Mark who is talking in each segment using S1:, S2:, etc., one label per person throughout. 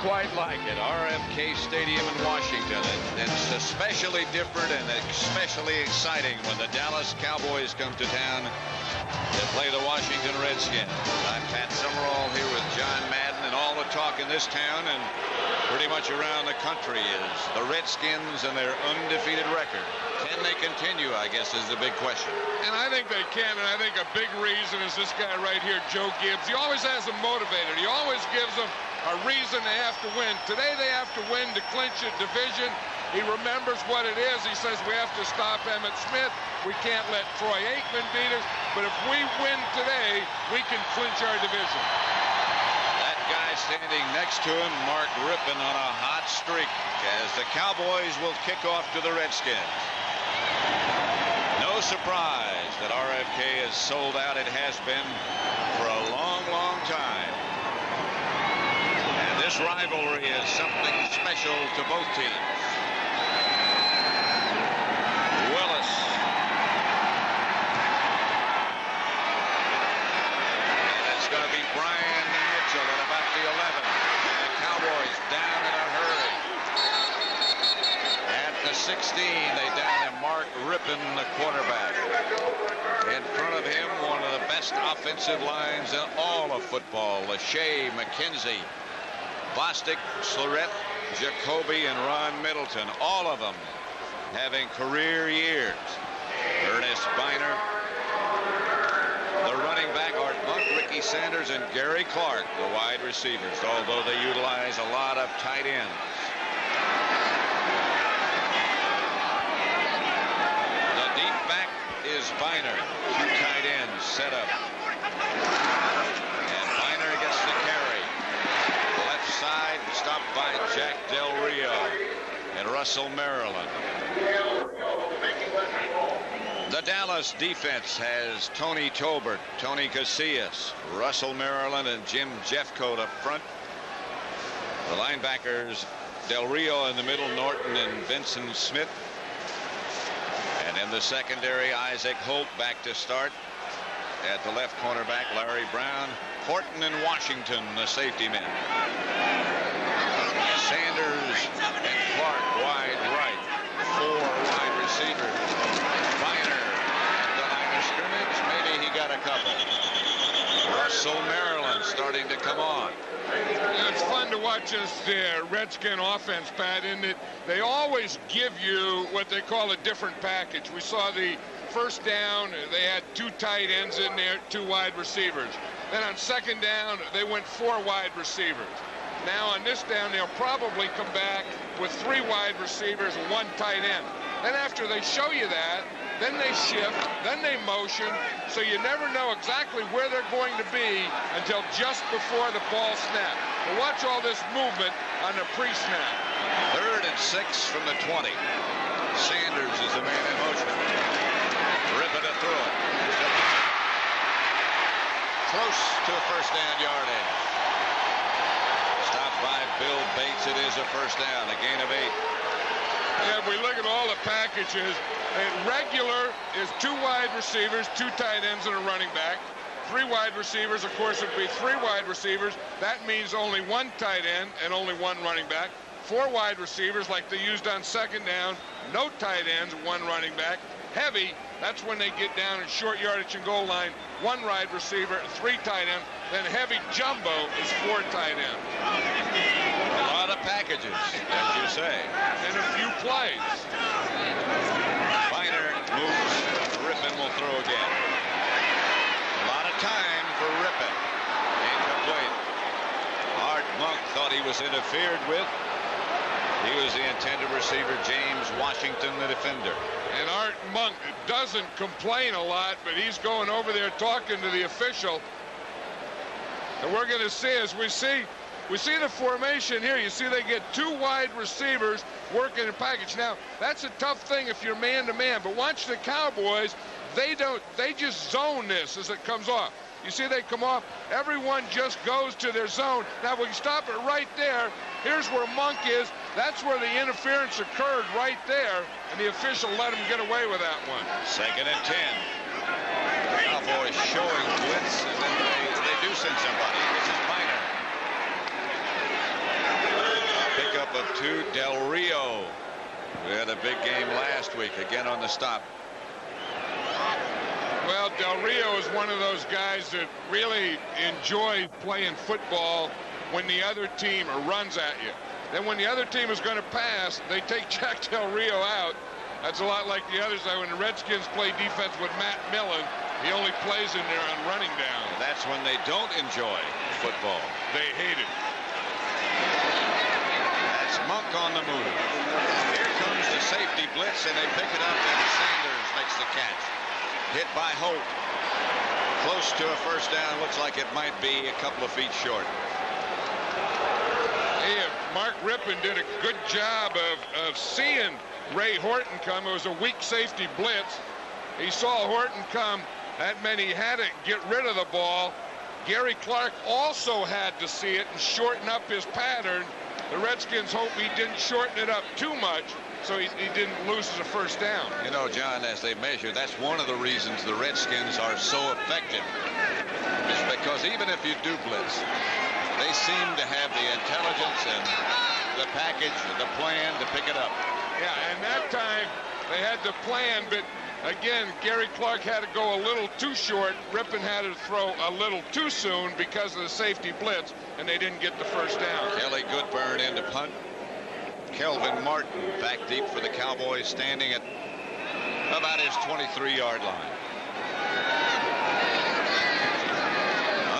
S1: quite like it. RFK Stadium in Washington. It's especially different and especially exciting when the Dallas Cowboys come to town to play the Washington Redskins. I'm Pat Summerall here with John Madden, and all the talk in this town and pretty much around the country is the Redskins and their undefeated record. Can they continue, I guess, is the big question.
S2: And I think they can, and I think a big reason is this guy right here, Joe Gibbs. He always has them motivated. He always gives them a reason they have to win. Today they have to win to clinch a division. He remembers what it is. He says we have to stop Emmitt Smith. We can't let Troy Aikman beat us. But if we win today, we can clinch our division.
S1: That guy standing next to him, Mark Rippon, on a hot streak as the Cowboys will kick off to the Redskins. No surprise that RFK is sold out. It has been for a long, long time. And this rivalry is something special to both teams. Willis. And it's going to be Brian Mitchell at about the 11. And the Cowboys down in a hurry. At the 16, they down to Mark Rippon, the quarterback. In front of him, one of the best offensive lines in all of football. Lachey, McKenzie, Bostic, Slurett, Jacoby, and Ron Middleton. All of them having career years. Ernest Biner, the running back, Art Monk, Ricky Sanders, and Gary Clark, the wide receivers, although they utilize a lot of tight ends. The deep back is Biner. Two tight ends set up. And Biner gets the carry. Left side stopped by Jack Del Rio and Russell Maryland. The Dallas defense has Tony Tolbert, Tony Casillas, Russell Maryland, and Jim Jeffcoat up front. The linebackers, Del Rio in the middle, Norton and Vincent Smith. And in the secondary, Isaac Holt back to start. At the left cornerback, Larry Brown, Horton and Washington, the safety men. Sanders and Clark wide right. Four wide receivers. Biner at the line of scrimmage. Maybe he got a couple. Russell Maryland starting to come on.
S2: It's fun to watch this Redskin offense, Pat, in that they always give you what they call a different package. We saw the first down, they had two tight ends in there, two wide receivers. Then on second down, they went four wide receivers. Now on this down, they'll probably come back with three wide receivers and one tight end. Then after they show you that, then they shift, then they motion, so you never know exactly where they're going to be until just before the ball snap. But watch all this movement on the pre-snap.
S1: 3rd and 6 from the 20. Sanders is the man in motion. Ripping it through it. Close to a first down yardage. Stopped by Bill Bates. It is a first down, a gain of 8.
S2: Yeah, if we look at all the packages, regular is two wide receivers, two tight ends, and a running back. Three wide receivers, of course, would be three wide receivers. That means only one tight end and only one running back. Four wide receivers, like they used on second down. No tight ends, one running back. Heavy, that's when they get down in short yardage and goal line. One wide receiver, three tight ends. Then heavy jumbo is four tight ends.
S1: A lot of packages, as you say.
S2: And a few plays.
S1: Biner moves. Rippon will throw again. A lot of time for Rippon. Incomplete. Art Monk thought he was interfered with. He was the intended receiver, James Washington, the defender.
S2: And Art Monk doesn't complain a lot, but he's going over there talking to the official. And we're going to see, as we see the formation here. You see they get two wide receivers working in package. Now, that's a tough thing if you're man-to-man, but watch the Cowboys. They just zone this as it comes off. You see they come off. Everyone just goes to their zone. Now, we can stop it right there. Here's where Monk is. That's where the interference occurred right there, and the official let him get away with that one.
S1: 2nd and 10. Cowboys showing blitz, and then they do send somebody. This is Biner. to Del Rio. We had a big game last week, again on the stop.
S2: Well, Del Rio is one of those guys that really enjoys playing football when the other team runs at you. Then when the other team is going to pass, they take Jack Del Rio out. That's a lot like the other side. When the Redskins play defense with Matt Millen, he only plays in there on running down.
S1: That's when they don't enjoy football.
S2: They hate it.
S1: That's Monk on the move. Here comes the safety blitz, and they pick it up, and Sanders makes the catch. Hit by Holt. Close to a first down. Looks like it might be a couple of feet short.
S2: Hey, Mark Rippon did a good job of seeing Ray Horton come. It was a weak safety blitz. He saw Horton come. That meant he had to get rid of the ball. Gary Clark also had to see it and shorten up his pattern. The Redskins hope he didn't shorten it up too much, so he didn't lose the first down.
S1: You know, John, as they measure, that's one of the reasons the Redskins are so effective. Is because even if you do blitz, they seem to have the intelligence and the package, the plan to pick it up.
S2: Yeah, and that time they had the plan, but again, Gary Clark had to go a little too short. Rippon had to throw a little too soon because of the safety blitz, and they didn't get the first down.
S1: Kelly Goodburn into punt. Kelvin Martin back deep for the Cowboys, standing at about his 23-yard line.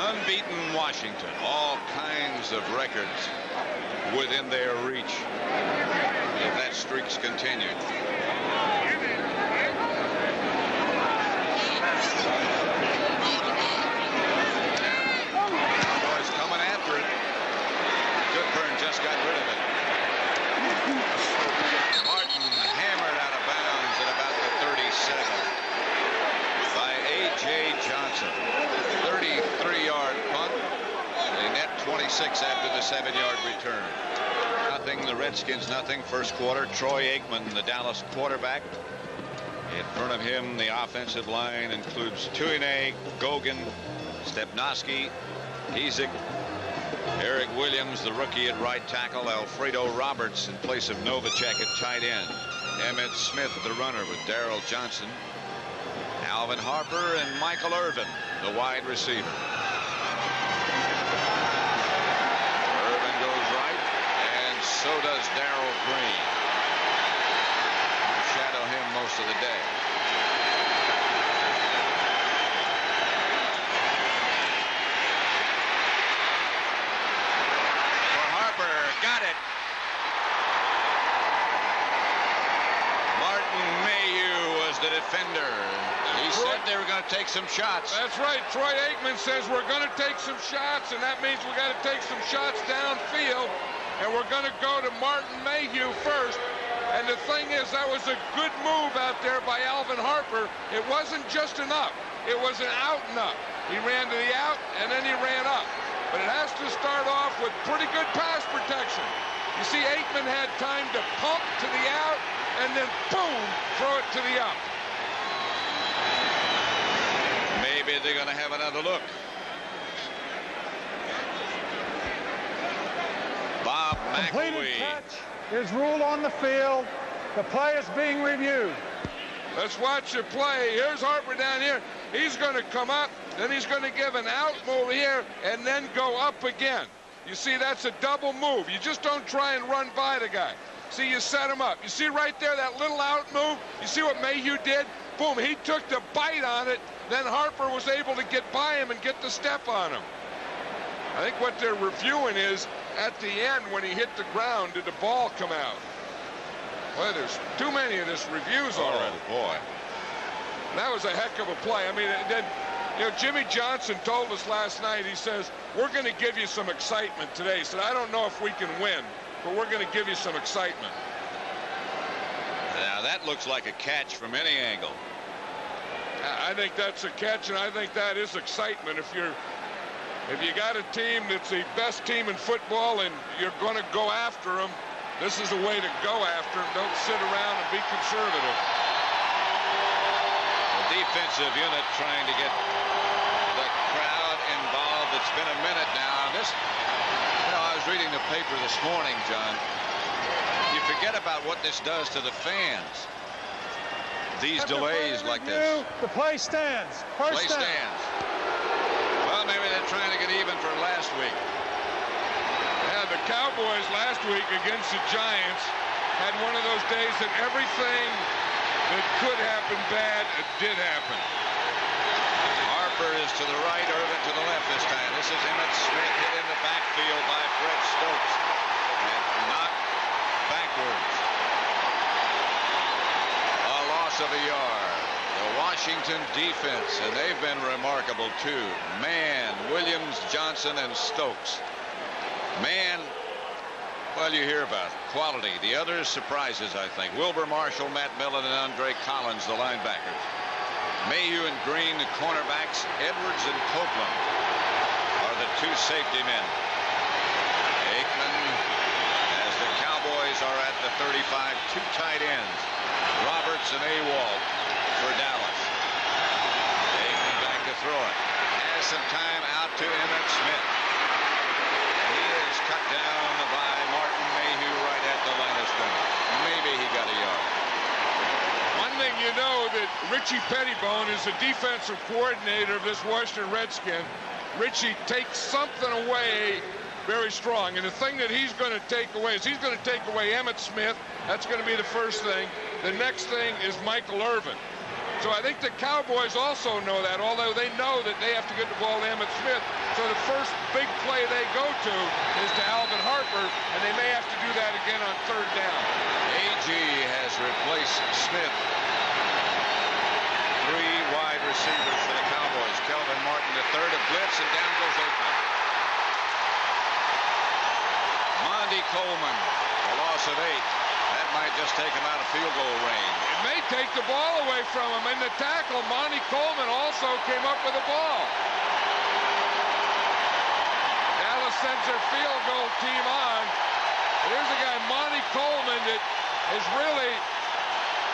S1: Unbeaten Washington, all kinds of records within their reach if that streak's continued. Cowboys coming after it. Goodburn just got rid of it. Martin hammered out of bounds at about the 37 by A.J. Johnson. 33-yard punt. They net 26 after the 7-yard return. Nothing, the Redskins nothing. First quarter, Troy Aikman, the Dallas quarterback. In front of him, the offensive line includes Tuine, Gogan, Stepnoski, Giesig, Eric Williams, the rookie at right tackle, Alfredo Roberts in place of Novacek at tight end, Emmitt Smith, the runner, with Darrell Johnson, Alvin Harper, and Michael Irvin, the wide receiver. Irvin goes right, and so does Darrell Green. We'll shadow him most of the day. Got it. Martin Mayhew was the defender. He said they were going to take some shots.
S2: That's right. Troy Aikman says we're going to take some shots, and that means we got to take some shots downfield, and we're going to go to Martin Mayhew first. And the thing is, that was a good move out there by Alvin Harper. It wasn't just an up. It was an out and up. He ran to the out, and then he ran up. But it has to start off with pretty good pass protection. You see, Aikman had time to pump to the out and then, boom, throw it to the up.
S1: Maybe they're going to have another look. Bob
S3: Completed
S1: McElwee.
S3: catch is ruled on the field. The play is being reviewed.
S2: Let's watch the play. Here's Harper down here. He's going to come up. Then he's going to give an out move here and then go up again. You see, that's a double move. You just don't try and run by the guy. See, you set him up. You see right there, that little out move? You see what Mayhew did? Boom, he took the bite on it. Then Harper was able to get by him and get the step on him. I think what they're reviewing is, at the end, when he hit the ground, did the ball come out? Well, there's too many of this reviews already.
S1: Oh, boy.
S2: That was a heck of a play. I mean, then, you know, Jimmy Johnson told us last night, he says, we're going to give you some excitement today. He said, I don't know if we can win, but we're going to give you some excitement.
S1: Now, that looks like a catch from any angle.
S2: I think that's a catch, and I think that is excitement. If you got a team that's the best team in football and you're going to go after them, this is a way to go after them. Don't sit around and be conservative.
S1: The defensive unit trying to get the crowd involved. It's been a minute now. I was reading the paper this morning, John, You forget about what this does to the fans. These delays like this.
S3: The play stands.
S1: Play stands. Well, maybe they're trying to get even for last week.
S2: Yeah, the Cowboys last week against the Giants had one of those days that everything that could happen bad did happen.
S1: Harper is to the right, Irvin to the left this time. This is Emmitt Smith hit in the backfield by Fred Stokes and knocked backwards. A loss of a yard. The Washington defense, and they've been remarkable too. Mann, Williams, Johnson, and Stokes. Mann, well, you hear about quality. The others surprises, I think. Wilbur Marshall, Matt Millen, and Andre Collins, the linebackers. Mayhew and Green, the cornerbacks. Edwards and Copeland are the two safety men. Aikman, as the Cowboys are at the 35, two tight ends. Roberts and Awalt for Dallas. Aikman back to throw it. Has some time out to Emmitt Smith. He is cut down by Martin Mayhew right at the line of scrimmage. Maybe he got a yard.
S2: One thing you know that Richie Pettibone is the defensive coordinator of this Washington Redskins. Richie takes something away very strong. And the thing that he's going to take away is he's going to take away Emmitt Smith. That's going to be the first thing. The next thing is Michael Irvin. So I think the Cowboys also know that, although they know that they have to get the ball to Emmitt Smith. So the first big play they go to is to Alvin Harper, and they may have to do that again on third down.
S1: A.G. has replaced Smith. Three wide receivers for the Cowboys. Kelvin Martin the third, a blitz, and down goes Aikman. Monty Coleman, a loss of 8. That might just take him out of field goal range.
S2: It may take the ball away from him. In the tackle, Monty Coleman also came up with the ball. Dallas sends their field goal team on. Here's a guy, Monty Coleman, that is really,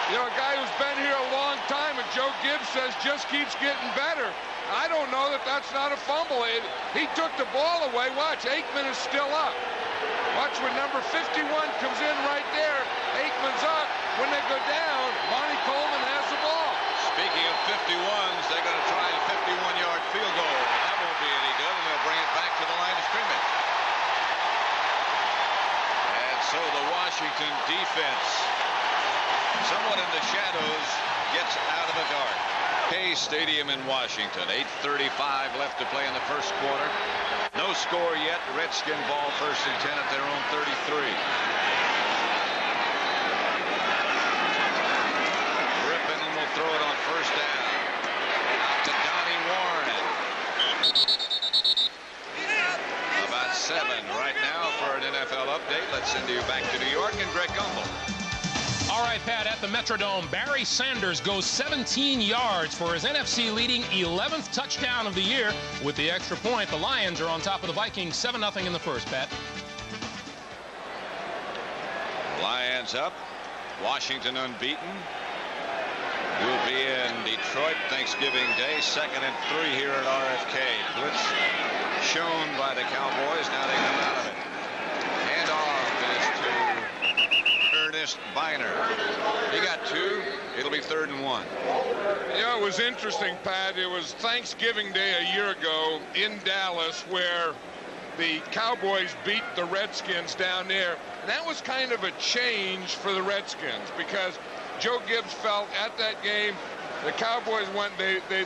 S2: you know, a guy who's been here a long time, and Joe Gibbs says just keeps getting better. I don't know that that's not a fumble. He took the ball away. Watch, Aikman is still up. Watch when number 51 comes in right there. Aikman's up. When they go down, Monty Coleman has the ball.
S1: Speaking of 51s, they're going to try a 51-yard field goal. That won't be any good, and they'll bring it back to the line of scrimmage. And so the Washington defense, somewhat in the shadows, gets out of the dark. Kay Stadium in Washington, 8:35 left to play in the first quarter. No score yet. Redskin ball, 1st and 10 at their own 33. Rippon will throw it on first down. Out to Donnie Warren. About 7 right now for an NFL update. Let's send you back to New York and Greg Gumbel.
S4: All right, Pat, at the Metrodome, Barry Sanders goes 17 yards for his NFC-leading 11th touchdown of the year. With the extra point, the Lions are on top of the Vikings, 7-0 in the first, Pat.
S1: Lions up. Washington unbeaten. We'll be in Detroit Thanksgiving Day, 2nd and 3 here at RFK. Blitz shown by the Cowboys. Now they come out of it. Handoff is to Ernest Biner. He got 2. It'll be 3rd and 1.
S2: You know, it was interesting, Pat. It was Thanksgiving Day a year ago in Dallas where the Cowboys beat the Redskins down there. And that was kind of a change for the Redskins because Joe Gibbs felt at that game the Cowboys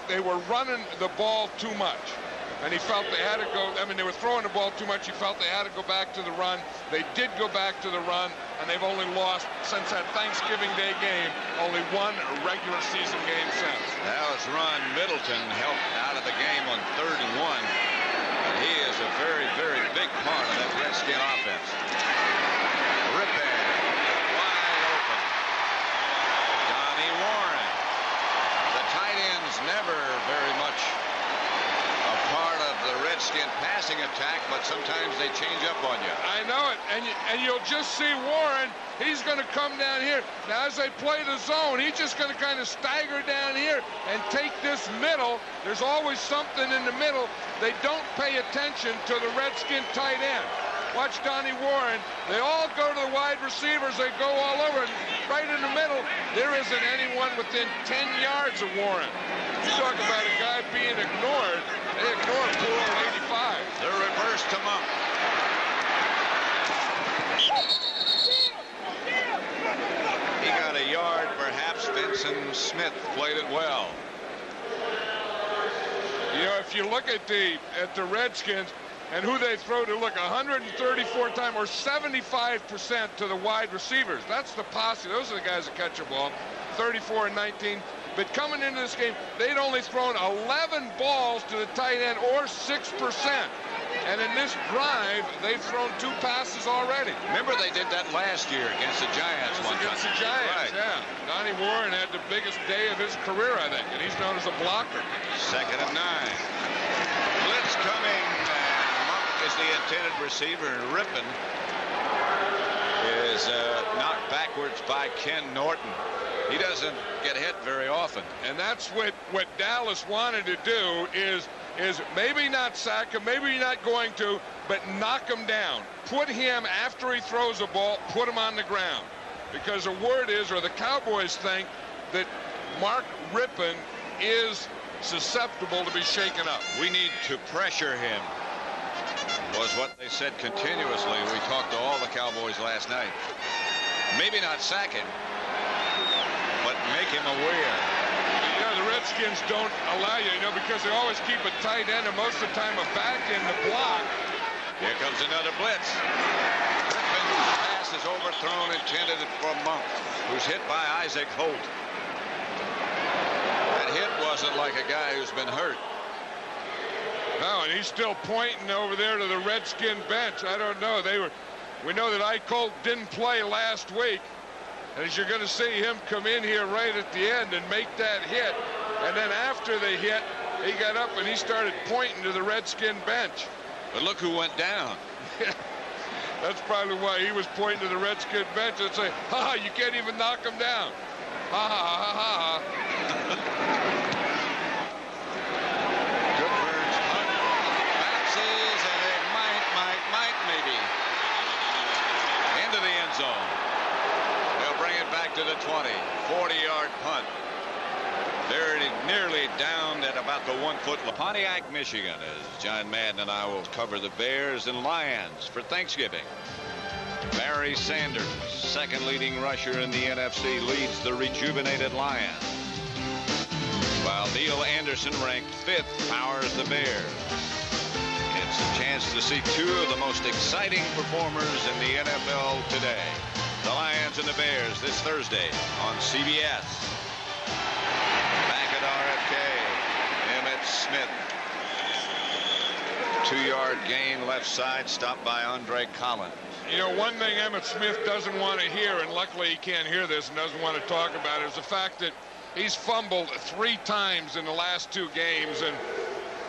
S2: they were running the ball too much. And he felt they had to go, I mean, they were throwing the ball too much. He felt they had to go back to the run. They did go back to the run, and they've only lost, since that Thanksgiving Day game, only one regular season game since.
S1: That was Ron Middleton helped out of the game on 3rd and 1. And he is a very, very big part of that Redskin offense. Rippon, wide open. Donnie Warren. The tight ends never very much a part of the Redskin passing attack, but sometimes they change up on you.
S2: I know it, and you'll just see Warren. He's going to come down here. Now, as they play the zone, he's just going to kind of stagger down here and take this middle. There's always something in the middle. They don't pay attention to the Redskin tight end. Watch Donnie Warren. They all go to the wide receivers. They go all over. And right in the middle, there isn't anyone within 10 yards of Warren. You talk about a guy being ignored. They ignored poor old 85.
S1: The reverse to Monk. He got a yard, perhaps. Vincent Smith played it well.
S2: You know, if you look at the Redskins and who they throw to, look, 134 times or 75% to the wide receivers. That's the posse. Those are the guys that catch a ball. 34 and 19. But coming into this game, they'd only thrown 11 balls to the tight end, or 6%. And in this drive, they've thrown 2 passes already.
S1: Remember, they did that last year against the Giants one time.
S2: Against the Giants,
S1: right.
S2: Yeah. Donnie Warren had the biggest day of his career, I think, and he's known as a blocker.
S1: 2nd and 9. Blitz coming. Monk is the intended receiver, and Rippon is knocked backwards by Ken Norton. He doesn't get hit very often.
S2: And that's what Dallas wanted to do is maybe not sack him, maybe not going to, but knock him down. Put him, after he throws a ball, put him on the ground. Because the word is, or the Cowboys think, that Mark Rippon is susceptible to be shaken up.
S1: We need to pressure him, was what they said continuously. We talked to all the Cowboys last night. Maybe not sack him, but make him aware.
S2: You know, the Redskins don't allow you, because they always keep a tight end and most of the time a back in the block.
S1: Here comes another blitz. Rippon's pass is overthrown, intended for Monk, who's hit by Isaac Holt. That hit wasn't like a guy who's been hurt.
S2: No, and he's still pointing over there to the Redskin bench. I don't know. We know that Ike Holt didn't play last week. And as you're going to see him come in here right at the end and make that hit. And then after the hit, he got up and he started pointing to the Redskin bench.
S1: But look who went down.
S2: That's probably why he was pointing to the Redskin bench and say, ha, you can't even knock him down. Ha, ha, ha, ha, ha.
S1: Goodburn's punt bounces, and it might, maybe into the end zone. They'll bring it back to the 20. 40-yard punt. They're nearly down at about the 1-foot line. Pontiac, Michigan, as John Madden and I will cover the Bears and Lions for Thanksgiving. Barry Sanders, second leading rusher in the NFC, leads the rejuvenated Lions, while Neil Anderson, ranked 5th, powers the Bears. It's a chance to see 2 of the most exciting performers in the NFL today. The Lions and the Bears this Thursday on CBS. Back at RFK, Emmitt Smith. 2-yard gain left side, stopped by Andre Collins.
S2: You know, one thing Emmitt Smith doesn't want to hear, and luckily he can't hear this and doesn't want to talk about it, is the fact that he's fumbled 3 times in the last 2 games. And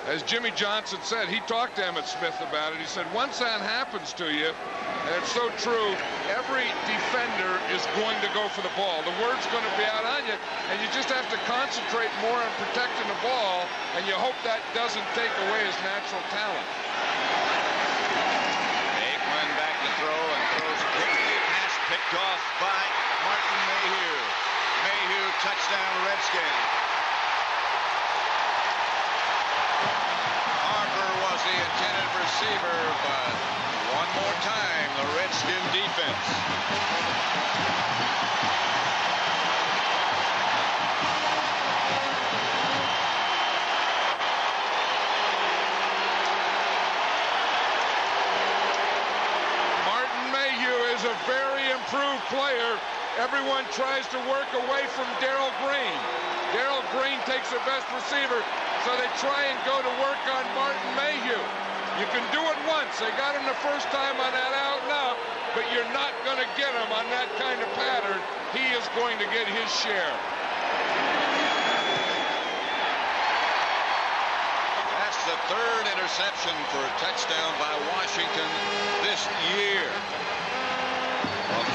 S2: as Jimmy Johnson said, he talked to Emmitt Smith about it. He said, once that happens to you, and it's so true, every defender is going to go for the ball. The word's going to be out on you, and you just have to concentrate more on protecting the ball, and you hope that doesn't take away his natural talent.
S1: Aikman back to throw and throws quickly. Pass picked off by Martin Mayhew. Mayhew, touchdown, Redskins. Harper was the intended receiver, but one more time, the Redskin defense.
S2: Martin Mayhew is a very improved player. Everyone tries to work away from Darrell Green. Darrell Green takes the best receiver, so they try and go to work on Martin Mayhew. You can do it once. They got him the first time on that out and out, but you're not going to get him on that kind of pattern. He is going to get his share.
S1: That's the 3rd interception for a touchdown by Washington this year.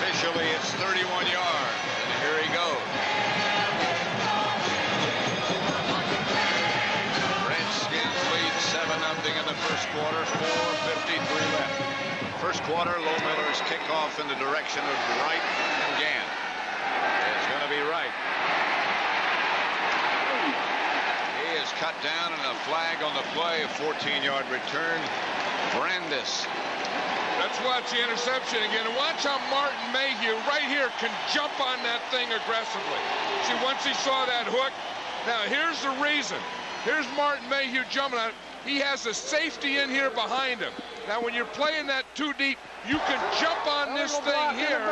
S1: Officially, it's 31 yards, and here he goes. Redskins lead 7-0 in the first quarter, 4:53 left. First quarter. Lohmiller's kickoff in the direction of Wright and Gann. It's going to be Wright. He is cut down, and a flag on the play. A 14-yard return. Brandis.
S2: Let's watch the interception again, and watch how Martin Mayhew right here can jump on that thing aggressively. See, once he saw that hook, now here's the reason. Here's Martin Mayhew jumping on it. He has a safety in here behind him. Now, when you're playing that too deep, you can jump on this thing here,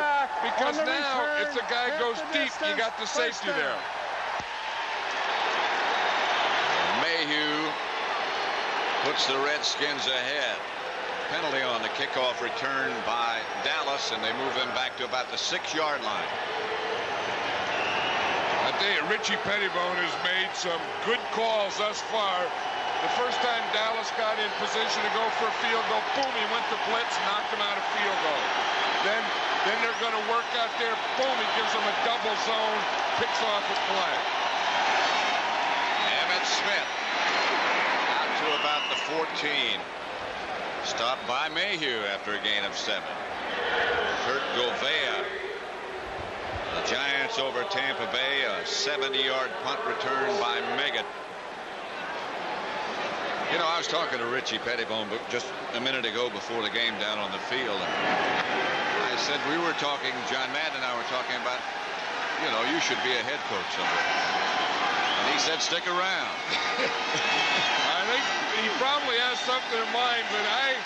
S2: because now if the guy goes deep, you got the safety there.
S1: Mayhew puts the Redskins ahead. Penalty on the kickoff return by Dallas, and they move them back to about the 6-yard line.
S2: I tell you, Richie Pettibone has made some good calls thus far. The first time Dallas got in position to go for a field goal, boom, he went to blitz, knocked him out of field goal. Then they're going to work out there, boom, he gives them a double zone, picks off a play.
S1: Emmitt Smith out to about the 14. Stopped by Mayhew after a gain of 7. Kurt Govea. The Giants over Tampa Bay. A 70-yard punt return by Meggett. You know, I was talking to Richie Pettibone just a minute ago before the game down on the field. I said we were talking, John Madden and I were talking about, you know, you should be a head coach somewhere. And he said, stick around.
S2: I think he probably has something in mind, but I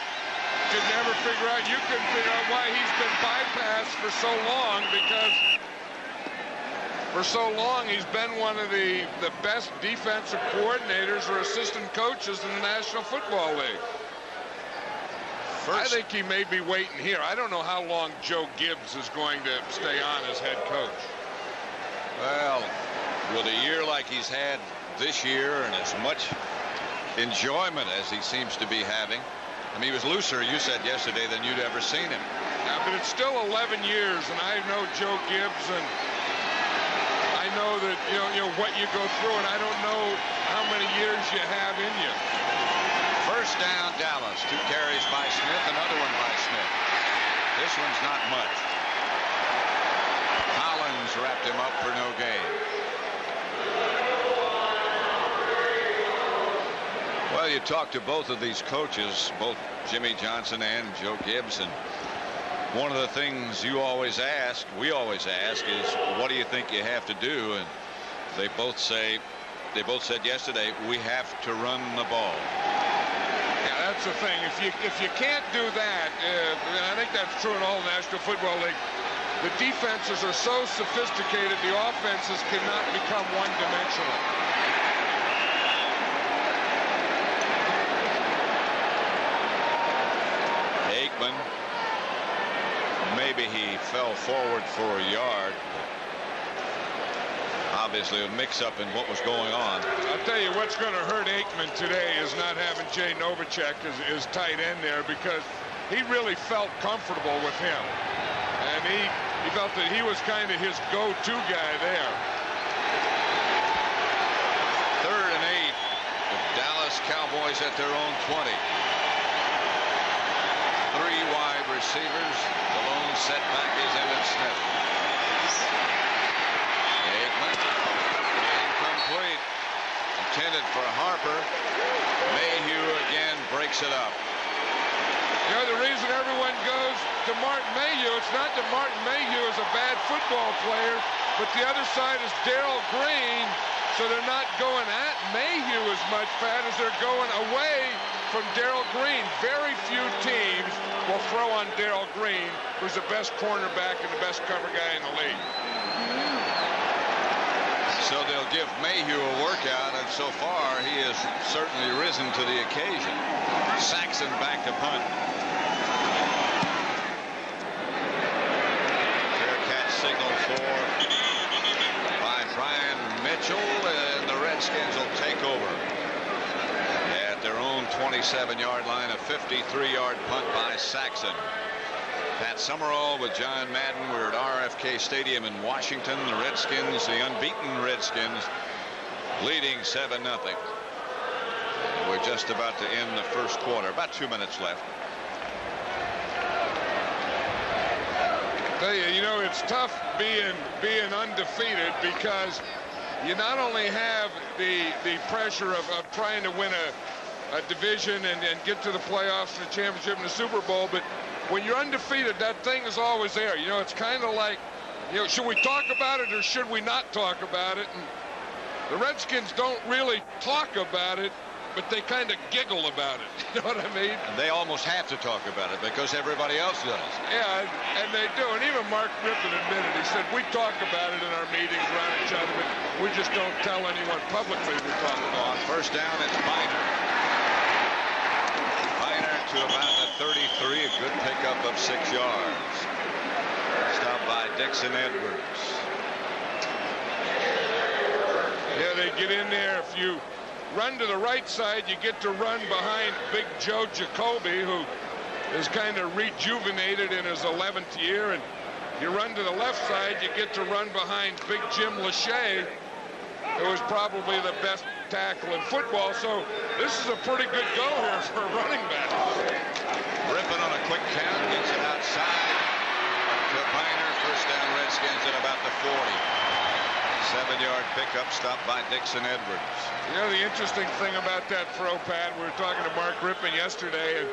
S2: could never figure out, you couldn't figure out why he's been bypassed for so long, because for so long he's been one of the best defensive coordinators or assistant coaches in the National Football League. I think he may be waiting here. I don't know how long Joe Gibbs is going to stay on as head coach.
S1: Well, with a year like he's had this year and as much enjoyment as he seems to be having, I mean, he was looser, you said yesterday, than you'd ever seen him.
S2: Yeah, but it's still 11 years, and I know Joe Gibbs, and I know that, you know what you go through, and I don't know how many years you have in you.
S1: First down, Dallas. 2 carries by Smith, another one by Smith. This one's not much. Collins wrapped him up for no gain. Well, you talk to both of these coaches, both Jimmy Johnson and Joe Gibbs, and one of the things you always ask, we always ask, is what do you think you have to do? And they both said yesterday, we have to run the ball.
S2: Yeah, that's the thing. If you can't do that, and I think that's true in all the National Football League, the defenses are so sophisticated, the offenses cannot become one-dimensional.
S1: Aikman, maybe he fell forward for a yard. Obviously a mix-up in what was going on.
S2: I'll tell you what's going to hurt Aikman today is not having Jay Novacek as tight end there, because he really felt comfortable with him. And he felt that he was kind of his go-to guy there.
S1: 3rd and 8. The Dallas Cowboys at their own 20. 3 wide receivers. The lone setback is Emmitt Smith. Aikman. Incomplete. Intended for Harper. Mayhew again breaks it up.
S2: You know, the reason everyone goes to Martin Mayhew, it's not that Martin Mayhew is a bad football player, but the other side is Darrell Green, so they're not going at Mayhew as much, Pat, as they're going away from Darrell Green. Very few teams will throw on Darrell Green, who's the best cornerback and the best cover guy in the league.
S1: So they'll give Mayhew a workout, and so far he has certainly risen to the occasion. Saxon back to punt. Fair-catch signal by Brian Mitchell, and the Redskins will take over at their own 27-yard line. A 53-yard punt by Saxon. Pat Summerall with John Madden. We're at RFK Stadium in Washington. The Redskins, the unbeaten Redskins, leading 7-0. We're just about to end the first quarter. About 2 minutes left.
S2: Tell you, you know, it's tough being undefeated because you not only have the pressure of trying to win a division and get to the playoffs and the championship and the Super Bowl, but when you're undefeated, that thing is always there. You know, it's kind of like, you know, should we talk about it or should we not talk about it? And the Redskins don't really talk about it, but they kind of giggle about it. You know what I mean?
S1: And they almost have to talk about it because everybody else does.
S2: Yeah, and they do. And even Mark Rippon admitted, he said, we talk about it in our meetings around each other, but we just don't tell anyone publicly we talk about it.
S1: On first down, it's Biner. Biner to about the 33, a good pickup of 6 yards. Stopped by Dixon Edwards.
S2: Yeah, they get in there. If you run to the right side, you get to run behind Big Joe Jacoby, who is kind of rejuvenated in his 11th year. And you run to the left side, you get to run behind Big Jim Lachey, who is probably the best tackle in football. So this is a pretty good go here for a running back.
S1: Rippon on a quick count, gets it outside to Biner. First down, Redskins at about the 40. 7-yard pickup, stopped by Dixon Edwards.
S2: You know, the interesting thing about that throw, Pat, we were talking to Mark Rippon yesterday, and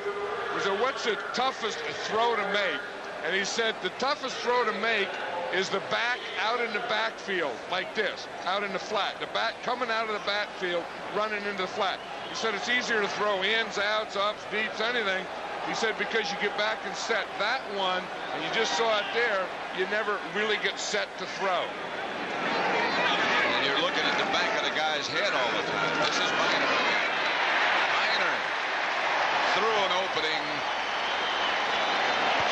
S2: we said, what's the toughest throw to make? And he said the toughest throw to make is the back out in the backfield, like this, out in the flat. The back coming out of the backfield, running into the flat. He said it's easier to throw ins, outs, ups, deeps, anything. He said because you get back and set. That one, and you just saw it there, you never really get set to throw.
S1: And you're looking at the back of the guy's head all the time. This is Biner again. Biner through an opening.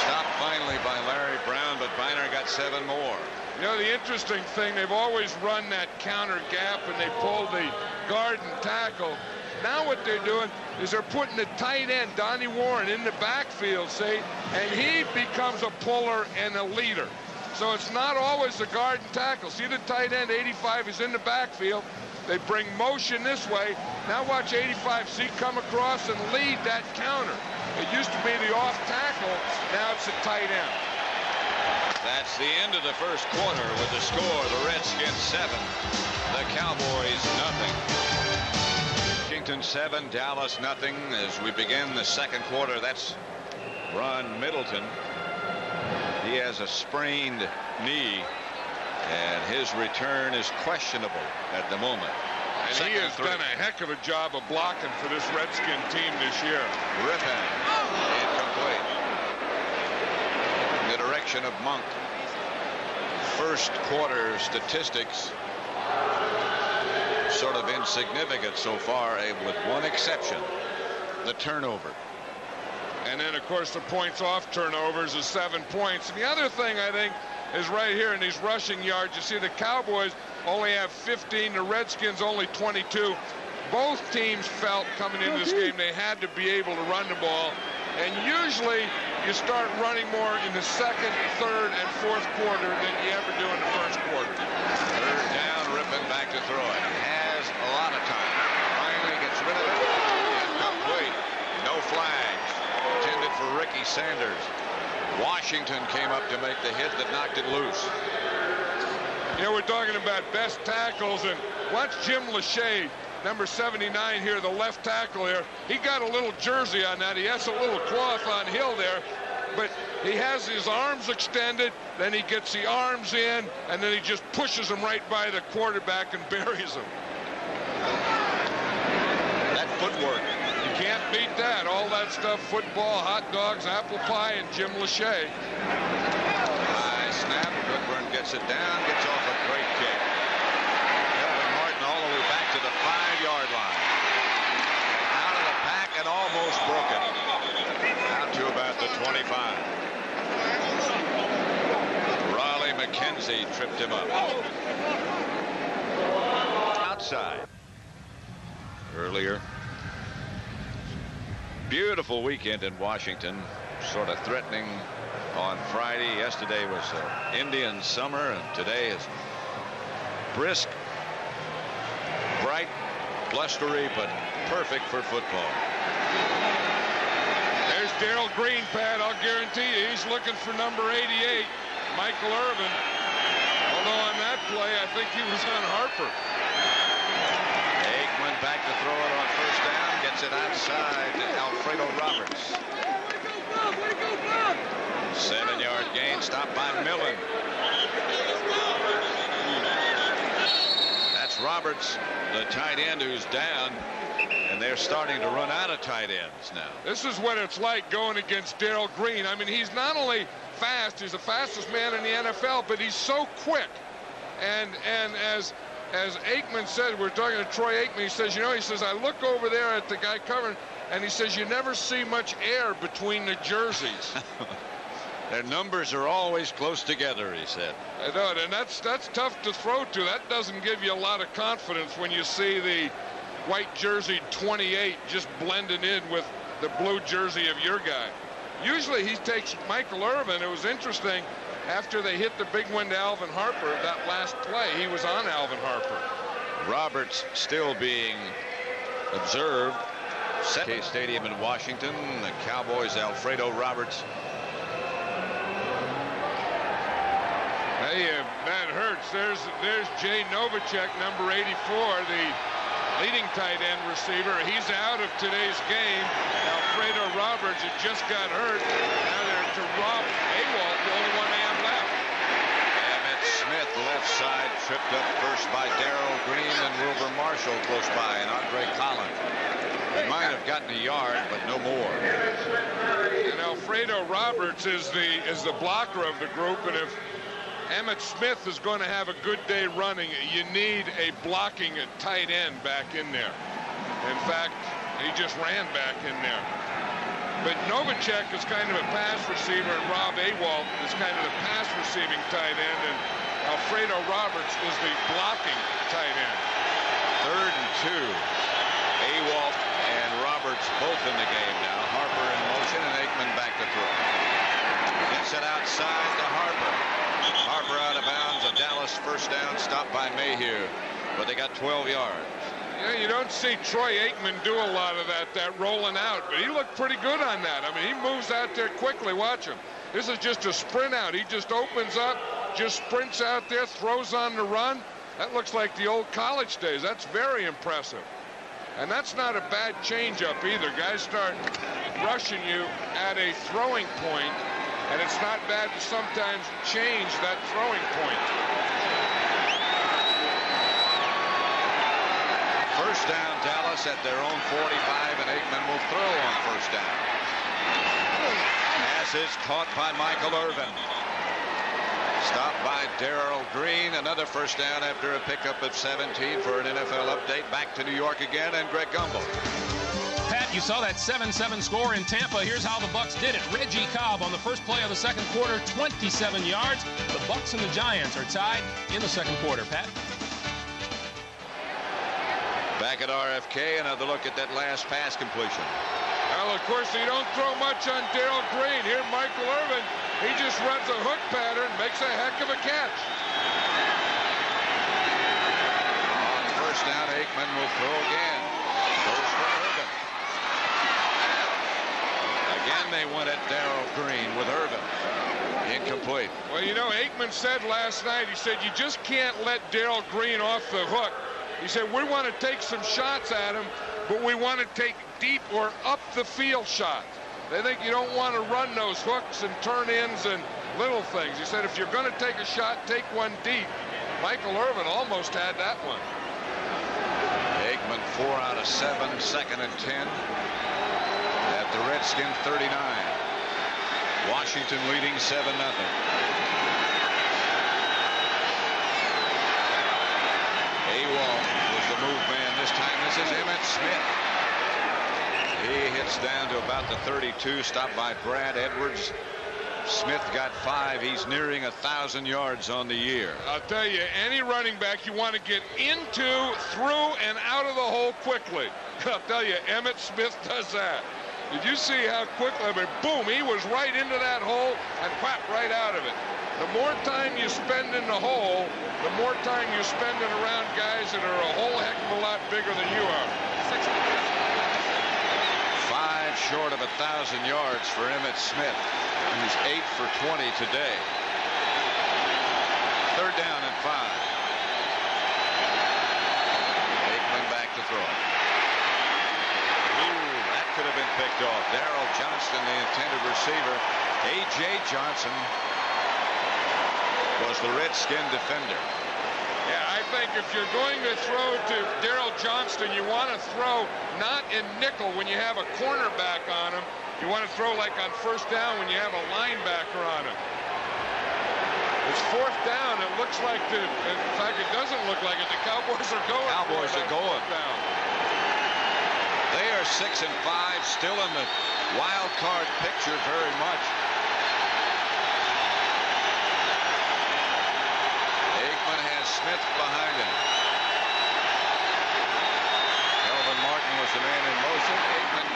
S1: Stopped finally by Larry Brown, but Biner got 7 more.
S2: You know, the interesting thing, they've always run that counter gap and they pull the guard and tackle. Now what they're doing is they're putting the tight end, Donnie Warren, in the backfield, see, and he becomes a puller and a leader. So it's not always the guard and tackle. See the tight end, 85, is in the backfield. They bring motion this way. Now watch 85, see, come across and lead that counter. It used to be the off tackle. Now it's the tight end.
S1: That's the end of the first quarter with the score, the Redskins 7, the Cowboys nothing. Washington 7, Dallas nothing. As we begin the second quarter, that's Ron Middleton. He has a sprained knee, and his return is questionable at the moment.
S2: And he has done a heck of a job of blocking for this Redskin team this year.
S1: Rippon, incomplete. In the direction of Monk. First quarter statistics sort of insignificant so far, with one exception, the turnover.
S2: And then, of course, the points off turnovers is 7 points. And the other thing, I think, is right here in these rushing yards. You see the Cowboys only have 15, the Redskins only 22. Both teams felt coming into this game they had to be able to run the ball. And usually you start running more in the second, third, and fourth quarter than you ever do in the first quarter.
S1: Third down, Rippon back to throw it. Has a lot of time. Finally gets rid of it. Incomplete. No flags. Intended for Ricky Sanders. Washington came up to make the hit that knocked it loose.
S2: You know, we're talking about best tackles, and watch Jim Lachey, number 79 here, the left tackle here. He got a little jersey on that. He has a little cloth on Hill there, but he has his arms extended, then he gets the arms in, and then he just pushes them right by the quarterback and buries them.
S1: That footwork.
S2: You can't beat that. All that stuff, football, hot dogs, apple pie, and Jim Lachey.
S1: High snap. Goodburn gets it down, gets off a great kick. Melvin Martin all the way back to the 5-yard line. Out of the pack and almost broken. Out to about the 25. Raleigh McKenzie tripped him up. Outside. Earlier. Beautiful weekend in Washington, sort of threatening on Friday. Yesterday was Indian summer, and today is brisk, bright, blustery, but perfect for football.
S2: There's Darrell Green, Pat. I'll guarantee you he's looking for number 88. Michael Irvin. Although on that play, I think he was on Harper.
S1: Aikman back to throw it on first down. Gets it outside to Alfredo Roberts. 7-yard gain, stopped by Millen. That's Roberts, the tight end, who's down. And they're starting to run out of tight ends now.
S2: This is what it's like going against Darrell Green. I mean, he's not only fast, he's the fastest man in the NFL, but he's so quick. And as Aikman said, we're talking to Troy Aikman, he says, he says, I look over there at the guy covering, and he says, you never see much air between the jerseys.
S1: Their numbers are always close together, he said.
S2: I know it, and that's tough to throw to. That doesn't give you a lot of confidence when you see the white jersey 28 just blending in with the blue jersey of your guy. Usually he takes Michael Irvin. It was interesting, after they hit the big one to Alvin Harper, that last play, he was on Alvin Harper.
S1: Roberts still being observed. City Stadium in Washington. The Cowboys, Alfredo Roberts.
S2: Hey, that hurts. There's Jay Novacek, number 84, the leading tight end receiver. He's out of today's game. Alfredo Roberts had just got hurt. Now they're to Rob Awalt, the only one they have left.
S1: Emmett Smith, left side, tripped up first by Darrell Green and Wilbur Marshall close by, and Andre Collins. He might have gotten a yard, but no more.
S2: And Alfredo Roberts is the blocker of the group, and if Emmett Smith is going to have a good day running, you need a blocking tight end back in there. In fact, he just ran back in there. But Novacek is kind of a pass receiver, and Rob Awalt is kind of the pass receiving tight end, and Alfredo Roberts is the blocking tight end.
S1: 3rd and 2. Awalt and Roberts both in the game now. Harper in motion, and Aikman back to throw. Gets it outside to Harper. Harper out of bounds. A Dallas first down, stopped by Mayhew, but they got 12 yards.
S2: Yeah, you don't see Troy Aikman do a lot of that rolling out, but he looked pretty good on that. I mean, he moves out there quickly. Watch him. This is just a sprint out. He just opens up, just sprints out there, throws on the run. That looks like the old college days. That's very impressive. And that's not a bad changeup either. Guys start rushing you at a throwing point, and it's not bad to sometimes change that throwing point.
S1: First down, Dallas at their own 45, and Aikman will throw on first down. Pass is caught by Michael Irvin. Stopped by Darrell Green. Another first down after a pickup of 17 for an NFL update. Back to New York again, and Greg Gumbel.
S4: Pat, you saw that 7-7 score in Tampa. Here's how the Bucs did it. Reggie Cobb on the first play of the second quarter, 27 yards. The Bucs and the Giants are tied in the second quarter. Pat?
S1: Back at RFK, another look at that last pass completion.
S2: Well, of course, you don't throw much on Darrell Green. Here, Michael Irvin, he just runs a hook pattern, makes a heck of a catch.
S1: On first down, Aikman will throw again. Goes for Irvin. Again, they went at Darrell Green with Irvin. Incomplete.
S2: Well, you know, Aikman said last night, he said, you just can't let Darrell Green off the hook. He said, we want to take some shots at him, but we want to take deep or up the field shots. They think you don't want to run those hooks and turn-ins and little things. He said, if you're going to take a shot, take one deep. Michael Irvin almost had that one.
S1: Aikman 4 out of 7, 2nd and 10 at the Redskin 39. Washington leading 7-0. Awalt was the move man this time. This is Emmett Smith. He hits down to about the 32, stopped by Brad Edwards. Smith got 5. He's nearing 1,000 yards on the year.
S2: I'll tell you, any running back, you want to get into, through, and out of the hole quickly. I'll tell you, Emmett Smith does that. Did you see how quickly? I mean, boom, he was right into that hole and whap, right out of it. The more time you spend in the hole, the more time you're spending around guys that are a whole heck of a lot bigger than you are.
S1: 5 short of 1,000 yards for Emmett Smith. He's 8 for 20 today. 3rd down and 5. Aikman back to throw. Ooh, that could have been picked off. Darrell Johnston, the intended receiver. A.J. Johnson was the Redskin defender.
S2: Yeah, I think if you're going to throw to Darrell Johnston, you want to throw not in nickel when you have a cornerback on him. You want to throw like on 1st down when you have a linebacker on him. It's 4th down. It looks like in fact, it doesn't look like it. The Cowboys are going.
S1: Cowboys are going.
S2: Down.
S1: They are 6 and 5, still in the wild card picture very much. Aikman has Smith behind him. Kelvin Martin was the man in motion. Aikman,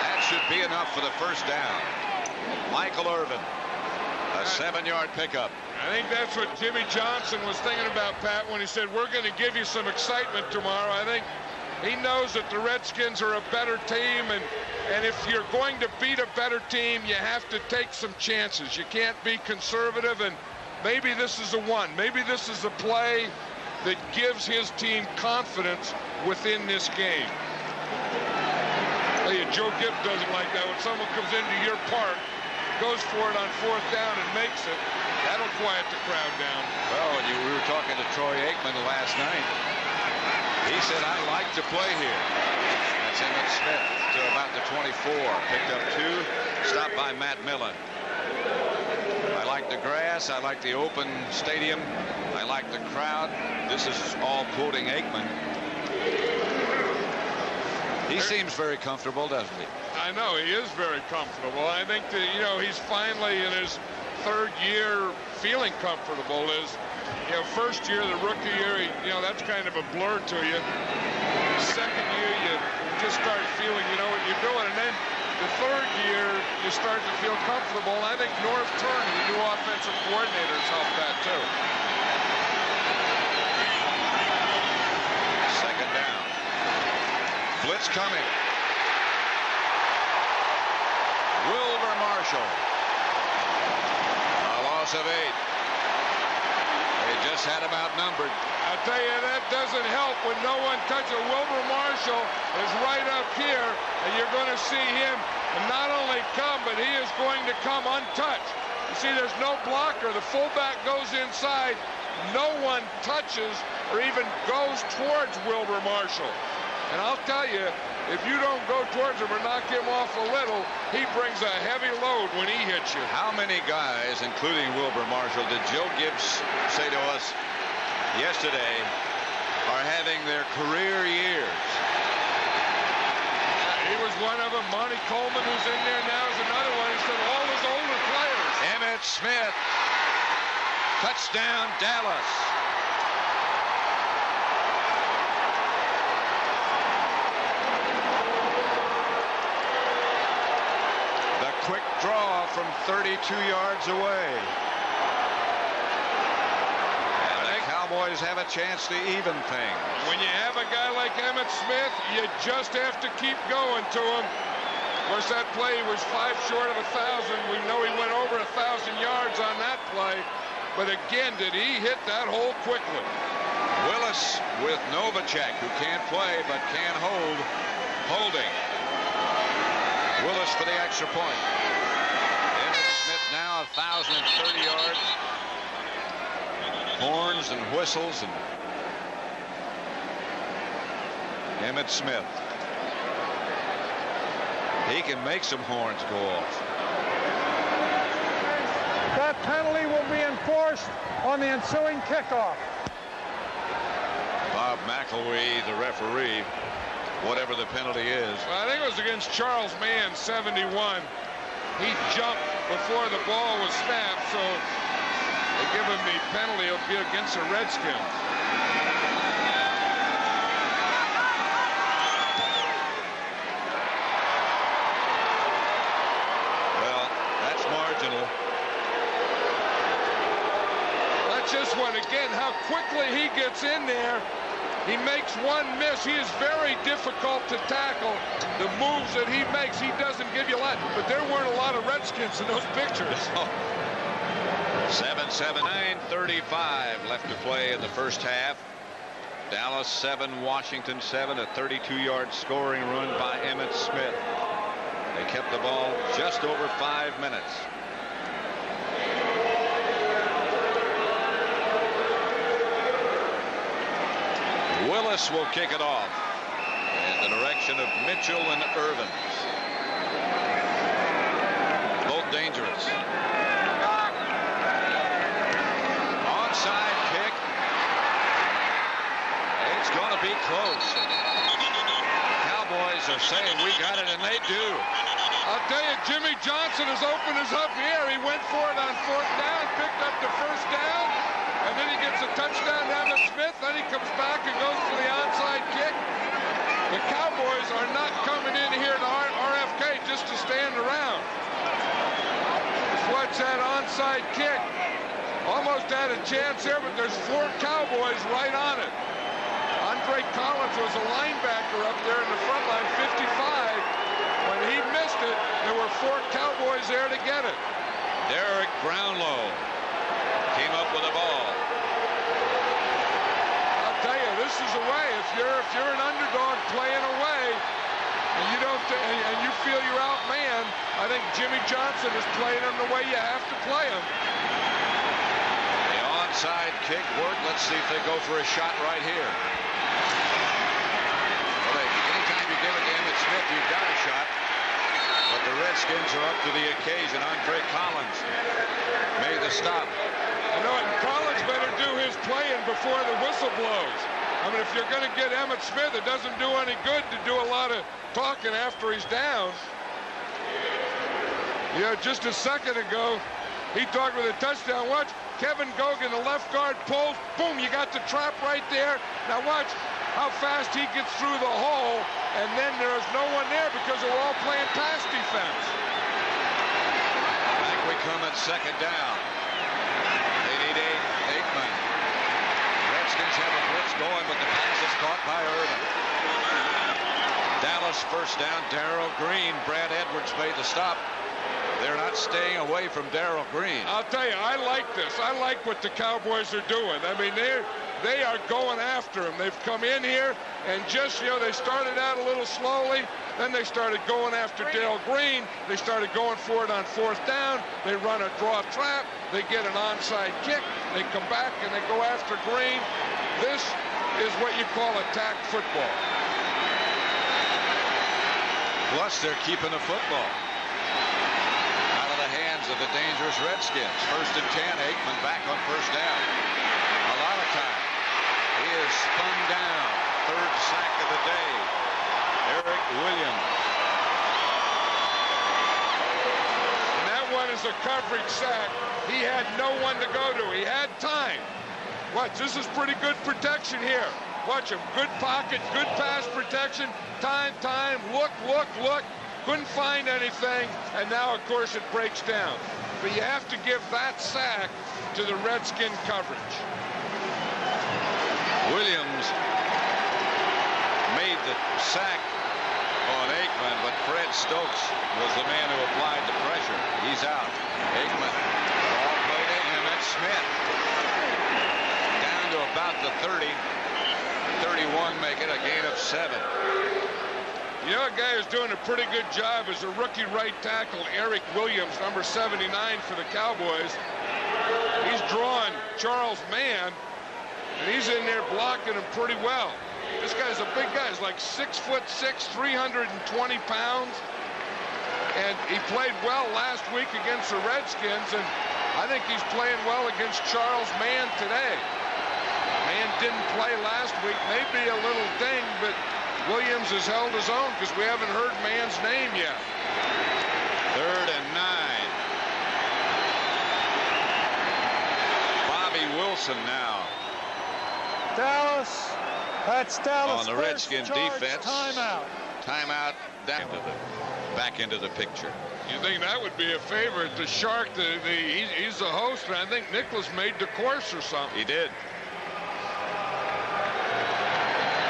S1: that should be enough for the 1st down. Michael Irvin, a 7-yard pickup.
S2: I think that's what Jimmy Johnson was thinking about, Pat, when he said, we're going to give you some excitement tomorrow. I think he knows that the Redskins are a better team, and if you're going to beat a better team, you have to take some chances. You can't be conservative, and maybe this is a one. Maybe this is a play that gives his team confidence within this game. Hey, Joe Gibb doesn't like that. When someone comes into your park, goes for it on 4th down and makes it, that'll quiet the crowd down.
S1: Well, we were talking to Troy Aikman last night. He said, I like to play here. That's Emmett Smith to about the 24. Picked up 2. Stopped by Matt Millen. I like the grass. I like the open stadium. I like the crowd. This is all quoting Aikman. He seems very comfortable, doesn't he?
S2: I know he is very comfortable. I think that, you know, he's finally in his 3rd year feeling comfortable. You know, 1st year, the rookie year, you know, that's kind of a blur to you. 2nd year, you just start feeling, you know what you're doing. And then the 3rd year, you start to feel comfortable. And I think Norv Turner, the new offensive coordinator, has helped that too.
S1: 2nd down. Blitz coming. Wilbur Marshall. A loss of 8. They just had him outnumbered.
S2: I'll tell you, that doesn't help when no one touches. Wilbur Marshall is right up here, and you're going to see him not only come, but he is going to come untouched. You see, there's no blocker. The fullback goes inside. No one touches or even goes towards Wilbur Marshall. And I'll tell you, if you don't go towards him or knock him off a little, he brings a heavy load when he hits you.
S1: How many guys, including Wilbur Marshall, did Joe Gibbs say to us yesterday are having their career years?
S2: He was one of them. Monty Coleman, who's in there now, is another one. He said all those older players.
S1: Emmitt Smith. Touchdown, Dallas. Quick draw from 32 yards away. And the Cowboys have a chance to even things.
S2: When you have a guy like Emmitt Smith, you just have to keep going to him. Of course, that play was 5 short of 1,000. We know he went over 1,000 yards on that play. But again, did he hit that hole quickly.
S1: Willis with Novacek, who can't play but can hold. Holding. Willis for the extra point. Emmitt Smith now 1,030 yards. Horns and whistles. And Emmitt Smith. He can make some horns go off.
S3: That penalty will be enforced on the ensuing kickoff.
S1: Bob McElwee, the referee. Whatever the penalty is.
S2: Well, I think it was against Charles Mann, 71. He jumped before the ball was snapped, so they give him the penalty. It'll be against the Redskins.
S1: Well, that's marginal.
S2: That's just one. Again, how quickly he gets in there. He makes one miss. He is very difficult to tackle. The moves that he makes, he doesn't give you a lot. But there weren't a lot of Redskins in those pictures.
S1: 7-7, 9:35 left to play in the first half. Dallas 7, Washington 7, a 32-yard scoring run by Emmitt Smith. They kept the ball just over 5 minutes. Willis will kick it off in the direction of Mitchell and Irvins. Both dangerous. Onside kick. It's going to be close. Cowboys are saying we got it, and they do.
S2: I'll tell you, Jimmy Johnson has opened us up here. He went for it on 4th down, picked up the 1st down, and then he gets a touchdown to Emmitt Smith. Then he comes back and goes for the onside kick. The Cowboys are not coming in here to RFK just to stand around. Watch that onside kick. Almost had a chance there, but there's 4 Cowboys right on it. Andre Collins was a linebacker up there in the front line, 55. When he missed it, there were 4 Cowboys there to get it.
S1: Derek Brownlow came up with the ball.
S2: I'll tell you, this is a way. If you're an underdog playing away, and you don't, and you feel you're outmanned, I think Jimmy Johnson is playing them the way you have to play them.
S1: The onside kick worked. Let's see if they go for a shot right here. Well, anytime you give it to Emmitt Smith, you've got a shot. But the Redskins are up to the occasion. Andre Collins made the stop.
S2: I know it. Collins better do his playing before the whistle blows. I mean, if you're going to get Emmitt Smith, it doesn't do any good to do a lot of talking after he's down. You know, just a second ago, he talked with a touchdown. Watch, Kevin Gogan, the left guard, pulls. Boom, you got the trap right there. Now watch how fast he gets through the hole, and then there's no one there because they're all playing pass defense.
S1: Back we come at 2nd down. They need Aikman. Redskins have a blitz going, but the pass is caught by Irvin. Dallas 1st down. Darrell Green. Brad Edwards made the stop. They're not staying away from Darrell Green.
S2: I'll tell you, I like this. I like what the Cowboys are doing. I mean, they are going after him. They've come in here and just, you know, they started out a little slowly. Then they started going after Darrell Green. They started going for it on 4th down. They run a draw trap. They get an onside kick. They come back and they go after Green. This is what you call attack football.
S1: Plus, they're keeping the football out of the hands of the dangerous Redskins. 1st and 10. Aikman back on 1st down. A lot of time. He is spun down. 3rd sack of the day. Eric Williams.
S2: And that one is a coverage sack. He had no one to go to. He had time. Watch, this is pretty good protection here. Watch him. Good pocket, good pass protection. Time, look. Couldn't find anything, and now, of course, it breaks down. But you have to give that sack to the Redskin coverage.
S1: Williams made the sack on Aikman, but Fred Stokes was the man who applied the pressure. He's out. Aikman. Ball play to Emmitt Smith. Down to about the 30. 31 make it a gain of 7.
S2: You know, a guy who's doing a pretty good job is a rookie right tackle, Eric Williams, number 79 for the Cowboys. He's drawn Charles Mann, and he's in there blocking him pretty well. This guy's a big guy. He's like 6'6", 320 pounds. And he played well last week against the Redskins, and I think he's playing well against Charles Mann today. Mann didn't play last week, maybe a little ding, but Williams has held his own because we haven't heard Mann's name yet.
S1: 3rd and 9. Bobby Wilson now.
S3: Dallas. That's Dallas.
S1: On the Redskin defense.
S3: Timeout.
S1: Timeout. Back into the picture.
S2: You think that would be a favorite? The Shark, he's the host, and I think Nicholas made the course or something.
S1: He did.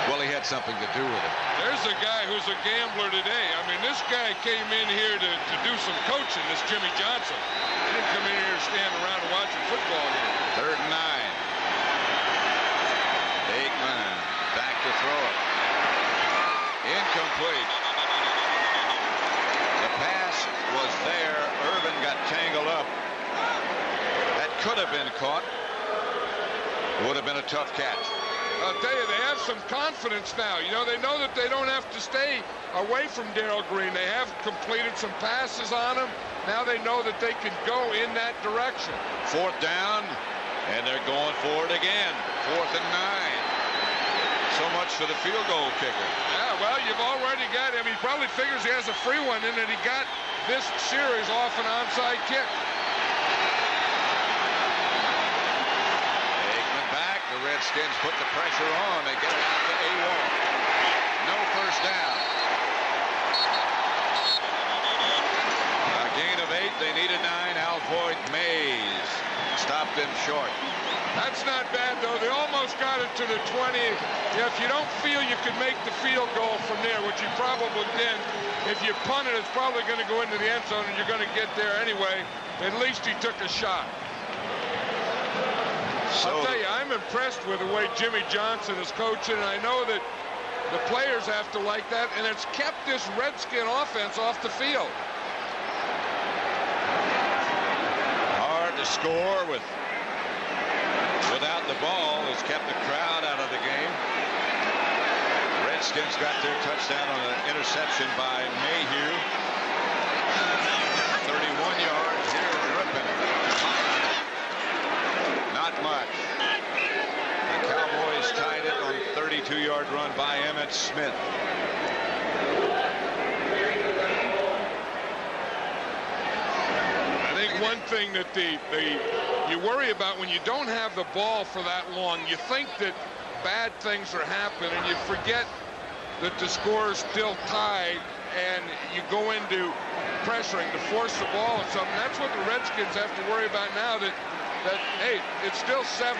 S1: Well, he had had something to do with it.
S2: There's a guy who's a gambler today. I mean, this guy came in here to do some coaching, this Jimmy Johnson. He didn't come in here to stand around and watch football here.
S1: 3rd and 9. Aikman back to throw it. Incomplete. The pass was there. Irvin got tangled up. That could have been caught. Would have been a tough catch.
S2: I'll tell you, they have some confidence now. You know, they know that they don't have to stay away from Darrell Green. They have completed some passes on him. Now they know that they can go in that direction.
S1: 4th down, and they're going for it again. 4th and 9. So much for the field goal kicker.
S2: Yeah, well, you've already got him. He probably figures he has a free one in, and he got this series off an onside kick.
S1: The Redskins put the pressure on. They get it out to A-Wall. No first down. A gain of 8. They needed 9. Alvoid Mays stopped them short.
S2: That's not bad, though. They almost got it to the 20. If you don't feel you could make the field goal from there, which you probably did, if you punt it, it's probably going to go into the end zone, and you're going to get there anyway. At least he took a shot. I'll tell you, I'm impressed with the way Jimmy Johnson is coaching, and I know that the players have to like that, and it's kept this Redskin offense off the field.
S1: Hard to score without the ball. Has kept the crowd out of the game. The Redskins got their touchdown on an interception by Mayhew. 31 yards. Here's Rippon. Not much. The Cowboys tied it on a 32-yard run by Emmitt Smith.
S2: I think one thing that you worry about when you don't have the ball for that long, you think that bad things are happening, and you forget that the score is still tied, and you go into pressuring to force the ball and something. That's what the Redskins have to worry about now, that hey, it's still 7-7.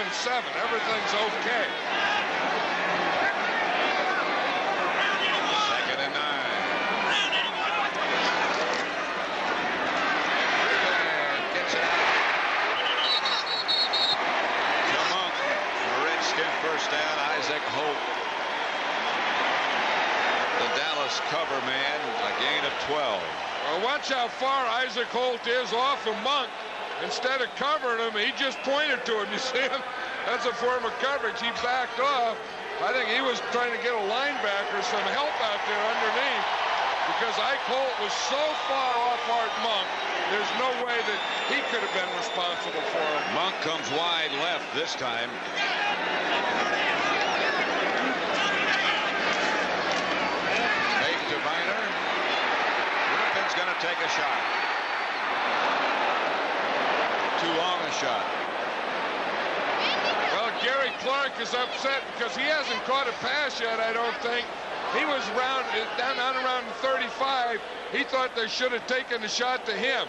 S2: Everything's okay.
S1: 2nd and 9. Gets it out. To Monk. The Redskin first down. Isaac Holt. The Dallas cover man. A gain of 12.
S2: Well, watch how far Isaac Holt is off of Monk. Instead of covering him, he just pointed to him. You see him? That's a form of coverage. He backed off. I think he was trying to get a linebacker some help out there underneath, because Ike Holt was so far off Art Monk, there's no way that he could have been responsible for it.
S1: Monk comes wide left this time. Fake to Viner. Rippon's going to take a shot. Too long a shot.
S2: Well, Gary Clark is upset because he hasn't caught a pass yet, I don't think. He was down around 35. He thought they should have taken the shot to him.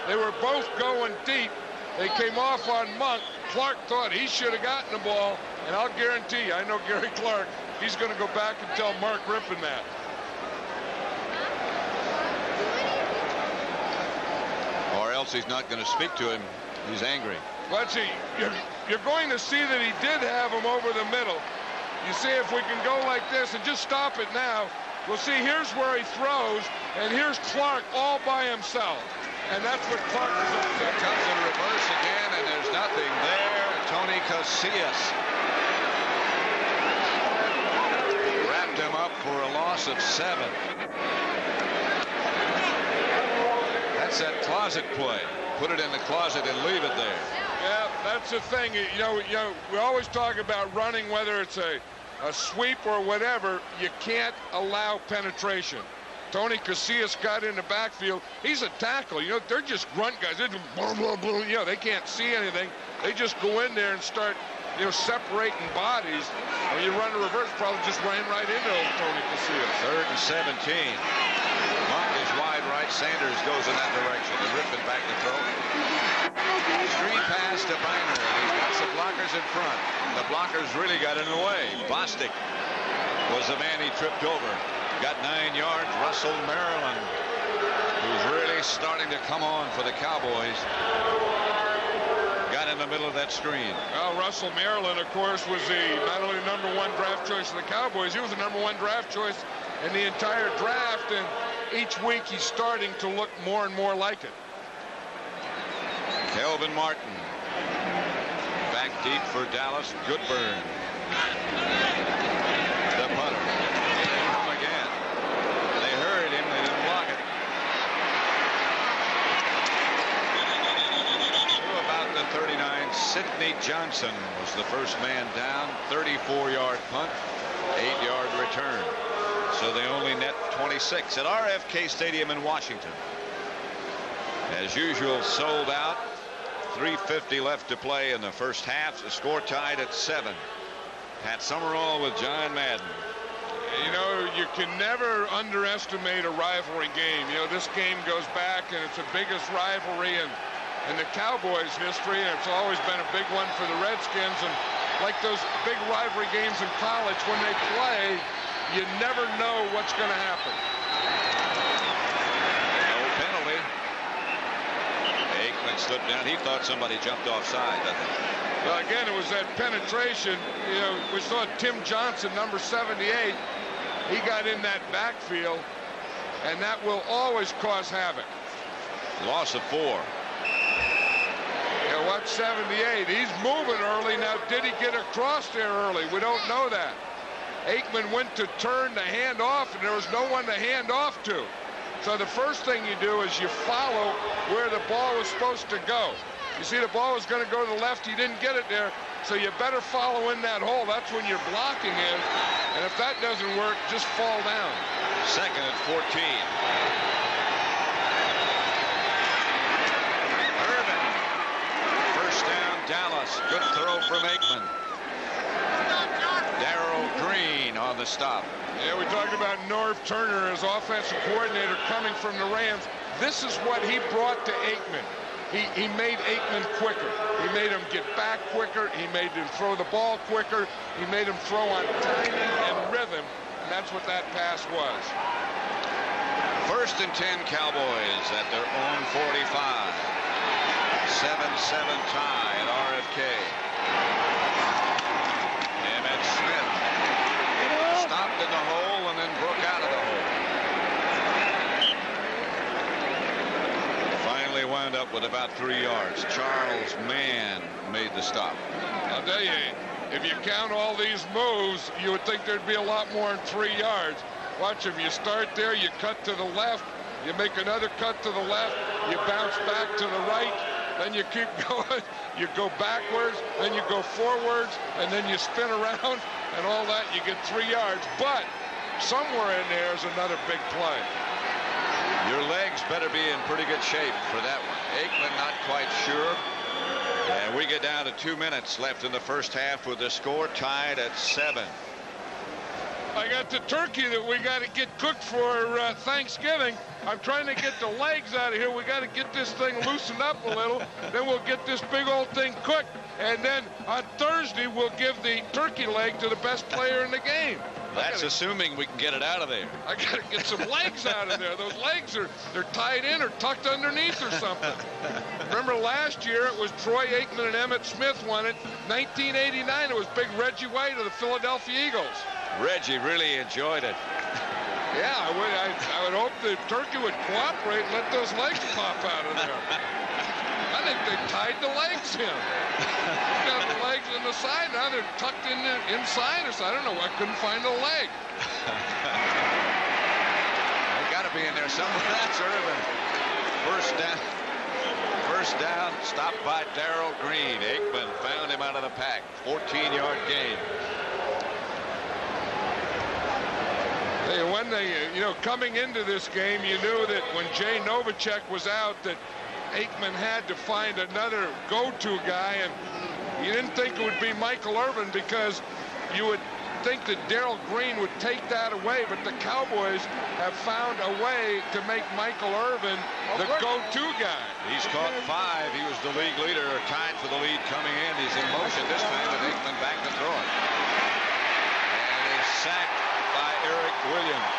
S2: They were both going deep. They came off on Monk. Clark thought he should have gotten the ball, and I'll guarantee you, I know Gary Clark, he's going to go back and tell Mark Rippon that.
S1: Or else he's not going to speak to him. He's angry.
S2: Let's see. You're going to see that he did have him over the middle. You see, if we can go like this and just stop it now, we'll see here's where he throws, and here's Clark all by himself. And that's what Clark is upset.
S1: Here comes in reverse again, and there's nothing there. Tony Casillas wrapped him up for a loss of 7. That's that closet play. Put it in the closet and leave it there.
S2: Yeah, that's the thing. You know, we always talk about running, whether it's a sweep or whatever. You can't allow penetration. Tony Casillas got in the backfield. He's a tackle. You know, they're just grunt guys. They're just blah, blah, blah. You know, they can't see anything. They just go in there and start, you know, separating bodies. When you run the reverse, probably just ran right into Tony Casillas.
S1: 3rd and 17. Monk is wide right. Sanders goes in that direction. And Rippon back to throw. Screen pass to Viner. He's got some blockers in front. The blockers really got in the way. Bostic was the man he tripped over. Got 9 yards. Russell Maryland, who's really starting to come on for the Cowboys, got in the middle of that screen.
S2: Well, Russell Maryland, of course, was not only the #1 draft choice of the Cowboys, he was the #1 draft choice in the entire draft, and each week he's starting to look more and more like it.
S1: Kelvin Martin back deep for Dallas. Goodburn, the punter, him again. They heard him, they didn't block it. To about the 39, Sidney Johnson was the first man down. 34-yard punt, 8-yard return. So they only net 26 at RFK Stadium in Washington. As usual, sold out. 3:50 left to play in the first half. The score tied at 7. Pat Summerall with John Madden.
S2: You know, you can never underestimate a rivalry game. You know, this game goes back, and it's the biggest rivalry in the Cowboys' history, and it's always been a big one for the Redskins. And like those big rivalry games in college, when they play, you never know what's going to happen.
S1: No penalty. Aikman slipped down. He thought somebody jumped offside, I think.
S2: Well, again, it was that penetration. You know, we saw Tim Johnson, number 78. He got in that backfield, and that will always cause havoc.
S1: Loss of 4.
S2: Yeah, watch 78. He's moving early. Now, did he get across there early? We don't know that. Aikman went to turn to hand off, and there was no one to hand off to. So the first thing you do is you follow where the ball was supposed to go. You see the ball was going to go to the left. He didn't get it there, so you better follow in that hole. That's when you're blocking in, and if that doesn't work, just fall down.
S1: Second and 14. Irvin. First down, Dallas. Good throw from Aikman. Darrell Green on the stop.
S2: Yeah, we talked about Norv Turner as offensive coordinator coming from the Rams. This is what he brought to Aikman. He made Aikman quicker. He made him get back quicker. He made him throw the ball quicker. He made him throw on timing and rhythm, and that's what that pass was.
S1: First and 10 Cowboys at their own 45. 7-7 tie at RFK. Smith stopped in the hole and then broke out of the hole. Finally wound up with about 3 yards. Charles Mann made the stop.
S2: I'll tell you, if you count all these moves, you would think thered be a lot more than 3 yards. Watch him. You start there, you cut to the left, you make another cut to the left, you bounce back to the right, then you keep going, you go backwards, then you go forwards, and then you spin around, and all that, you get 3 yards. But somewhere in there is another big play.
S1: Your legs better be in pretty good shape for that one. Aikman not quite sure. And we get down to 2 minutes left in the first half with the score tied at 7.
S2: I got the turkey that we got to get cooked for Thanksgiving. I'm trying to get the legs out of here. We got to get this thing loosened up a little. Then we'll get this big old thing cooked. And then on Thursday, we'll give the turkey leg to the best player in the game.
S1: That's assuming we can get it out of there.
S2: I got to get some legs out of there. Those legs they're tied in or tucked underneath or something. Remember last year it was Troy Aikman and Emmitt Smith won it. 1989 it was big Reggie White of the Philadelphia Eagles.
S1: Reggie really enjoyed it.
S2: Yeah, I would hope the turkey would cooperate and let those legs pop out of there. I think they tied the legs in. Got the legs in the side. Now they're tucked in inside or so. I don't know. I couldn't find a leg.
S1: They got to be in there somewhere. That's Irvin. First down. Stopped by Darrell Green. Aikman found him out of the pack. 14-yard gain.
S2: When they, coming into this game, you knew that when Jay Novacek was out, that Aikman had to find another go-to guy, and you didn't think it would be Michael Irvin because you would think that Darrell Green would take that away, but the Cowboys have found a way to make Michael Irvin the go-to guy.
S1: He's caught 5. He was the league leader, or tied for the lead coming in. He's in motion this time, and Aikman back to throw it. And he's sacked Eric Williams.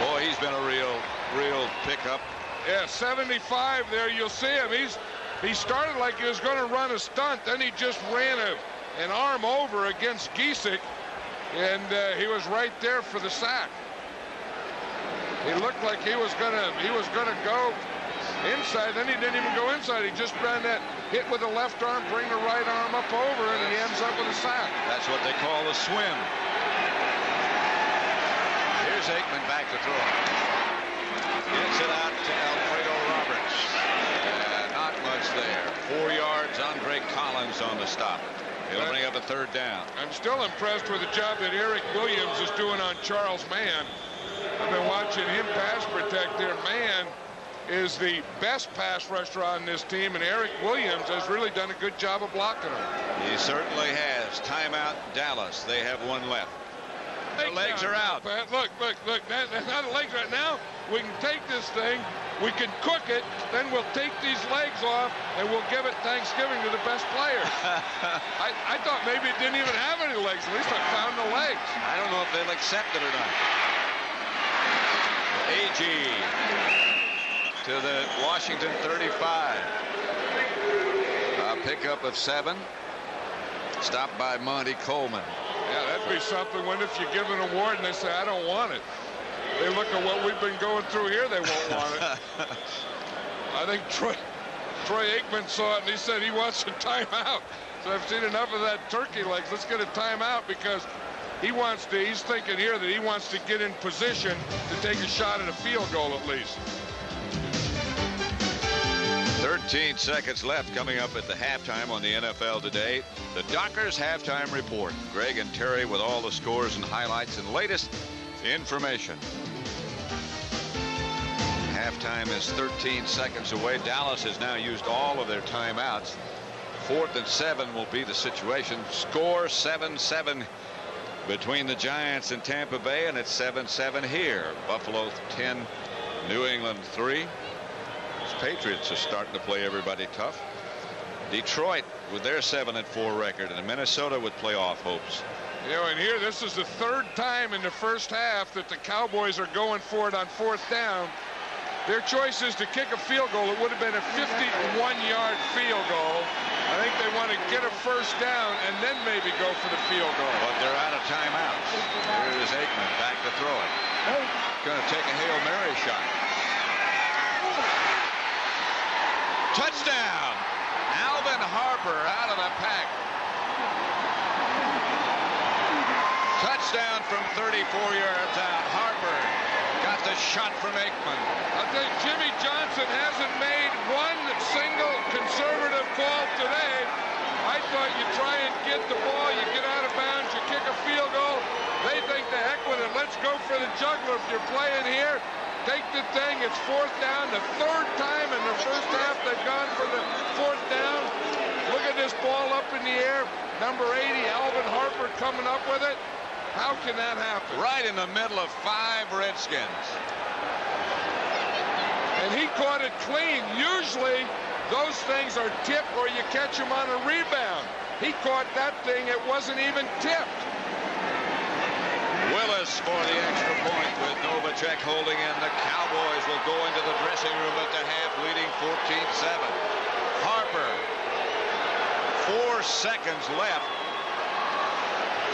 S1: Boy, he's been a real pickup.
S2: Yeah, 75 there. You'll see him. He started like he was going to run a stunt. Then he just ran an arm over against Giesick, and he was right there for the sack. He looked like he was gonna go inside. Then he didn't even go inside. He just ran that hit with the left arm, bring the right arm up over, and he ends up with a sack.
S1: That's what they call a swim. Here's Aikman back to throw. Gets it out to Alfredo Roberts. Not much there. 4 yards. Andre Collins on the stop. He'll bring up a third down.
S2: I'm still impressed with the job that Eric Williams is doing on Charles Mann. I've been watching him pass protect there. Mann is the best pass rusher on this team, and Eric Williams has really done a good job of blocking him.
S1: He certainly has. Timeout, Dallas. They have one left. The legs are out.
S2: Look. Now the legs right now. We can take this thing. We can cook it. Then we'll take these legs off, and we'll give it Thanksgiving to the best player. I thought maybe it didn't even have any legs. At least I found the legs.
S1: I don't know if they'll accept it or not. AG to the Washington 35. A pickup of 7. Stopped by Monty Coleman.
S2: Yeah, that'd be something. When if you give an award and they say, I don't want it. They look at what we've been going through here, they won't want it. I think Troy Aikman saw it and he said he wants a timeout. So I've seen enough of that turkey legs. Let's get a timeout because he's thinking here that he wants to get in position to take a shot at a field goal at least.
S1: 13 seconds left coming up at the halftime on the NFL Today. The Dockers halftime report. Greg and Terry with all the scores and highlights and latest information. Halftime is 13 seconds away. Dallas has now used all of their timeouts. 4th and 7 will be the situation. Score 7-7 between the Giants and Tampa Bay, and it's 7-7 here. Buffalo 10, New England 3. Patriots are starting to play everybody tough. Detroit with their 7-4 record, and Minnesota with playoff hopes.
S2: You know, and here this is the 3rd time in the first half that the Cowboys are going for it on 4th down. Their choice is to kick a field goal. It would have been a 51-yard field goal. I think they want to get a first down and then maybe go for the field goal.
S1: But they're out of timeouts. Here's Aikman back to throw it. Going to take a Hail Mary shot. Touchdown! Alvin Harper out of the pack. Touchdown from 34 yards out. Harper got the shot from Aikman.
S2: I think Jimmy Johnson hasn't made one single conservative call today. I thought you try and get the ball, you get out of bounds, you kick a field goal. They think the heck with it. Let's go for the juggler if you're playing here. Take the thing. It's 4th down. The 3rd time in the first half they've gone for the 4th down. Look at this ball up in the air. Number 80, Alvin Harper coming up with it. How can that happen?
S1: Right in the middle of 5 Redskins.
S2: And he caught it clean. Usually those things are tipped or you catch them on a rebound. He caught that thing. It wasn't even tipped.
S1: Willis for the extra point with Novacek holding in. The Cowboys will go into the dressing room at the half, leading 14-7. Harper, 4 seconds left,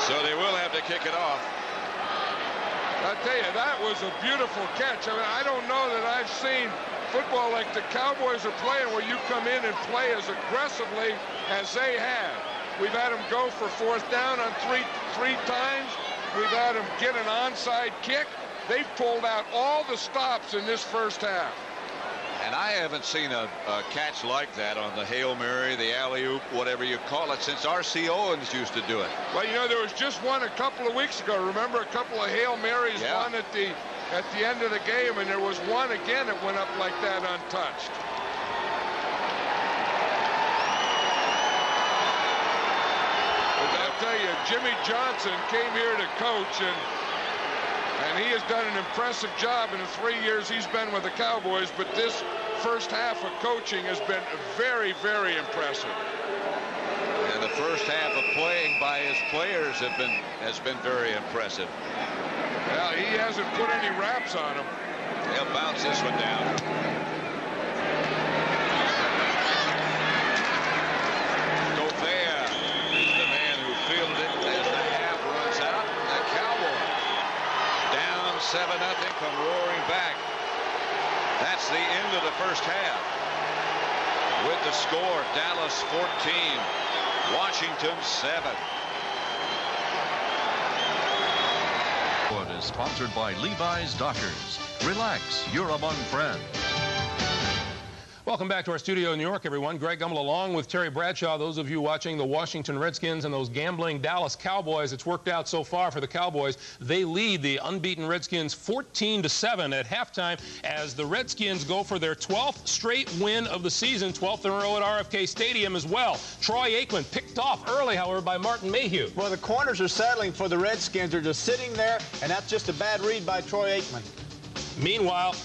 S1: so they will have to kick it off.
S2: I tell you, that was a beautiful catch. I mean, I don't know that I've seen football like the Cowboys are playing, where you come in and play as aggressively as they have. We've had them go for 4th down on three times. We've had them get an onside kick. They've pulled out all the stops in this first half.
S1: And I haven't seen a catch like that on the Hail Mary, the alley-oop, whatever you call it, since R.C. Owens used to do it.
S2: Well, you know, there was just one a couple of weeks ago. Remember a couple of Hail Marys, one at the end of the game, and there was one again that went up like that untouched. I'll tell you, Jimmy Johnson came here to coach, and he has done an impressive job in the 3 years he's been with the Cowboys, but this first half of coaching has been very, very impressive.
S1: And the first half of playing by his players has been very impressive.
S2: Well, he hasn't put any wraps on him.
S1: He'll bounce this one down. Gobert is the man who fielded it as the half runs out. The Cowboys down 7-0, come roaring back. That's the end of the first half. With the score, Dallas 14, Washington 7.
S5: Is sponsored by Levi's Dockers. Relax, you're among friends.
S4: Welcome back to our studio in New York, everyone. Greg Gumbel along with Terry Bradshaw. Those of you watching the Washington Redskins and those gambling Dallas Cowboys, it's worked out so far for the Cowboys. They lead the unbeaten Redskins 14-7 at halftime as the Redskins go for their 12th straight win of the season, 12th in a row at RFK Stadium as well. Troy Aikman picked off early, however, by Martin Mayhew.
S6: Well, the corners are settling for the Redskins. They're just sitting there, and that's just a bad read by Troy Aikman.
S4: Meanwhile,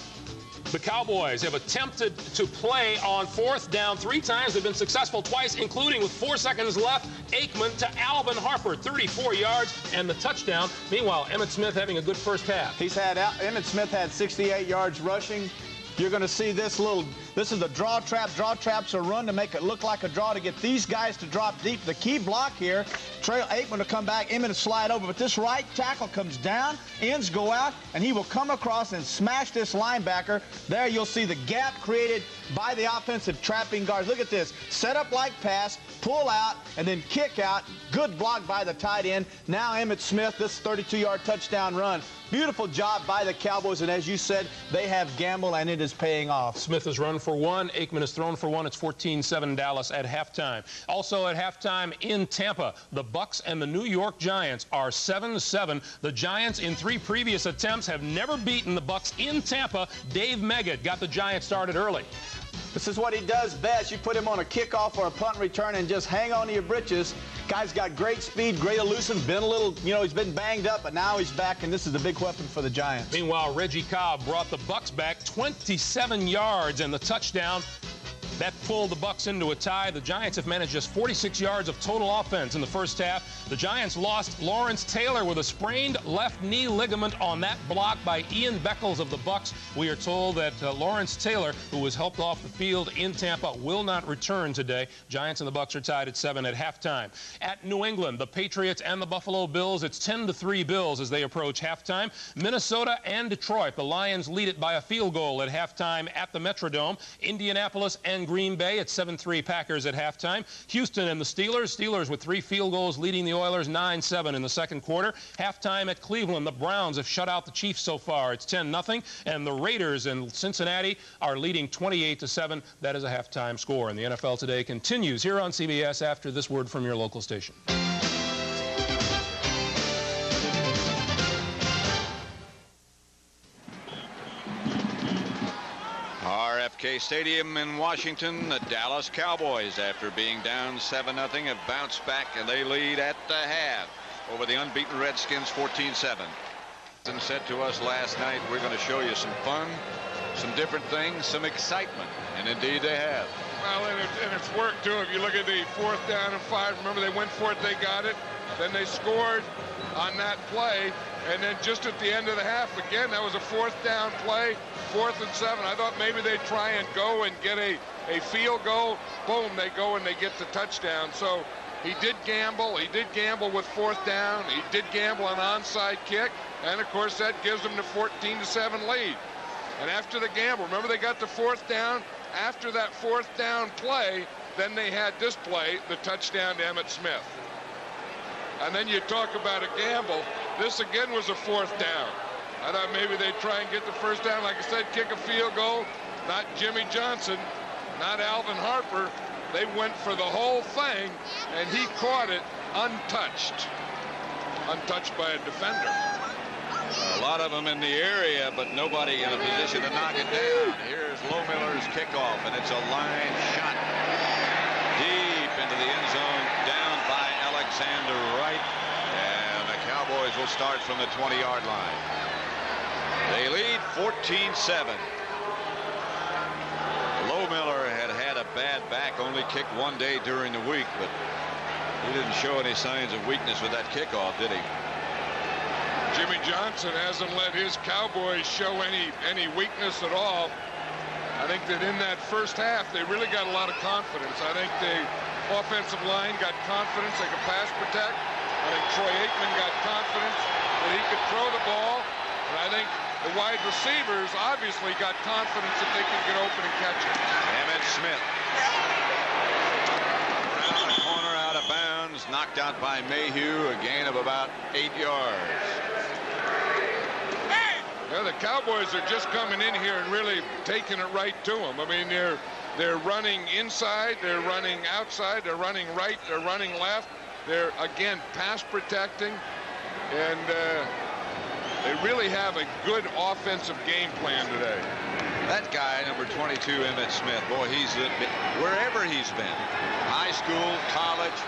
S4: the Cowboys have attempted to play on 4th down 3 times. They've been successful twice, including with 4 seconds left. Aikman to Alvin Harper, 34 yards, and the touchdown. Meanwhile, Emmitt Smith having a good first half.
S6: Emmitt Smith had 68 yards rushing. You're going to see this is a draw trap. Draw traps are run to make it look like a draw to get these guys to drop deep. The key block here, Troy Aikman to come back, Emmitt to slide over, but this right tackle comes down, ends go out, and he will come across and smash this linebacker. There you'll see the gap created by the offensive trapping guards. Look at this. Set up like pass, pull out, and then kick out. Good block by the tight end. Now Emmitt Smith, this 32-yard touchdown run. Beautiful job by the Cowboys, and as you said, they have gambled, and it is paying off.
S4: Smith has run for 1. Aikman has thrown for 1. It's 14-7 Dallas at halftime. Also at halftime in Tampa, the Bucs and the New York Giants are 7-7. The Giants, in 3 previous attempts, have never beaten the Bucs in Tampa. Dave Meggett got the Giants started early.
S6: This is what he does best. You put him on a kickoff or a punt return and just hang on to your britches. Guy's got great speed, great elusive, been a little, he's been banged up, but now he's back, and this is the big weapon for the Giants.
S4: Meanwhile, Reggie Cobb brought the Bucs back 27 yards and the touchdown. That pulled the Bucs into a tie. The Giants have managed just 46 yards of total offense in the first half. The Giants lost Lawrence Taylor with a sprained left knee ligament on that block by Ian Beckles of the Bucs. We are told that Lawrence Taylor, who was helped off the field in Tampa, will not return today. Giants and the Bucs are tied at 7 at halftime. At New England, the Patriots and the Buffalo Bills, it's 10-3 Bills as they approach halftime. Minnesota and Detroit, the Lions lead it by a field goal at halftime at the Metrodome. Indianapolis and Green Bay at 7-3 Packers at halftime. Houston and the Steelers with 3 field goals leading the Oilers 9-7 in the second quarter. Halftime at Cleveland, the Browns have shut out the Chiefs so far. It's 10-0, and the Raiders in Cincinnati are leading 28-7. That is a halftime score. And the NFL Today continues here on CBS after this word from your local station.
S1: RFK Stadium in Washington, the Dallas Cowboys, after being down 7-0, have bounced back, and they lead at the half over the unbeaten Redskins 14-7. And said to us last night, we're going to show you some fun, some different things, some excitement, and indeed they have.
S2: Well, and it's worked, too. If you look at the 4th down and 5, remember they went for it, they got it, then they scored on that play, and then just at the end of the half, again, that was a 4th down play, 4th and 7. I thought maybe they'd try and go and get a field goal. Boom, they go and they get the touchdown. So he did gamble. He did gamble with 4th down. He did gamble an onside kick. And, of course, that gives them the 14-7 lead. And after the gamble, remember they got the 4th down? After that 4th down play, then they had this play, the touchdown to Emmitt Smith. And then you talk about a gamble. This again was a 4th down. I thought maybe they'd try and get the 1st down. Like I said, kick a field goal. Not Jimmy Johnson, not Alvin Harper. They went for the whole thing, and he caught it untouched. Untouched by a defender.
S1: A lot of them in the area, but nobody in a position to knock it down. Here's Lohmiller's kickoff, and it's a line shot deep into the end zone, down by Alexander Wright. And the Cowboys will start from the 20-yard line. They lead 14-7. Lohmiller had a bad back, only kicked 1 day during the week, but He didn't show any signs of weakness with that kickoff, did he?
S2: Jimmy Johnson hasn't let his Cowboys show any weakness at all. I think that in that first half, they really got a lot of confidence. I think the offensive line got confidence they could pass protect. I think Troy Aikman got confidence that he could throw the ball. And I think the wide receivers obviously got confidence that they could get open and catch it.
S1: Emmitt Smith. Around the corner, out of bounds, knocked out by Mayhew, a gain of about 8 yards.
S2: Yeah, the Cowboys are just coming in here and really taking it right to them. I mean, they're running inside, they're running outside, they're running right, they're running left. They're, again, pass protecting, and they really have a good offensive game plan today.
S1: That guy, number 22, Emmitt Smith, boy, he's wherever he's been, high school, college,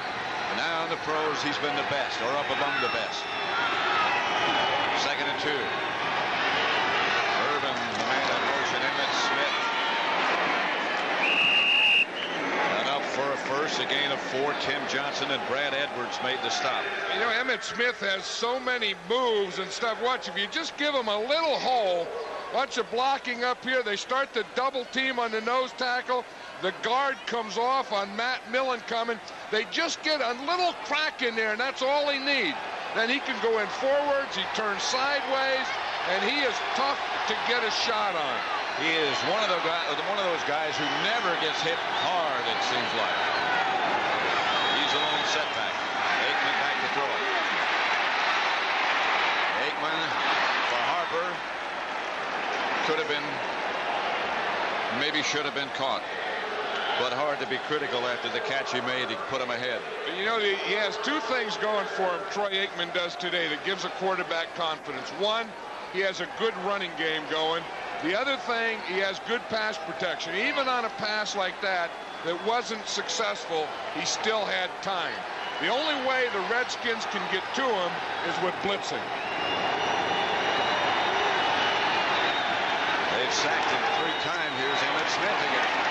S1: and now in the pros, he's been the best, or up among the best. 2nd and 2. Irvin, the man in motion, Emmitt Smith. And up for a first, a gain of 4. Tim Johnson and Brad Edwards made the stop.
S2: You know, Emmitt Smith has so many moves and stuff. Watch, if you just give him a little hole, watch the blocking up here. They start the double team on the nose tackle. The guard comes off on Matt Millen coming. They just get a little crack in there, and that's all he needs. Then he can go in forwards, he turns sideways, and he is tough to get a shot on.
S1: He is one of those guys who never gets hit hard, it seems like. He's a lone setback. Aikman back to throw it. Aikman for Harper. Could have been, maybe should have been caught. But hard to be critical after the catch he made. He put him ahead.
S2: You know, he has two things going for him, Troy Aikman does today, that gives a quarterback confidence. One, he has a good running game going. The other thing, he has good pass protection. Even on a pass like that wasn't successful, he still had time. The only way the Redskins can get to him is with blitzing.
S1: They've sacked him 3 times. Here's Emmitt Smith again.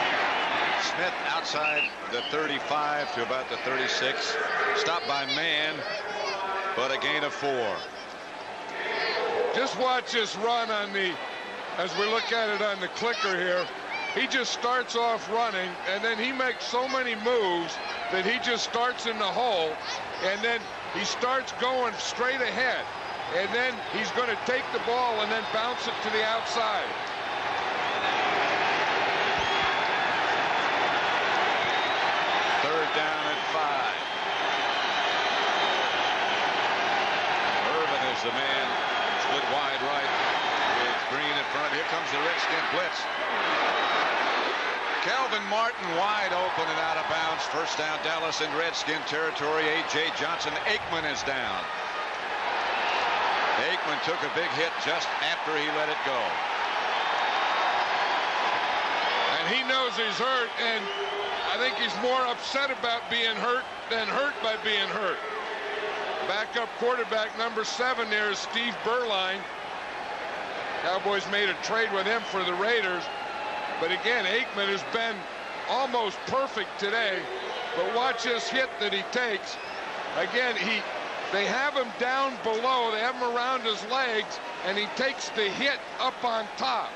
S1: Smith outside the 35 to about the 36. Stopped by man, but a gain of 4.
S2: Just watch this run on the, as we look at it on the clicker here. He just starts off running, and then he makes so many moves that he just starts in the hole, and then he starts going straight ahead. And then he's going to take the ball and then bounce it to the outside.
S1: Down at 5. Irvin is the man. Split wide right with Green in front. Here comes the Redskin blitz. Calvin Martin wide open and out of bounds. First down, Dallas in Redskin territory. A.J. Johnson. Aikman is down. Aikman took a big hit just after he let it go.
S2: And he knows he's hurt, and I think he's more upset about being hurt than hurt by being hurt. Backup quarterback number 7 there is Steve Berline. Cowboys made a trade with him for the Raiders. But again, Aikman has been almost perfect today. But watch this hit that he takes. Again, they have him down below. They have him around his legs, and he takes the hit up on top.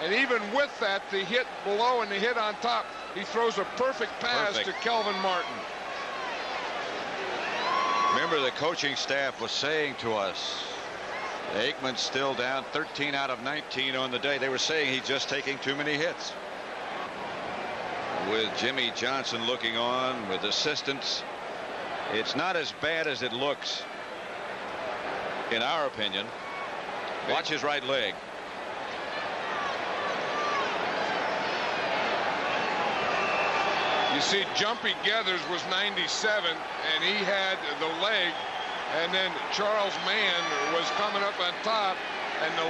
S2: And even with that, the hit below and the hit on top, he throws a perfect pass to Calvin Martin.
S1: Remember, the coaching staff was saying to us, Aikman's still down 13 out of 19 on the day. They were saying he's just taking too many hits. With Jimmy Johnson looking on, with assistants, it's not as bad as it looks, in our opinion. Watch his right leg.
S2: You see, Jumpy Geathers was 97, and he had the leg, and then Charles Mann was coming up on top, and the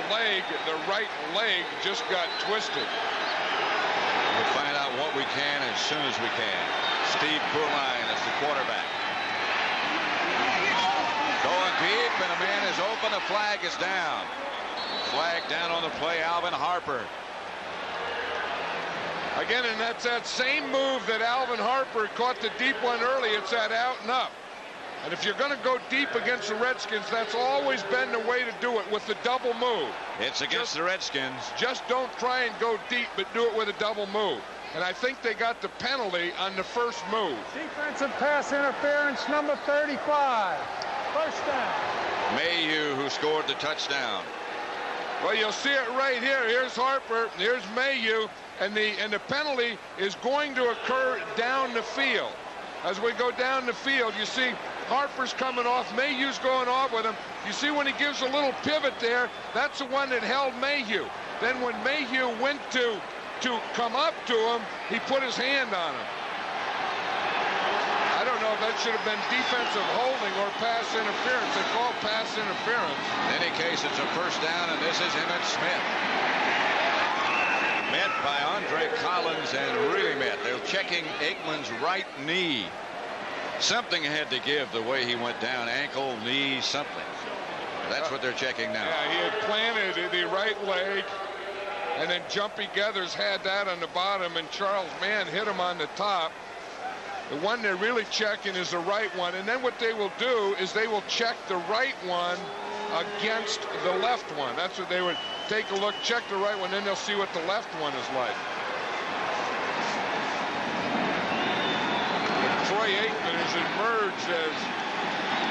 S2: right leg just got twisted.
S1: We'll find out what we can as soon as we can. Steve Berline is the quarterback. Going deep, and a man is open. A flag is down. Flag down on the play, Alvin Harper.
S2: Again, and that's that same move that Alvin Harper caught the deep one early. It's that out and up. And if you're going to go deep against the Redskins, that's always been the way to do it, with the double move.
S1: It's against the Redskins.
S2: Just don't try and go deep, but do it with a double move. And I think they got the penalty on the first move.
S3: Defensive pass interference, number 35. First down.
S1: Mayhew, who scored the touchdown.
S2: Well, you'll see it right here. Here's Harper. Here's Mayhew. And the penalty is going to occur down the field. As we go down the field, you see Harper's coming off. Mayhew's going off with him. You see when he gives a little pivot there, that's the one that held Mayhew. Then when Mayhew went to come up to him, he put his hand on him. I don't know if that should have been defensive holding or pass interference. They call pass interference.
S1: In any case, it's a first down, and this is Emmitt Smith. Met by Andre Collins, and really met. They're checking Aikman's right knee. Something had to give the way he went down. Ankle, knee, something. That's what they're checking now.
S2: Yeah, he had planted the right leg, and then Jumpy Geathers had that on the bottom, and Charles Mann hit him on the top. The one they're really checking is the right one, and then what they will do is they will check the right one against the left one. That's what they would take a look, check the right one, then they'll see what the left one is like. Troy Aikman has emerged as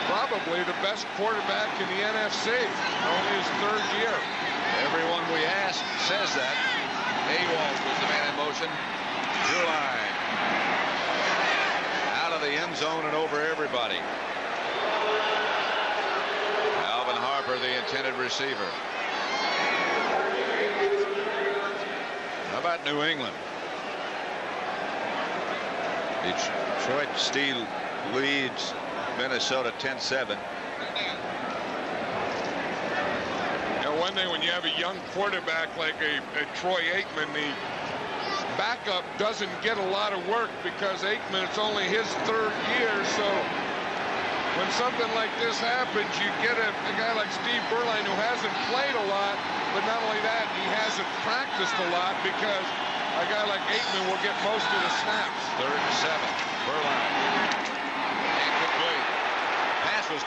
S2: probably the best quarterback in the NFC. Only his third year.
S1: Everyone we ask says that. Awalt was the man in motion. Drew line. Out of the end zone and over everybody. Alvin Harper, the intended receiver. How about New England? Detroit Steel leads Minnesota 10-7.
S2: One thing, when you have a young quarterback like a Troy Aikman, the backup doesn't get a lot of work because Aikman, it's only his third year. So when something like this happens, you get a guy like Steve Berline who hasn't played a lot, but not only that, he hasn't practiced a lot because a guy like Aikman will get most of the snaps.
S1: 3rd and 7. Berline. Incomplete. Pass was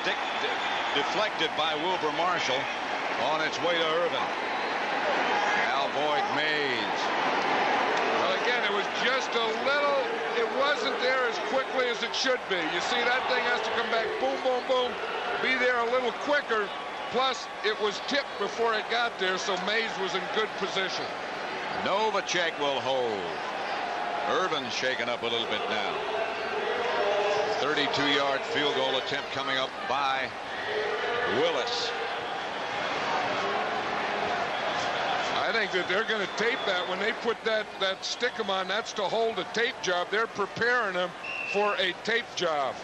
S1: deflected by Wilbur Marshall. On its way to Irvin. Al Boyd Mays.
S2: Well, again, it was just a little, it wasn't there as quickly as it should be. You see, that thing has to come back, boom, boom, boom, be there a little quicker. Plus, it was tipped before it got there, so Mays was in good position.
S1: Novacek will hold. Irvin's shaken up a little bit now. 32-yard field goal attempt coming up by Willis.
S2: I think that they're going to tape that. When they put that stick-em on, that's to hold a tape job. They're preparing him for a tape job.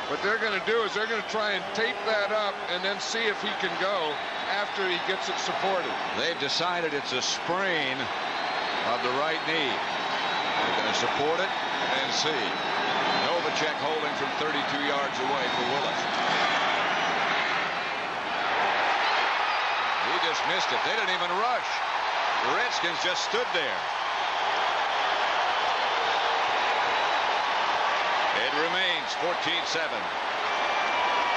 S2: What they're going to do is they're going to try and tape that up and then see if he can go after he gets it supported.
S1: They've decided it's a sprain of the right knee. They're going to support it and see. Novacek holding from 32 yards away for Willis. He just missed it. They didn't even rush. The Redskins just stood there. It remains 14-7.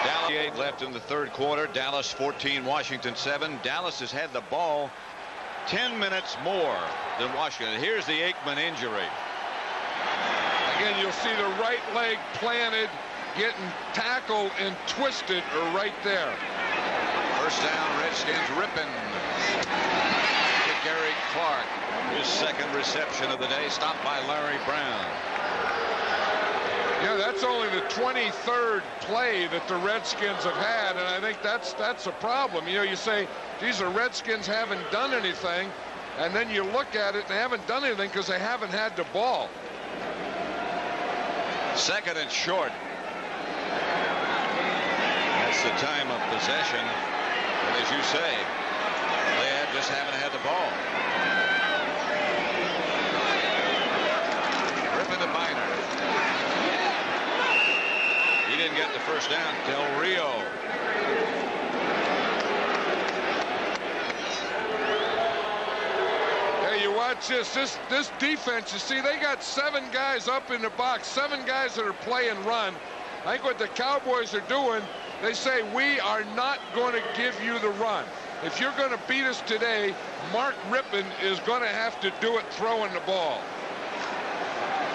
S1: Dallas 8 left in the third quarter. Dallas 14, Washington 7. Dallas has had the ball 10 minutes more than Washington. Here's the Aikman injury.
S2: Again, you'll see the right leg planted, getting tackled and twisted right there.
S1: First down, Redskins ripping. To Gary Clark. His second reception of the day, stopped by Larry Brown.
S2: Yeah, that's only the 23rd play that the Redskins have had, and I think that's a problem. You know, you say, geez, the Redskins haven't done anything, and then you look at it, and they haven't done anything because they haven't had the ball.
S1: Second and short. That's the time of possession. And as you say, they just haven't had the ball. Ripping the Biner. He didn't get the first down. Del Rio.
S2: Hey, you watch watch this. This defense, you see, they got 7 guys up in the box, 7 guys that are play and run. I think what the Cowboys are doing, they say, we are not going to give you the run. If you're going to beat us today, Mark Rippon is going to have to do it throwing the ball.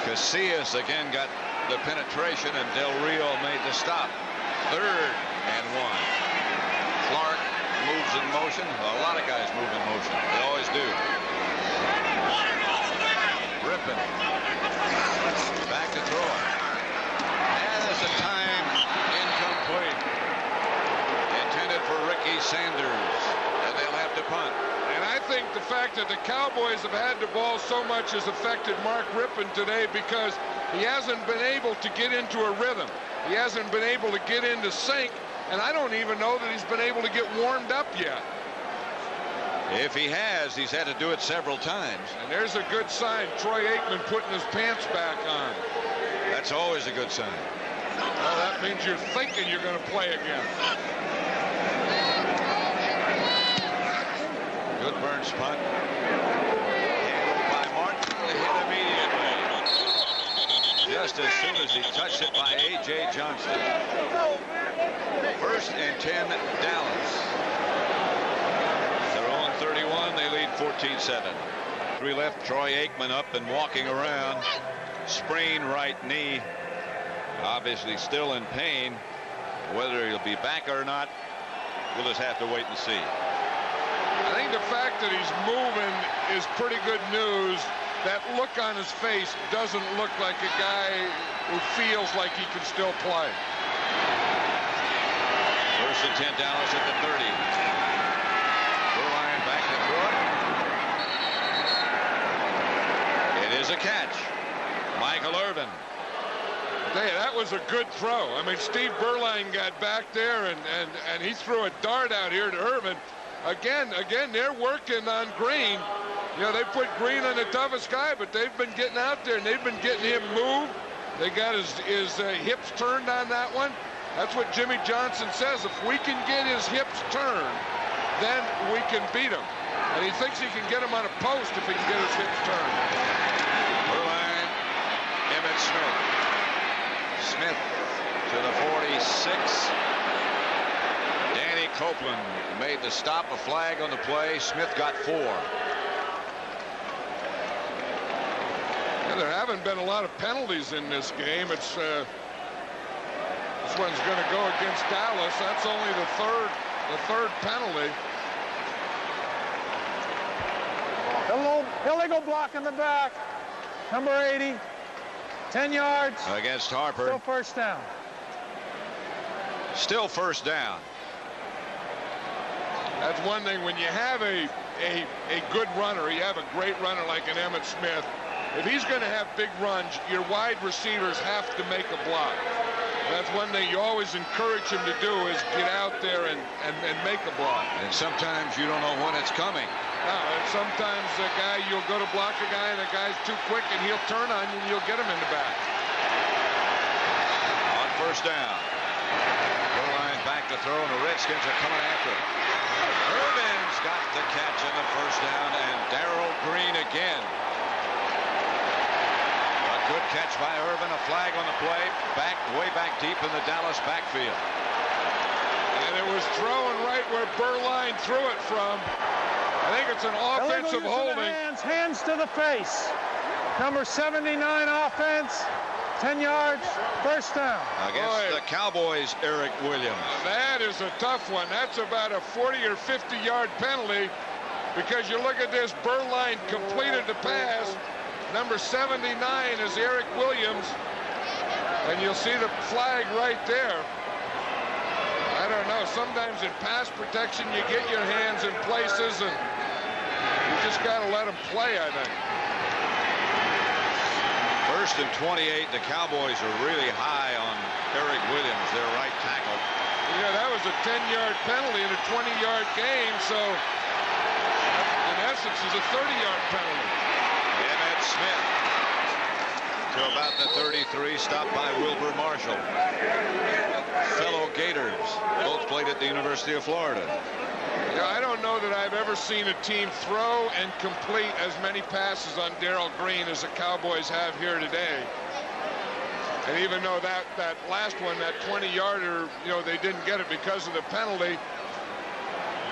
S1: Casillas again got the penetration, and Del Rio made the stop. 3rd and 1. Clark moves in motion. A lot of guys move in motion. They always do. Rippon. Back to throw. And there's a time incomplete. Intended for Ricky Sanders. And they'll have to punt.
S2: And I think the fact that the Cowboys have had the ball so much has affected Mark Rippon today, because he hasn't been able to get into a rhythm. He hasn't been able to get into sync, and I don't even know that he's been able to get warmed up yet.
S1: If he has, he's had to do it several times.
S2: And there's a good sign. Troy Aikman putting his pants back on.
S1: That's always a good sign.
S2: Well, that means you're thinking you're going to play again.
S1: Good Burns punt. Handled by Martin. Hit immediately. Just as soon as he touched it by A.J. Johnston. 1st and 10, Dallas. They're on 31. They lead 14-7. 3 left. Troy Aikman up and walking around. Sprained right knee. Obviously still in pain. Whether he'll be back or not, we'll just have to wait and see.
S2: I think the fact that he's moving is pretty good news. That look on his face doesn't look like a guy who feels like he can still play.
S1: 1st and 10, Dallas at the 30. Burline back to throw. It is a catch. Michael Irvin.
S2: Hey, that was a good throw. I mean, Steve Burline got back there, and he threw a dart out here to Irvin. Again, they're working on Green. You know, they put Green on the toughest guy, but they've been getting out there, and they've been getting him moved. They got his hips turned on that one. That's what Jimmy Johnson says. If we can get his hips turned, then we can beat him. And he thinks he can get him on a post if he can get his hips turned.
S1: Burline, Emmitt Smith. Smith to the 46. Danny Copeland made the stop. A flag on the play. Smith got 4.
S2: Yeah, there haven't been a lot of penalties in this game. It's this one's going to go against Dallas. That's only the third penalty.
S3: Illegal block in the back. Number 80. 10 yards.
S1: Against Harper.
S3: Still 1st down.
S1: Still 1st down.
S2: That's one thing. When you have a good runner, you have a great runner like an Emmitt Smith, if he's going to have big runs, your wide receivers have to make a block. That's one thing you always encourage him to do, is get out there and make a block.
S1: And sometimes you don't know when it's coming.
S2: No, and sometimes a guy, you'll go to block a guy, and the guy's too quick, and he'll turn on you, and you'll get him in the back.
S1: On 1st down. Burline back to throw, and the Redskins are coming after him. Irvin's got the catch on the 1st down, and Darrell Green again. A good catch by Irvin. A flag on the play. Way back deep in the Dallas backfield.
S2: And it was thrown right where Burline threw it from. I think it's an offensive holding.
S3: Hands to the face. Number 79 offense. 10 yards. 1st down.
S1: Against the Cowboys, Eric Williams.
S2: That is a tough one. That's about a 40 or 50 yard penalty, because you look at this, Burline completed the pass. Number 79 is Eric Williams, and you'll see the flag right there. I don't know. Sometimes in pass protection, you get your hands in places, and you just got to let them play, I think.
S1: 1st and 28. The Cowboys are really high on Eric Williams, their right tackle.
S2: Yeah, that was a 10-yard penalty in a 20-yard game, so in essence is a 30-yard penalty.
S1: Emmitt Smith to about the 33, stopped by Wilbur Marshall. Fellow Gators, both played at the University of Florida.
S2: Yeah, I don't know that I've ever seen a team throw and complete as many passes on Darrell Green as the Cowboys have here today. And even though that last one, that 20-yarder, you know, they didn't get it because of the penalty,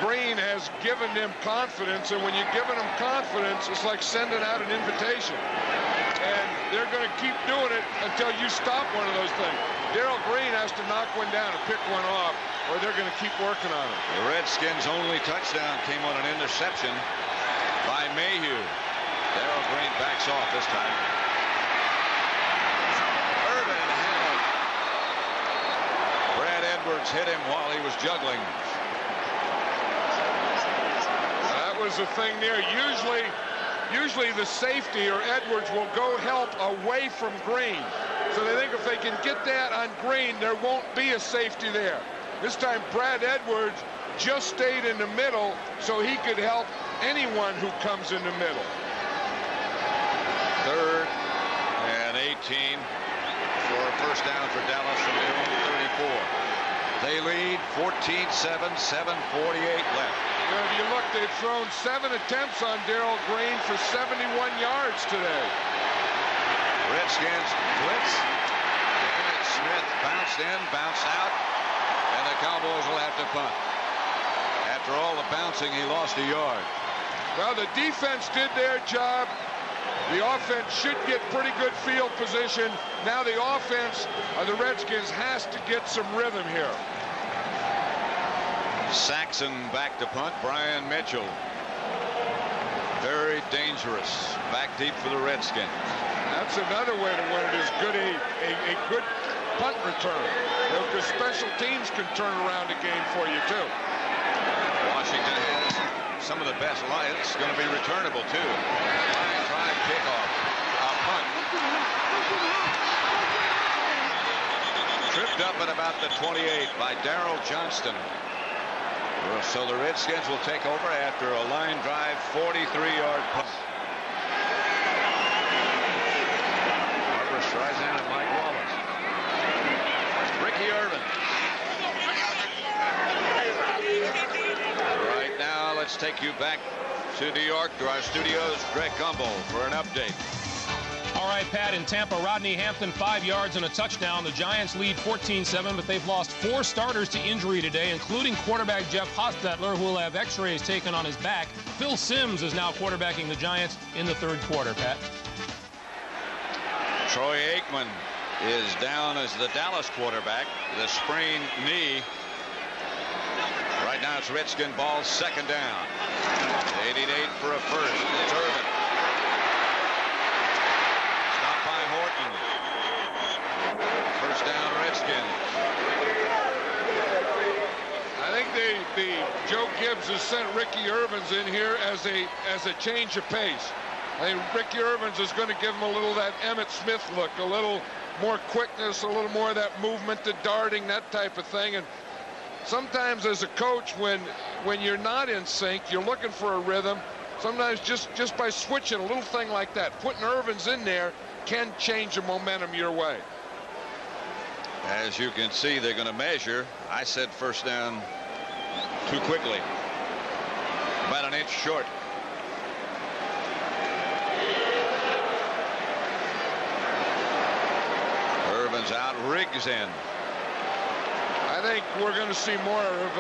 S2: Green has given them confidence, and when you're giving them confidence, it's like sending out an invitation. And they're going to keep doing it until you stop one of those things. Darrell Green has to knock one down and pick one off, or they're going to keep working on it.
S1: The Redskins' only touchdown came on an interception by Mayhew. Darrell Green backs off this time. Irvin had Brad Edwards hit him while he was juggling.
S2: That was the thing there. Usually the safety or Edwards will go help away from Green. So they think if they can get that on Green, there won't be a safety there. This time Brad Edwards just stayed in the middle so he could help anyone who comes in the middle.
S1: 3rd and 18 for a first down for Dallas from their own 34. They lead 14-7, 7:48 left.
S2: If you look, they've thrown 7 attempts on Darrell Green for 71 yards today.
S1: Redskins blitz. Emmett Smith bounced in, bounced out, and the Cowboys will have to punt. After all the bouncing, he lost a yard.
S2: Well, the defense did their job. The offense should get pretty good field position. Now the offense of the Redskins has to get some rhythm here.
S1: Saxon back to punt. Brian Mitchell. Very dangerous. Back deep for the Redskins.
S2: That's another way to win it, is good a good punt return. Because special teams can turn around a game for you too.
S1: Washington has some of the best line. It's going to be returnable too. Line drive kickoff. A punt. Tripped up at about the 28 by Darrell Johnston. So the Redskins will take over after a line drive 43-yard punt. Barbara Streisand and Mike Wallace. Ricky Irvin. Right now, let's take you back to New York to our studios. Greg Gumbel for an update.
S4: All right, Pat, in Tampa, Rodney Hampton, 5 yards and a touchdown. The Giants lead 14-7, but they've lost 4 starters to injury today, including quarterback Jeff Hostetler, who will have x-rays taken on his back. Phil Simms is now quarterbacking the Giants in the 3rd quarter, Pat.
S1: Troy Aikman is down as the Dallas quarterback, the sprained knee. Right now it's Redskin ball, 2nd down. 88 for a first. It's Irvin. Stopped by Horton. First down, Redskins.
S2: I think Joe Gibbs has sent Ricky Irvins in here as a change of pace. I think Ricky Irvins is going to give him a little of that Emmett Smith look, a little more quickness, a little more of that movement, the darting, that type of thing. And sometimes as a coach, when you're not in sync, you're looking for a rhythm. Sometimes just by switching a little thing like that, putting Irvins in there can change the momentum your way.
S1: As you can see, they're going to measure. I said first down too quickly. About an inch short. Irvin's out, Riggs in.
S2: I think we're going to see more of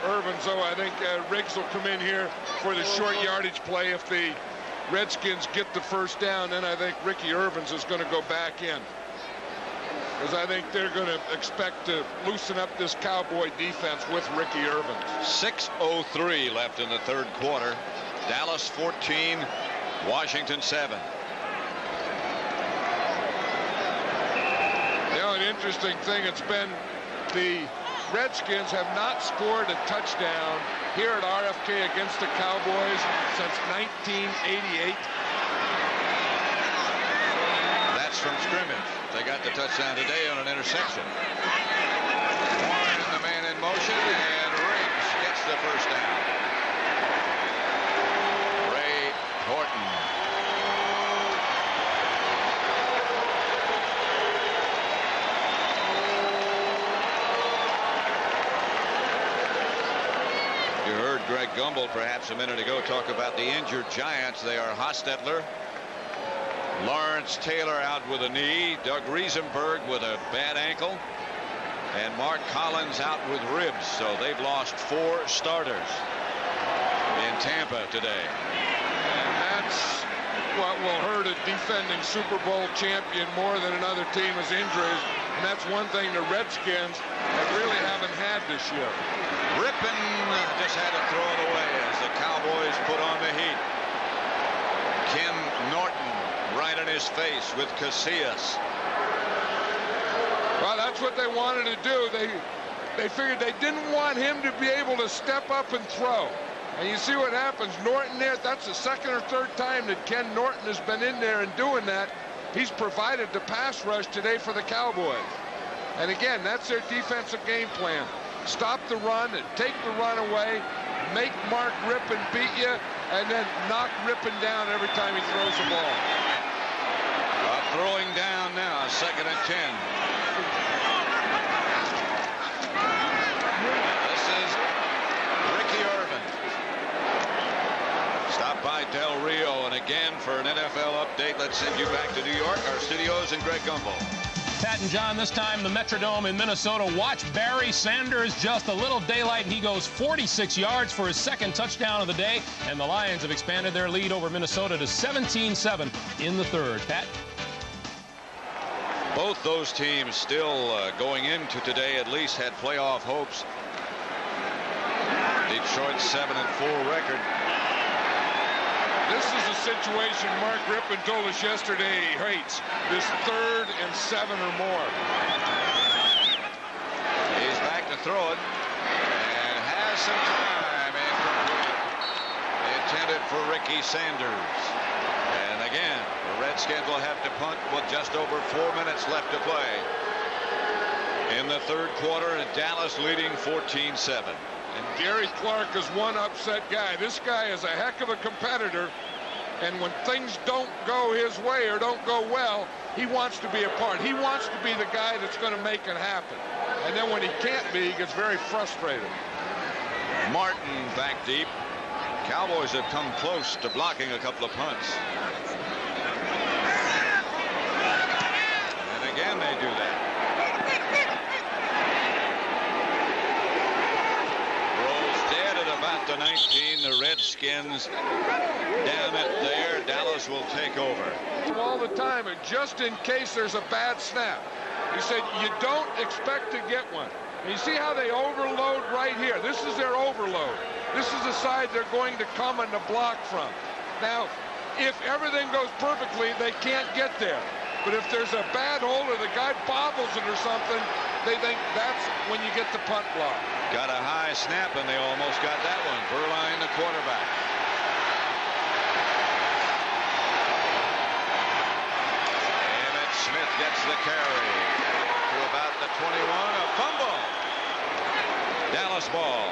S2: Irvins, though. I think Riggs will come in here for the short yardage play. If the Redskins get the first down, then I think Ricky Irvins is going to go back in. Because I think they're going to expect to loosen up this Cowboy defense with Ricky Irvins.
S1: 6:03 left in the 3rd quarter. Dallas 14, Washington 7.
S2: You know, an interesting thing, it's been the Redskins have not scored a touchdown here at RFK against the Cowboys since 1988.
S1: That's from scrimmage. They got the touchdown today on an interception. Warren, the man in motion, and Riggs gets the first down. Ray Horton. Greg Gumbel perhaps a minute ago talk about the injured Giants. They are Hostetler, Lawrence Taylor out with a knee, Doug Riesenberg with a bad ankle, and Mark Collins out with ribs. So they've lost 4 starters in Tampa today.
S2: And that's what will hurt a defending Super Bowl champion more than another team is injuries. And that's one thing the Redskins really haven't had this year.
S1: Rippon just had to throw it away as the Cowboys put on the heat. Ken Norton right in his face with Casillas.
S2: Well, that's what they wanted to do. They figured they didn't want him to be able to step up and throw. And you see what happens. Norton there, that's the second or third time that Ken Norton has been in there and doing that. He's provided the pass rush today for the Cowboys. And again, that's their defensive game plan. Stop the run and take the run away, make Mark Rippon beat you, and then knock Rippon down every time he throws the ball.
S1: Throwing down now, 2nd and 10. This is Ricky Irvin. Stop by Del Rio, and again for an NFL update, let's send you back to New York, our studios, and Greg Gumbel.
S4: Pat and John, this time the Metrodome in Minnesota. Watch Barry Sanders, just a little daylight, and he goes 46 yards for his 2nd touchdown of the day. And the Lions have expanded their lead over Minnesota to 17-7 in the 3rd. Pat?
S1: Both those teams still going into today at least had playoff hopes. Detroit's 7-4 record.
S2: This is a situation Mark Rippon told us yesterday he hates. This 3rd and 7 or more.
S1: He's back to throw it and has some time. Intended for Ricky Sanders. And again, the Redskins will have to punt with just over 4 minutes left to play in the 3rd quarter, and Dallas leading 14-7.
S2: And Gary Clark is one upset guy. This guy is a heck of a competitor, and when things don't go his way or don't go well, he wants to be a part. He wants to be the guy that's going to make it happen. And then when he can't be, he gets very frustrated.
S1: Martin back deep. Cowboys have come close to blocking a couple of punts. And again they do that. About the 19, the Redskins down it there. Dallas will take over.
S2: All the time, and just in case there's a bad snap. He said you don't expect to get one. And you see how they overload right here. This is their overload. This is the side they're going to come on the block from. Now, if everything goes perfectly, they can't get there. But if there's a bad hold or the guy bobbles it or something, they think that's when you get the punt block.
S1: Got a high snap, and they almost got that one. Verline, the quarterback. Emmett Smith gets the carry to about the 21. A fumble. Dallas ball.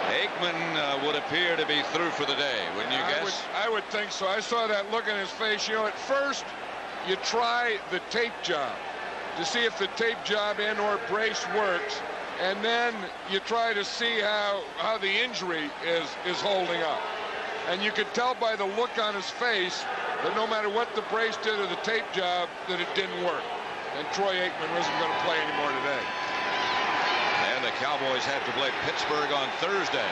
S1: Aikman would appear to be through for the day, wouldn't you guess?
S2: I would think so. I saw that look in his face. You know, at first, you try the tape job to see if the tape job and or brace works, and then you try to see how the injury is holding up. And you could tell by the look on his face that no matter what the brace did or the tape job, that it didn't work. And Troy Aikman wasn't going to play anymore today.
S1: And the Cowboys have to play Pittsburgh on Thursday.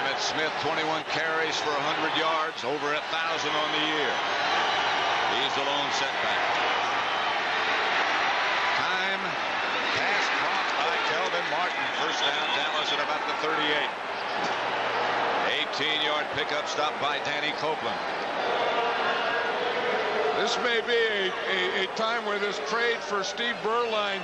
S1: Emmett Smith, 21 carries for 100 yards, over 1,000 on the year. He's the lone setback. Time pass caught by Kelvin Martin. First down, Dallas at about the 38. 18-yard pickup stop by Danny Copeland.
S2: This may be a time where this trade for Steve Berline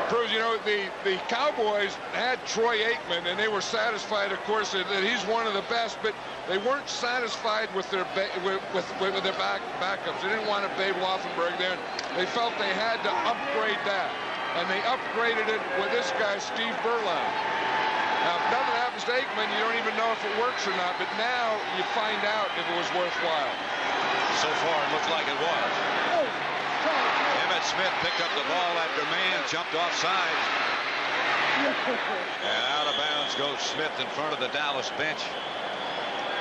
S2: proves, you know, the Cowboys had Troy Aikman, and they were satisfied, of course, that he's one of the best, but they weren't satisfied with their backups. They didn't want a Babe Laufenberg there. They felt they had to upgrade that, and they upgraded it with this guy, Steve Berline. Now, if nothing happens to Aikman, you don't even know if it works or not, but now you find out if it was worthwhile.
S1: So far, it looks like it was. Emmett Smith picked up the ball after man jumped offside. And out of bounds goes Smith in front of the Dallas bench.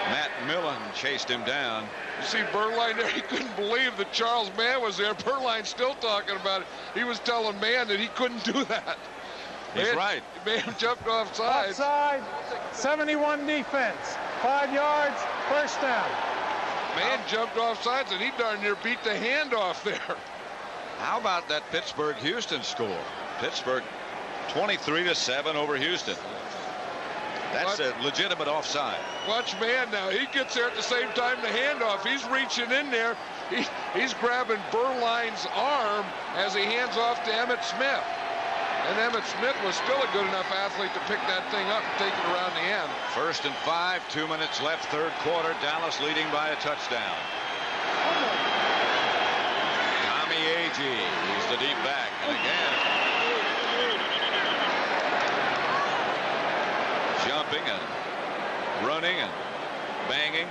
S1: Matt Millen chased him down.
S2: You see Beuerlein there, he couldn't believe that Charles Mann was there. Beuerlein's still talking about it. He was telling Mann that he couldn't do that.
S1: He's right.
S2: Mann jumped offside.
S3: Offside, 71 defense, 5 yards, first down.
S2: Mann jumped offsides, and he darn near beat the handoff there.
S1: How about that Pittsburgh-Houston score? Pittsburgh 23-7 over Houston. That's a legitimate offside.
S2: Watch Mann now. He gets there at the same time the handoff. He's reaching in there. He's grabbing Beuerlein's arm as he hands off to Emmitt Smith. And Emmitt Smith was still a good enough athlete to pick that thing up and take it around the end.
S1: 1st and 5, 2 minutes left, third quarter. Dallas leading by a touchdown. Tommy Agee, he's the deep back. And again, jumping and running and banging.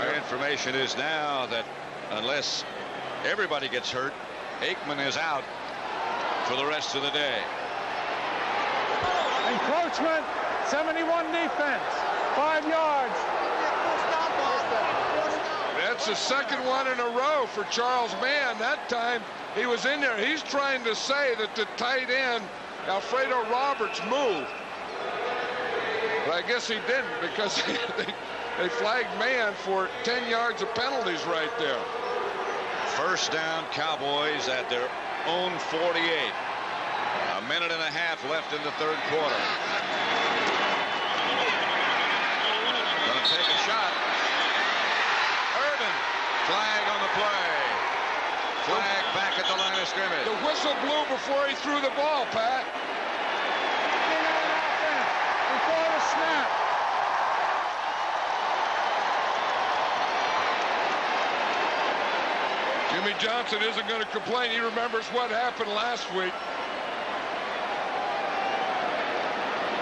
S1: Our information is now that unless everybody gets hurt, Aikman is out for the rest of the day.
S3: Encroachment, 71 defense, 5 yards.
S2: That's the second one in a row for Charles Mann. That time he was in there. He's trying to say that the tight end, Alfredo Roberts, moved. But I guess he didn't, because they flagged Mann for 10 yards of penalties right there.
S1: First down, Cowboys at their own 48. A minute and a half left in the third quarter. Gonna take a shot. Irvin, flag on the play. Flag back at the line of scrimmage.
S2: The whistle blew before he threw the ball, Pat.
S3: Before the snap.
S2: Jimmy Johnson isn't going to complain. He remembers what happened last week.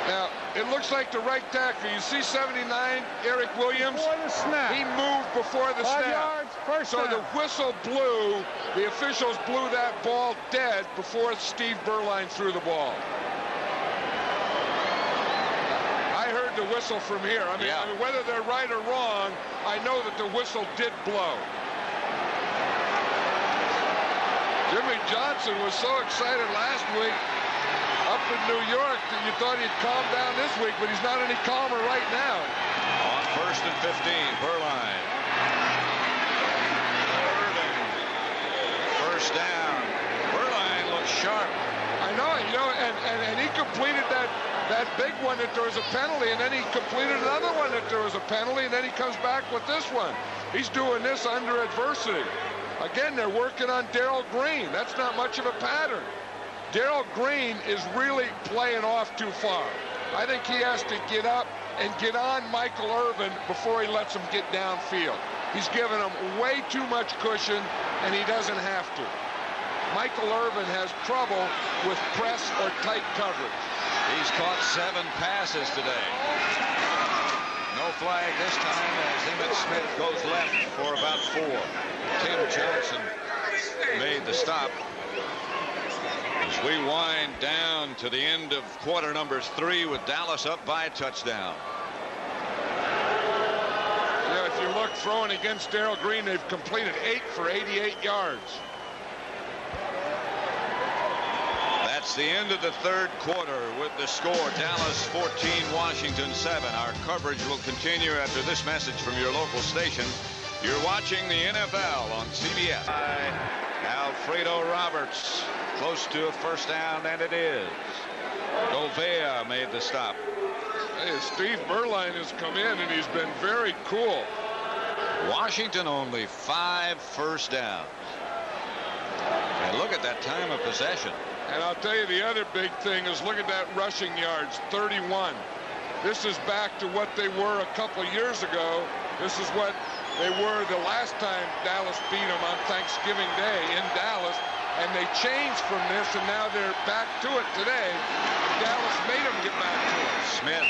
S2: Now, it looks like the right tackle. You see 79, Eric Williams?
S3: Before the snap.
S2: He moved before the
S3: 5
S2: snap.
S3: yards, first
S2: So
S3: down.
S2: the whistle blew. The officials blew that ball dead before Steve Beuerlein threw the ball. I heard the whistle from here. I mean, whether they're right or wrong, I know that the whistle did blow. Jimmy Johnson was so excited last week up in New York that you thought he'd calm down this week, but he's not any calmer right now.
S1: On 1st and 15, Beuerlein. Irvin. First down. Beuerlein looks sharp.
S2: I know, and he completed that big one that there was a penalty, and then he completed another one that there was a penalty, and then he comes back with this one. He's doing this under adversity. Again, they're working on Darrell Green. That's not much of a pattern. Darrell Green is really playing off too far. I think he has to get up and get on Michael Irvin before he lets him get downfield. He's giving him way too much cushion, and he doesn't have to. Michael Irvin has trouble with press or tight coverage.
S1: He's caught 7 passes today. No flag this time as Emmitt Smith goes left for about 4. Tim Johnson made the stop. As we wind down to the end of quarter number 3 with Dallas up by a touchdown.
S2: Yeah, if you look throwing against Darrell Green, they've completed 8 for 88 yards.
S1: That's the end of the third quarter with the score Dallas 14, Washington 7. Our coverage will continue after this message from your local station. You're watching the NFL on CBS. Alfredo Roberts close to a first down, and it is. Govea made the stop.
S2: Hey, Steve Beuerlein has come in, and he's been very cool.
S1: Washington only 5 first downs. And look at that time of possession.
S2: And I'll tell you the other big thing is look at that rushing yards, 31. This is back to what they were a couple of years ago. This is what they were the last time Dallas beat them on Thanksgiving Day in Dallas. And they changed from this, and now they're back to it today. Dallas made them get back to it.
S1: Smith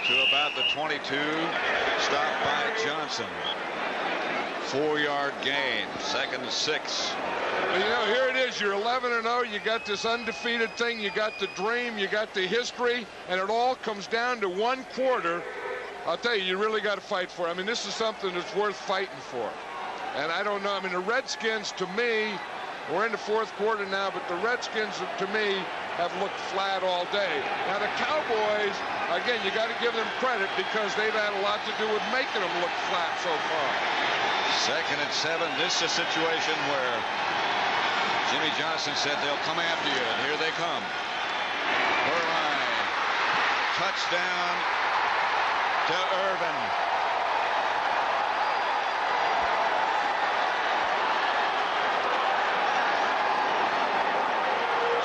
S1: to about the 22. Stopped by Johnson. 4-yard gain. 2nd and 6.
S2: You know, here it is. You're 11-0. You got this undefeated thing. You got the dream. You got the history. And it all comes down to one quarter. I'll tell you, you really got to fight for it. I mean, this is something that's worth fighting for. And I don't know. I mean, the Redskins, to me, we're in the fourth quarter now, but the Redskins, to me, have looked flat all day. Now, the Cowboys, again, you got to give them credit because they've had a lot to do with making them look flat so far.
S1: 2nd and 7. This is a situation where Jimmy Johnson said they'll come after you, and here they come. Burline. Touchdown to Irvin.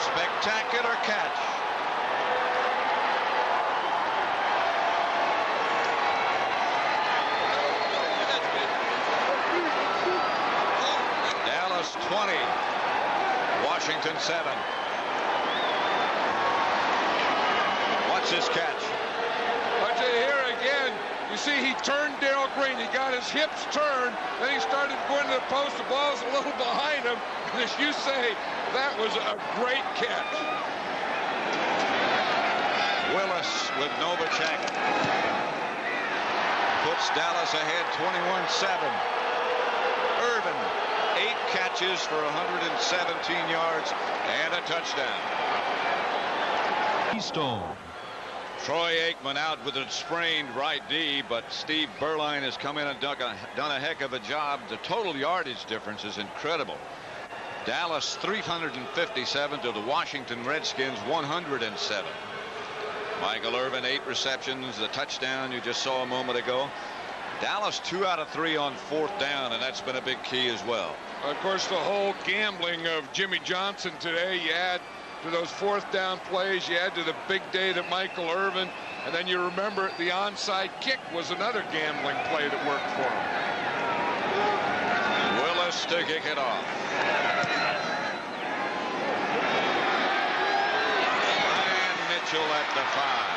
S1: Spectacular catch. Dallas 20. Washington 7. Watch this catch.
S2: But here again, you see he turned Darrell Green. He got his hips turned. Then he started going to the post. The ball's a little behind him. And as you say, that was a great catch.
S1: Willis with Novacek puts Dallas ahead 21-7. Irvin, 8 catches for 117 yards and a touchdown.
S5: Keystone.
S1: Troy Aikman out with a sprained right knee, but Steve Burline has come in and done a heck of a job. The total yardage difference is incredible. Dallas 357 to the Washington Redskins 107. Michael Irvin 8 receptions, the touchdown you just saw a moment ago. Dallas 2 out of 3 on 4th down, and that's been a big key as well.
S2: Of course, the whole gambling of Jimmy Johnson today, you add to those 4th down plays, you add to the big day to Michael Irvin, and then you remember the onside kick was another gambling play that worked for him.
S1: Willis to kick it off. And Mitchell at the 5.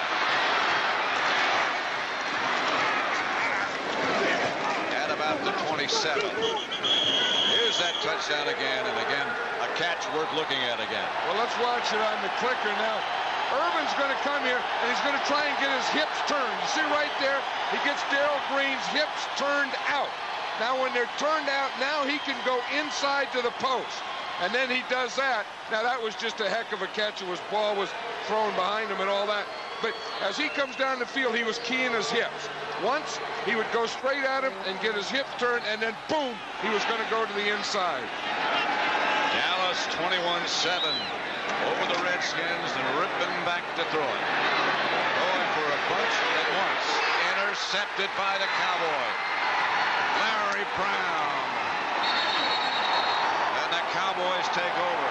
S1: At about the 27. Here's that touchdown again, and again, a catch worth looking at again.
S2: Well, let's watch it on the clicker now. Irvin's going to come here, and he's going to try and get his hips turned. You see right there, he gets Darrell Green's hips turned out. Now, when they're turned out, now he can go inside to the post. And then he does that. Now, that was just a heck of a catch. His ball was thrown behind him and all that. But as he comes down the field, he was keying his hips. Once, he would go straight at him and get his hips turned, and then, boom, he was going to go to the inside.
S1: Dallas 21-7 over the Redskins and ripping back to throw it. Going for a bunch at once. Intercepted by the Cowboy. Larry Brown. And the Cowboys take over.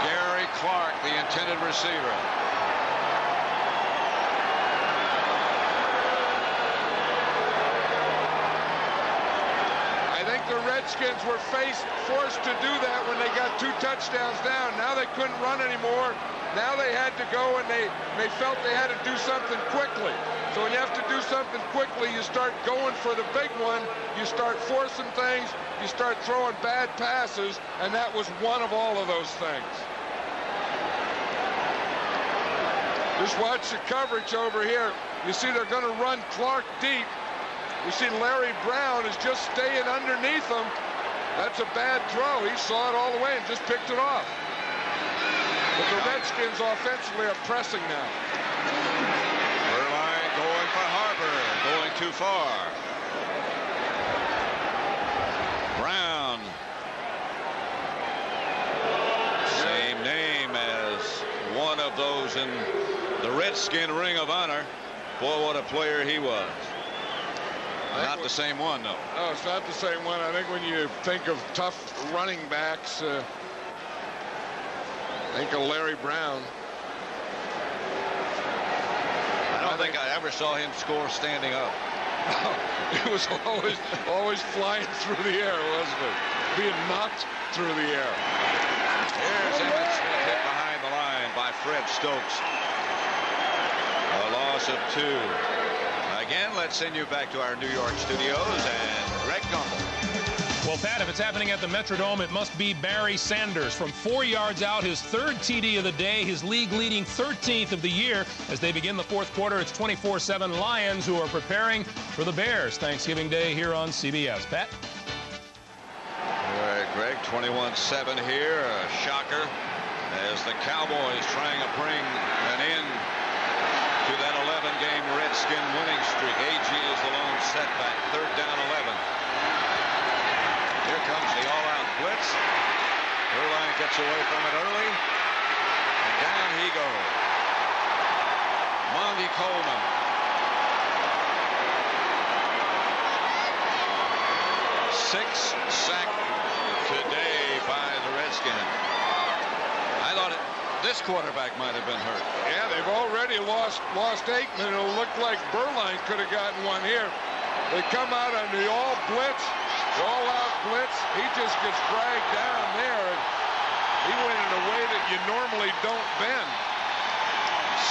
S1: Gary Clark, the intended receiver.
S2: The Redskins were forced to do that when they got 2 touchdowns down. Now they couldn't run anymore. Now they had to go, and they felt they had to do something quickly. So when you have to do something quickly, you start going for the big one. You start forcing things. You start throwing bad passes, and that was one of all of those things. Just watch the coverage over here. You see they're going to run Clark deep. You see Larry Brown is just staying underneath him. That's a bad throw. He saw it all the way and just picked it off. But the Redskins offensively are pressing now.
S1: Burline going for Harper, going too far. Brown. Same name as one of those in the Redskin Ring of Honor. Boy, what a player he was. Not the same one, though.
S2: No, it's not the same one. I think when you think of tough running backs, think of Larry Brown.
S1: I don't think I ever saw him score standing up.
S2: It was always flying through the air, wasn't it? Being knocked through the air.
S1: Here's Emmitt Smith hit behind the line by Fred Stokes. A loss of 2. Again, let's send you back to our New York studios and Greg Gumbel.
S4: Well, Pat, if it's happening at the Metrodome, it must be Barry Sanders. From 4 yards out, his third TD of the day, his league-leading 13th of the year. As they begin the fourth quarter, it's 24-7 Lions, who are preparing for the Bears Thanksgiving Day here on CBS. Pat?
S1: All right, Greg, 21-7 here. A shocker as the Cowboys trying to bring an end to that 11-game Redskin winning streak. AG is the lone setback. Third down, 11. Here comes the all-out blitz. Erline gets away from it early. And down he goes. Monty Coleman. Sixth sack today by the Redskins. I thought this quarterback might have been hurt.
S2: Yeah, they've already lost Aikman. It'll look like Berline could have gotten one here. They come out on the all-out blitz. He just gets dragged down there, and he went in a way that you normally don't bend.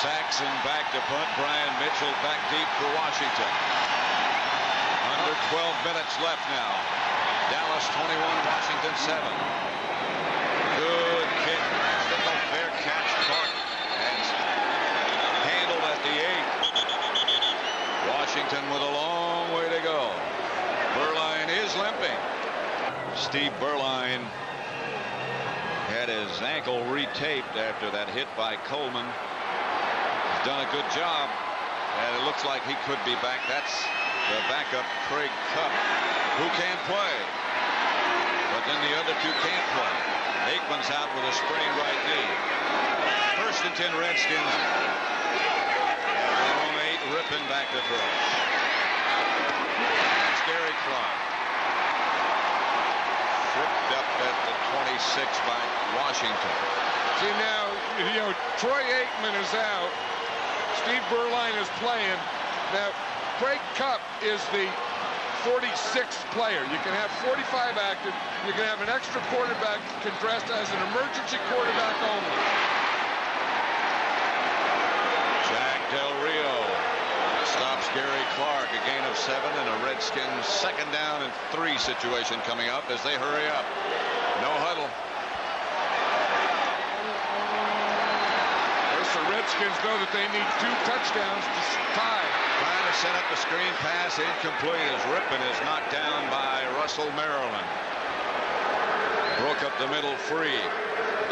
S1: Saxon back to punt. Brian Mitchell back deep for Washington. Under 12 minutes left now. Dallas 21, Washington 7. Good kick. Fair catch. Clark and handled at the 8. Washington with a long way to go. Berline is limping. Steve Berline had his ankle retaped after that hit by Coleman. He's done a good job, and it looks like he could be back. That's the backup, Craig Cupp, who can't play. But then the other two can't play. Aikman's out with a sprained right knee. First and 10 Redskins. And on 8, Rippon back to throw. That's Gary Clark. Tripped up at the 26 by Washington.
S2: See now, Troy Aikman is out. Steve Berline is playing. Now, Craig Cupp is the 46th player. You can have 45 active. You can have an extra quarterback can dress as an emergency quarterback only.
S1: Jack Del Rio stops Gary Clark. A gain of 7 and a Redskins second down and 3 situation coming up as they hurry up. No huddle.
S2: The Redskins know that they need 2 touchdowns to tie.
S1: Trying to set up a screen pass, incomplete as Rippon is knocked down by Russell Maryland. Broke up the middle free.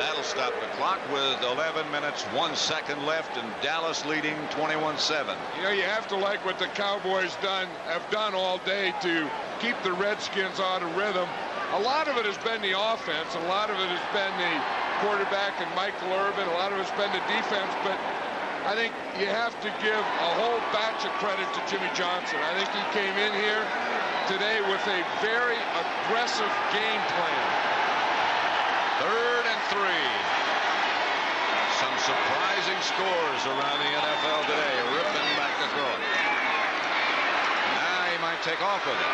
S1: That'll stop the clock with 11 minutes, 1 second left, and Dallas leading 21-7.
S2: You have to like what the Cowboys have done all day to keep the Redskins out of rhythm. A lot of it has been the offense. A lot of it has been the quarterback and Michael Irvin. A lot of it's been the defense, but I think you have to give a whole batch of credit to Jimmy Johnson. I think he came in here today with a very aggressive game plan.
S1: Third and 3. Some surprising scores around the NFL today. Rippon back to throw it. Now he might take off with it.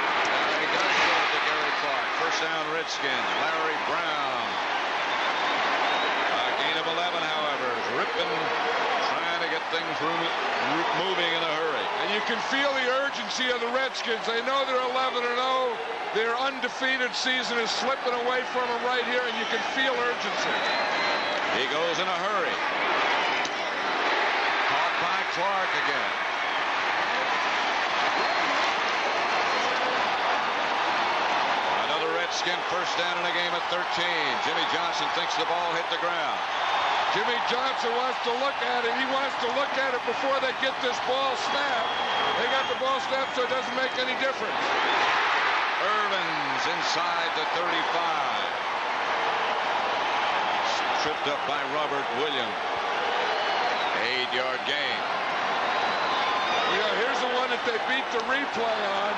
S1: He does throw it to Gary Clark. First down Redskins. Larry Brown. A gain of 11, however. Rippon trying to get things moving in a hurry.
S2: And you can feel the urgency of the Redskins. They know they're 11-0. Their undefeated season is slipping away from them right here, and you can feel urgency.
S1: He goes in a hurry. Caught by Clark again. Another Redskin first down in a game at 13. Jimmy Johnson thinks the ball hit the ground.
S2: Jimmy Johnson wants to look at it. He wants to look at it before they get this ball snapped. They got the ball snapped, so it doesn't make any difference.
S1: Irvin's inside the 35. Tripped up by Robert Williams. 8-yard gain.
S2: Here's the one that they beat the replay on.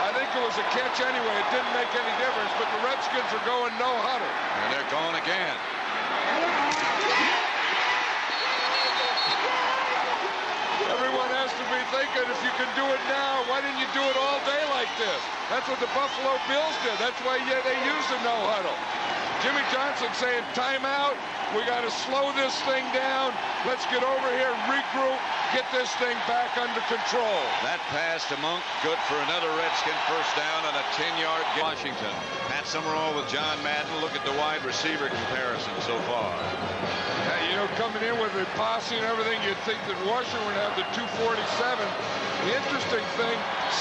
S2: I think it was a catch anyway. It didn't make any difference, but the Redskins are going no huddle.
S1: And they're going again.
S2: Everyone has to be thinking, if you can do it now, why didn't you do it all day like this? That's what the Buffalo Bills did. That's why they used the no huddle. Jimmy Johnson saying timeout. We got to slow this thing down. Let's get over here, regroup, get this thing back under control.
S1: That pass to Monk, good for another Redskin first down and a 10-yard gain. Washington. Pat Summerall with John Madden. Look at the wide receiver comparison so far.
S2: Yeah, you know, coming in with the posse and everything, you'd think that Washington would have the 247. The interesting thing,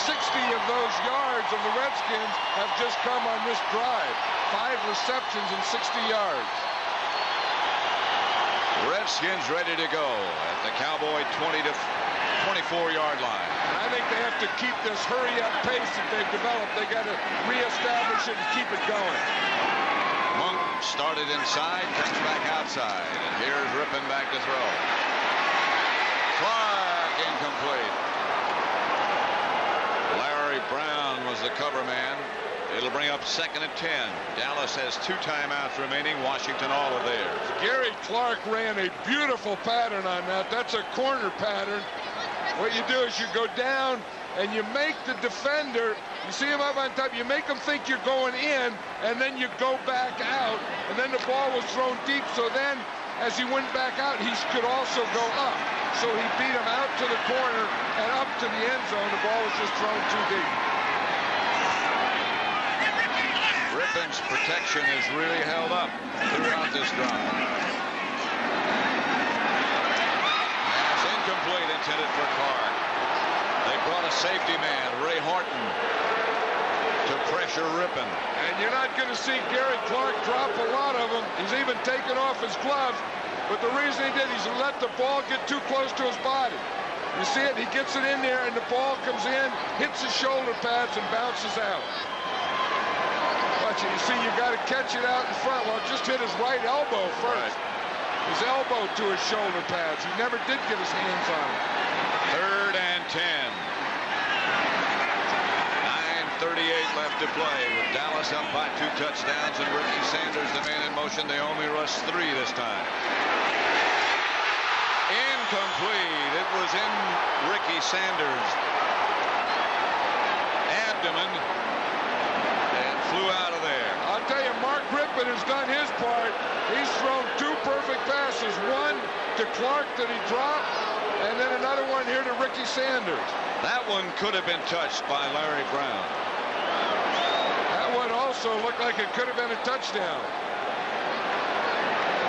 S2: 60 of those yards of the Redskins have just come on this drive. 5 receptions and 60 yards.
S1: Redskins ready to go at the Cowboy 20 to 24-yard line.
S2: I think they have to keep this hurry-up pace that they've developed. They got to reestablish it and keep it going.
S1: Monk started inside, comes back outside, and here's Rippon back to throw. Clark incomplete. Larry Brown was the cover man. It'll bring up 2nd and 10. Dallas has 2 timeouts remaining. Washington all of theirs.
S2: Gary Clark ran a beautiful pattern on that. That's a corner pattern. What you do is you go down and you make the defender, you see him up on top, you make him think you're going in, and then you go back out, and then the ball was thrown deep, so then as he went back out, he could also go up. So he beat him out to the corner and up to the end zone. The ball was just thrown too deep.
S1: Rippon's protection has really held up throughout this drive. Pass incomplete, intended for Clark. They brought a safety man, Ray Horton, to pressure Rippon.
S2: And you're not going to see Gary Clark drop a lot of them. He's even taken off his gloves. But the reason he did, he's let the ball get too close to his body. You see it, he gets it in there, and the ball comes in, hits his shoulder pads, and bounces out. Watch it, you see, you've got to catch it out in front. Well, it just hit his right elbow first. Right. His elbow to his shoulder pads. He never did get his hands on it.
S1: 3rd and 10. 9:38 left to play with Dallas up by 2 touchdowns and Ricky Sanders the man in motion. They only rushed 3 this time. Incomplete. It was in Ricky Sanders' abdomen and flew out of there.
S2: I'll tell you, Mark Rippon has done his part. He's thrown 2 perfect passes. One to Clark that he dropped, and then another one here to Ricky Sanders.
S1: That one could have been touched by Larry Brown.
S2: That one also looked like it could have been a touchdown.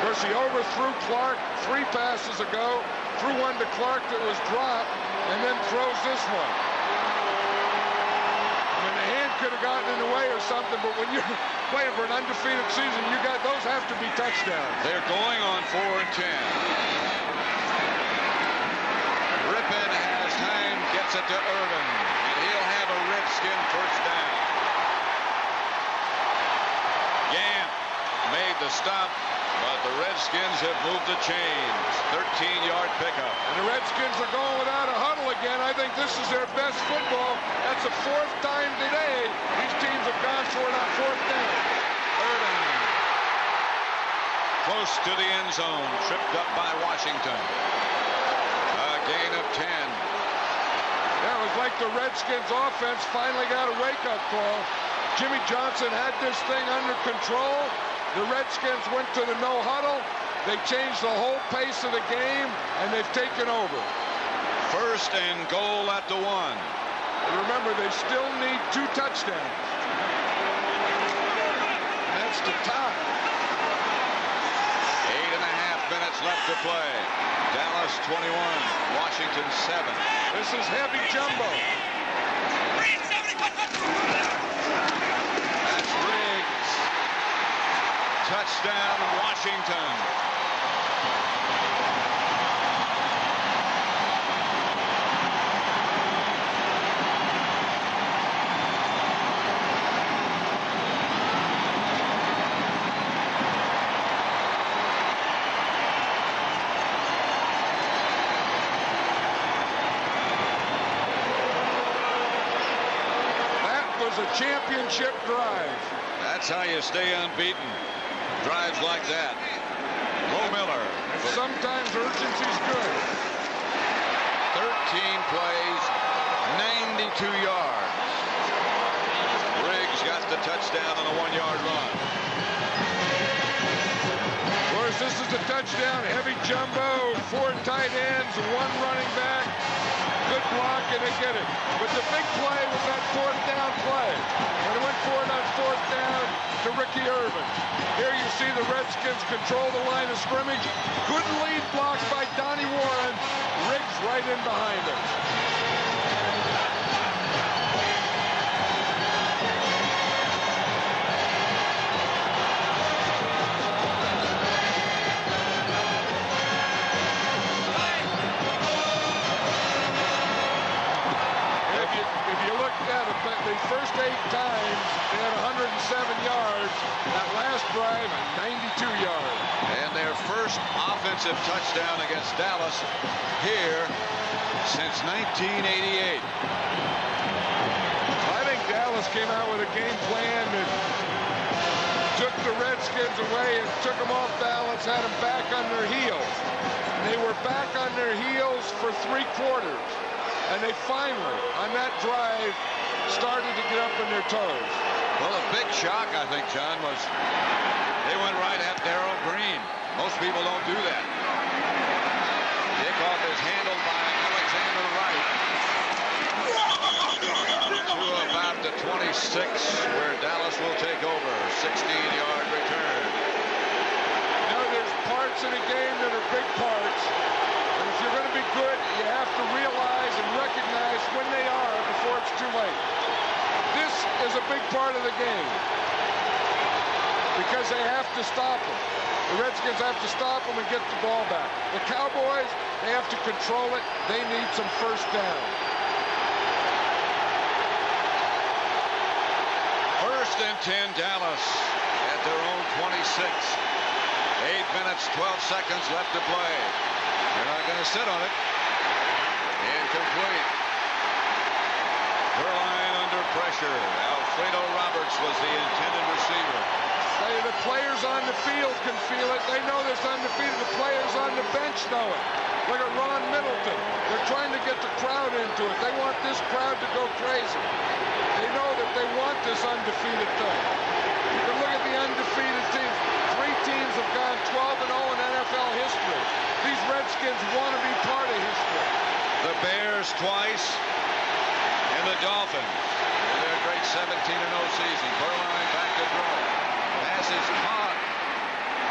S2: Of course, he overthrew Clark 3 passes ago, threw one to Clark that was dropped, and then throws this one. I mean, the hand could have gotten in the way or something, but when you're playing for an undefeated season, those have to be touchdowns.
S1: They're going on 4 and 10. Rippon has time, gets it to Irvin, and he'll have a Redskin first down. Gant made the stop, but the Redskins have moved the chains. 13-yard pickup.
S2: And the Redskins are going without a huddle again. I think this is their best football. That's the 4th time today these teams have gone for it on 4th down.
S1: Irvin close to the end zone, tripped up by Washington. A gain of 10.
S2: That was like the Redskins offense finally got a wake-up call. Jimmy Johnson had this thing under control. The Redskins went to the no huddle. They changed the whole pace of the game, and they've taken over.
S1: 1st and goal at the 1.
S2: And remember, they still need 2 touchdowns. And that's to tie.
S1: 8.5 minutes left to play. Dallas 21, Washington 7.
S2: This is heavy jumbo.
S1: That's Riggs. Touchdown, Washington.
S2: A championship drive.
S1: That's how you stay unbeaten. Drives like that. Bo Miller.
S2: And sometimes urgency's good.
S1: 13 plays, 92 yards. Riggs got the touchdown on a 1-yard run.
S2: Of course, This is a touchdown, heavy jumbo, 4 tight ends, 1 running back. Good block, and they get it. But the big play was that 4th down play. And it went for it on 4th down to Ricky Irvin. Here you see the Redskins control the line of scrimmage. Good lead block by Donnie Warren. Riggs right in behind him. The first 8 times, they had 107 yards. That last drive, 92 yards.
S1: And their first offensive touchdown against Dallas here since 1988.
S2: I think Dallas came out with a game plan that took the Redskins away and took them off balance, had them back on their heels. And they were back on their heels for 3 quarters. And they finally, on that drive, started to get up on their toes.
S1: Well, a big shock, I think, John, was they went right at Darrell Green. Most people don't do that. Kickoff is handled by Alexander Wright to about the 26, where Dallas will take over. 16-yard return.
S2: You know, there's parts in a game that are big parts. And if you're going to be good, you have to realize and recognize when they are before it's too late. This is a big part of the game because they have to stop them. The Redskins have to stop them and get the ball back. The Cowboys, they have to control it. They need some first down.
S1: First and 10, Dallas at their own 26. 8 minutes, 12 seconds left to play. They're not going to sit on it. Incomplete. Berline under pressure. Alfredo Roberts was the intended receiver.
S2: The players on the field can feel it. They know this undefeated. The players on the bench know it. Look at Ron Middleton. They're trying to get the crowd into it. They want this crowd to go crazy. They know that they want this undefeated thing. You can look at the undefeated teams. 3 teams have gone 12-0 in NFL history. These Redskins want to be part of history.
S1: The Bears twice and the Dolphins in their great 17-0 season. Berline back to throw. Pass is caught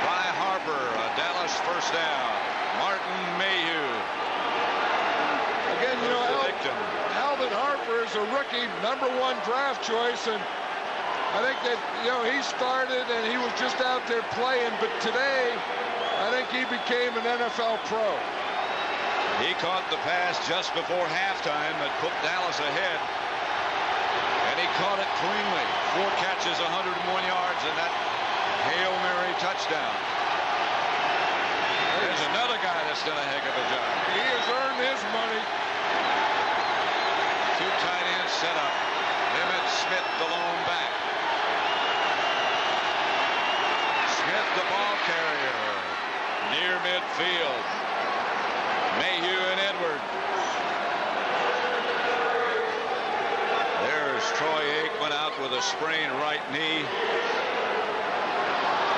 S1: by Harper. A Dallas first down. Martin Mayhew.
S2: Again, you know, Alvin Harper is a rookie, #1 draft choice, and I think that, you know, he started and he was just out there playing, but today I think he became an NFL pro.
S1: He caught the pass just before halftime that put Dallas ahead, and he caught it cleanly. 4 catches, 101 yards, and that Hail Mary touchdown. There's another guy that's done a heck of a job.
S2: He has earned his money.
S1: 2 tight ends set up. Emmitt Smith, the lone back. Smith, the ball carrier, near midfield. Mayhew and Edwards. There's Troy Aikman out with a sprained right knee.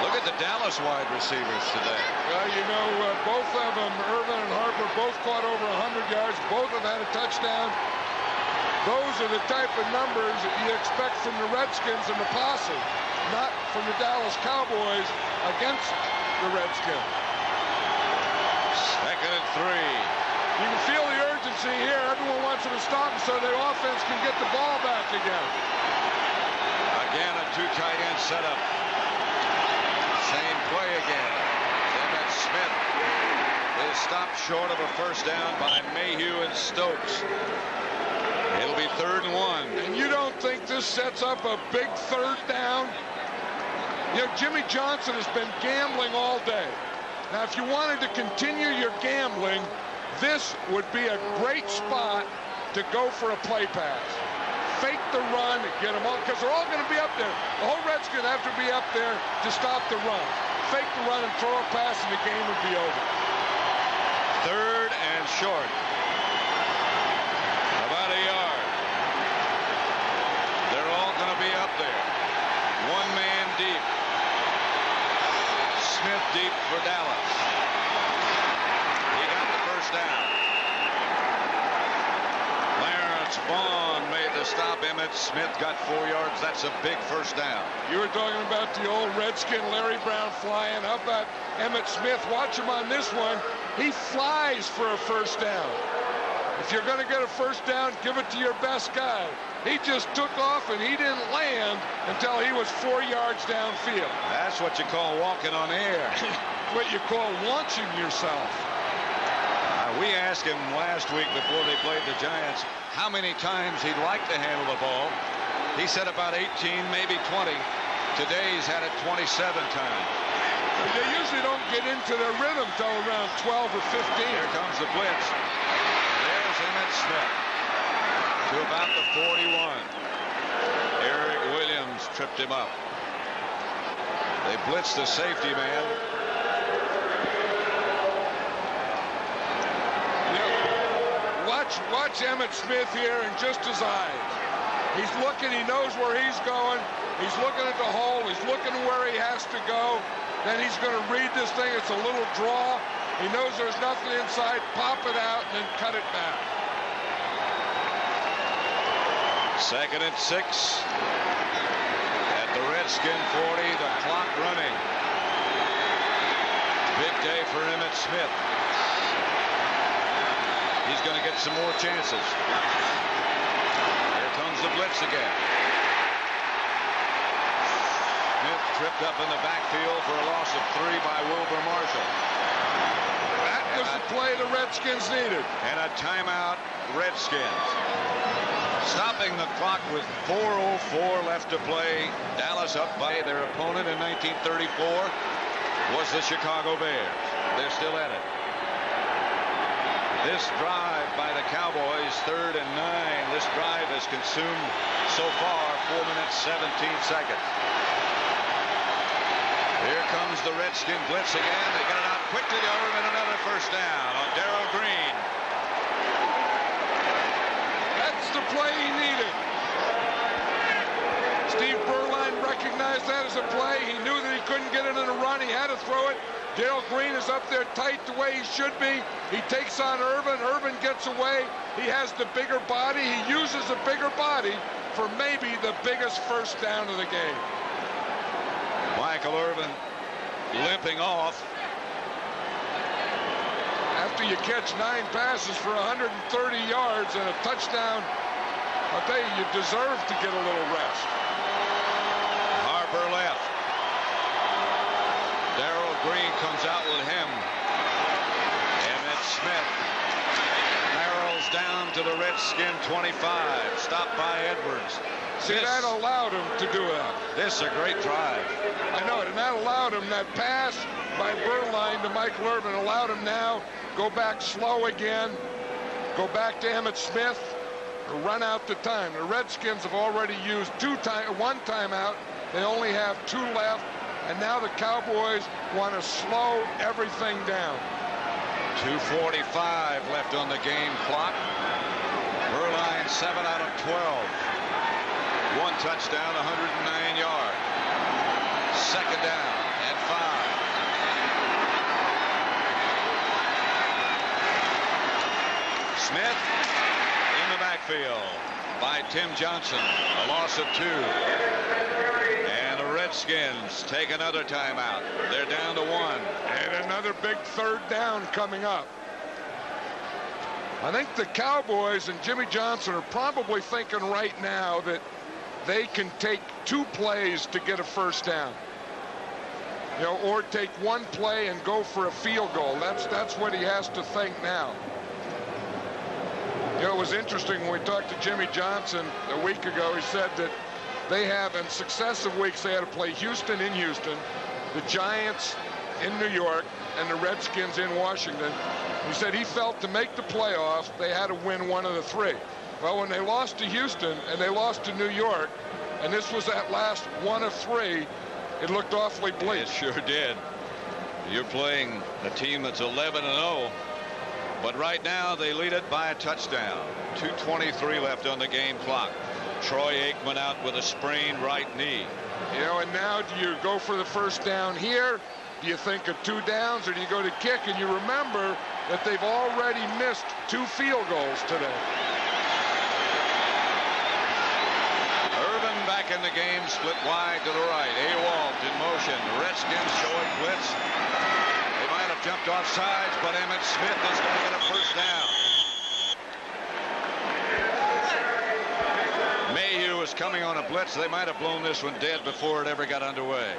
S1: Look at the Dallas wide receivers today.
S2: Well, you know, both of them, Irvin and Harper, both caught over 100 yards. Both have had a touchdown. Those are the type of numbers that you expect from the Redskins and the posse, not from the Dallas Cowboys against the Redskins.
S1: 2nd and 3.
S2: You can feel the urgency here. Everyone wants them to stop so their offense can get the ball back again.
S1: Again, a 2 tight end setup. Same play again. Emmitt Smith is stopped short of a first down by Mayhew and Stokes. It'll be 3rd and 1.
S2: And you don't think this sets up a big 3rd down? You know, Jimmy Johnson has been gambling all day. Now, if you wanted to continue your gambling, this would be a great spot to go for a play pass. Fake the run, get them all, because they're all going to be up there. The whole Redskins have to be up there to stop the run. Fake the run and throw a pass, and the game would be over.
S1: 3rd and short. About a yard. They're all going to be up there. 1 man deep. Smith deep. for Dallas. He got the first down. Clarence Vaughn made the stop. Emmitt Smith got 4 yards. That's a big first down.
S2: You were talking about the old Redskin Larry Brown flying. How about Emmitt Smith? Watch him on this one. He flies for a first down. If you're going to get a first down, give it to your best guy. He just took off and he didn't land until he was 4 yards downfield.
S1: That's what you call walking on air.
S2: What you call launching yourself.
S1: We asked him last week before they played the Giants how many times he'd like to handle the ball. He said about 18, maybe 20. Today he's had it 27 times.
S2: They usually don't get into their rhythm till around 12 or 15.
S1: Here comes the blitz. There's Emmitt Smith to about the 41. Eric Williams tripped him up. They blitzed the safety man.
S2: Watch Emmitt Smith here in just his eyes. He's looking, he knows where he's going. He's looking at the hole, he's looking where he has to go. Then he's going to read this thing. It's a little draw. He knows there's nothing inside. Pop it out and then cut it back.
S1: 2nd and 6 at the Redskin 40. The clock running. Big day for Emmitt Smith. He's going to get some more chances. Here comes the blitz again. Smith tripped up in the backfield for a loss of 3 by Wilbur Marshall.
S2: That was the play the Redskins needed.
S1: And a timeout, Redskins. Stopping the clock with 4:04 left to play. Dallas up by their opponent in 1934 was the Chicago Bears. They're still at it. This drive by the Cowboys, 3rd and 9. This drive has consumed so far 4 minutes 17 seconds. Here comes the Redskin blitz again. They get it out quickly to Irvin. Another first down on Darrell Green.
S2: That's the play he needed. Steve Berline recognized that as a play. He knew that he couldn't get it in a run. He had to throw it. Darrell Green is up there tight the way he should be. He takes on Irvin. Irvin gets away. He has the bigger body. He uses a bigger body for maybe the biggest first down of the game.
S1: Michael Irvin limping off.
S2: After you catch 9 passes for 130 yards and a touchdown, I'll tell you, you deserve to get a little rest.
S1: Harper left. Darrell Green comes out with him. Emmitt Smith barrels down to the Redskin 25. Stopped by Edwards.
S2: See, that allowed him to do that.
S1: This is a great drive.
S2: I know it, and that allowed him, that pass by Berline to Michael Irvin allowed him now go back slow again, go back to Emmitt Smith, run out the time. The Redskins have already used one timeout. They only have 2 left, and now the Cowboys want to slow everything down.
S1: 2:45 left on the game clock. Berline 7 out of 12. 1 touchdown, 109 yards. 2nd down and 5. Smith in the backfield by Tim Johnson. A loss of 2. And the Redskins take another timeout. They're down to 1.
S2: And another big 3rd down coming up. I think the Cowboys and Jimmy Johnson are probably thinking right now that they can take 2 plays to get a first down. You know, or take 1 play and go for a field goal. That's what he has to think now. You know, it was interesting when we talked to Jimmy Johnson a week ago. He said that they have, in successive weeks, they had to play Houston in Houston, the Giants in New York, and the Redskins in Washington. He said he felt to make the playoffs, they had to win 1 of the 3. Well, when they lost to Houston and they lost to New York, and this was that last 1 of 3, it looked awfully bleak.
S1: It sure did. You're playing a team that's 11-0, but right now they lead it by a touchdown. 2:23 left on the game clock. Troy Aikman out with a sprained right knee.
S2: You know, and now do you go for the first down here, Do you think of 2 downs, or do you go to kick? And you remember that they've already missed 2 field goals today.
S1: Irvin back in the game, split wide to the right. Awalt in motion. Redskins showing blitz. They might have jumped off sides, but Emmitt Smith is going to get a first down. Mayhew was coming on a blitz. They might have blown this one dead before it ever got underway.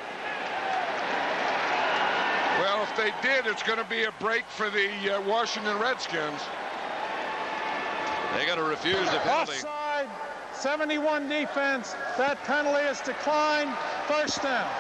S2: Well, if they did, it's going to be a break for the Washington Redskins.
S1: They got to refuse the penalty.
S3: Offside, 71 defense. That penalty is declined. First down.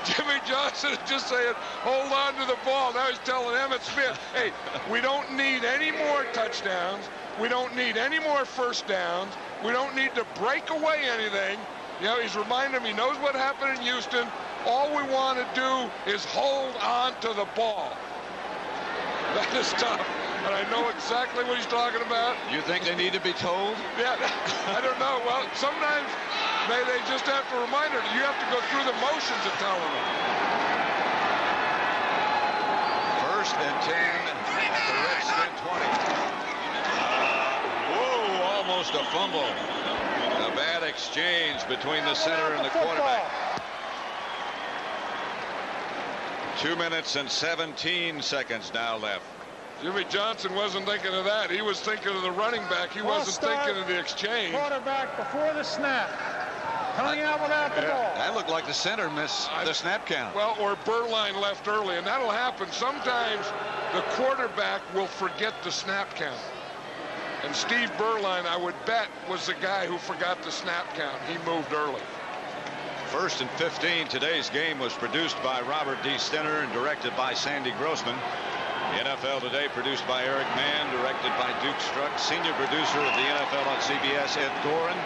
S2: Jimmy Johnson is just saying, hold on to the ball. Now he's telling Emmitt Smith, hey, we don't need any more touchdowns. We don't need any more first downs. We don't need to break away anything. You know, he's reminding him he knows what happened in Houston. All we want to do is hold on to the ball. That is tough. And I know exactly what he's talking about.
S1: You think they need to be told?
S2: Yeah, I don't know. Well, sometimes they just have to remind her. You have to go through the motions of telling them.
S1: First and 10 at the Redskin 20. Whoa, almost a fumble. A bad exchange between the center and the quarterback. 2 minutes and 17 seconds now left.
S2: Jimmy Johnson wasn't thinking of that. He was thinking of the running back. He wasn't thinking of the exchange.
S3: Quarterback before the snap. Coming out without the ball.
S1: That looked like the center missed the snap count.
S2: Well, or Berline left early, and that'll happen. Sometimes the quarterback will forget the snap count. And Steve Berline, I would bet, was the guy who forgot the snap count. He moved early.
S1: First and 15. Today's game was produced by Robert D. Stenner and directed by Sandy Grossman. The NFL Today produced by Eric Mann, directed by Duke Struck. Senior producer of the NFL on CBS, Ed Gorin.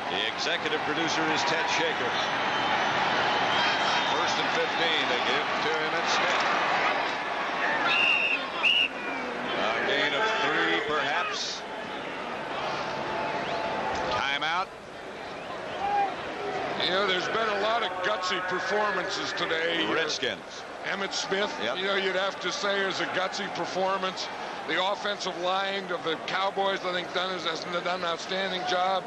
S1: The executive producer is Ted Shaker. First and 15. They give to Emmitt Smith. A gain of 3, perhaps. Timeout.
S2: You know, there's been a lot of gutsy performances today.
S1: Redskins.
S2: Emmitt Smith,
S1: Yep.
S2: You know, you'd have to say is a gutsy performance. The offensive line of the Cowboys, I think, has done an outstanding job.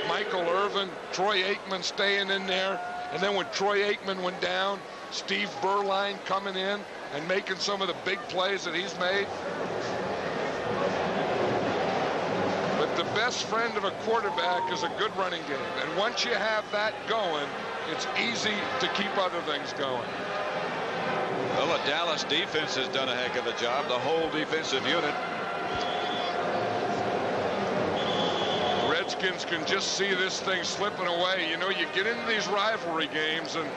S2: Michael Irvin, Troy Aikman staying in there. And then when Troy Aikman went down, Steve Berline coming in and making some of the big plays that he's made. But the best friend of a quarterback is a good running game. And once you have that going, it's easy to keep other things going.
S1: Well, the Dallas defense has done a heck of a job. The whole defensive unit.
S2: Redskins can just see this thing slipping away. You know, you get into these rivalry games, and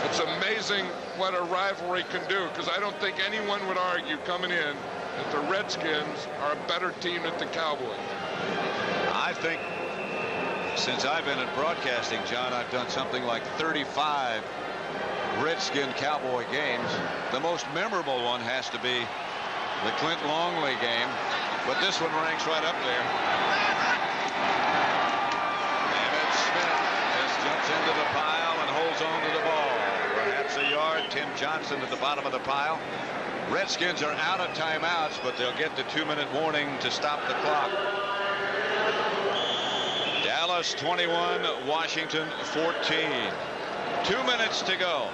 S2: it's amazing what a rivalry can do, because I don't think anyone would argue coming in that the Redskins are a better team than the Cowboys.
S1: I think since I've been in broadcasting, John, I've done something like 35 Redskin Cowboy games. The most memorable one has to be the Clint Longley game, but this one ranks right up there. Emmitt Smith just jumps into the pile and holds on to the ball. Perhaps a yard. Tim Johnson at the bottom of the pile. Redskins are out of timeouts, but they'll get the 2-minute warning to stop the clock. Dallas 21, Washington 14. 2 minutes to go.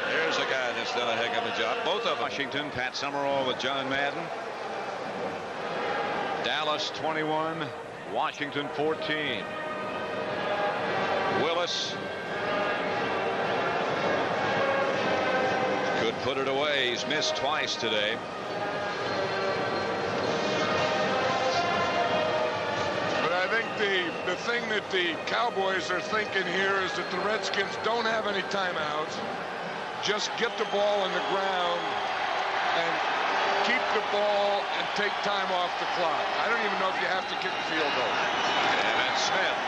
S1: There's a guy that's done a heck of a job. Both of them. Washington, Pat Summerall with John Madden. Dallas 21, Washington 14. Willis could put it away. He's missed twice today.
S2: But I think the thing that the Cowboys are thinking here is that the Redskins don't have any timeouts. Just get the ball in the ground and keep the ball and take time off the clock. I don't even know if you have to kick a field goal.
S1: Emmitt Smith.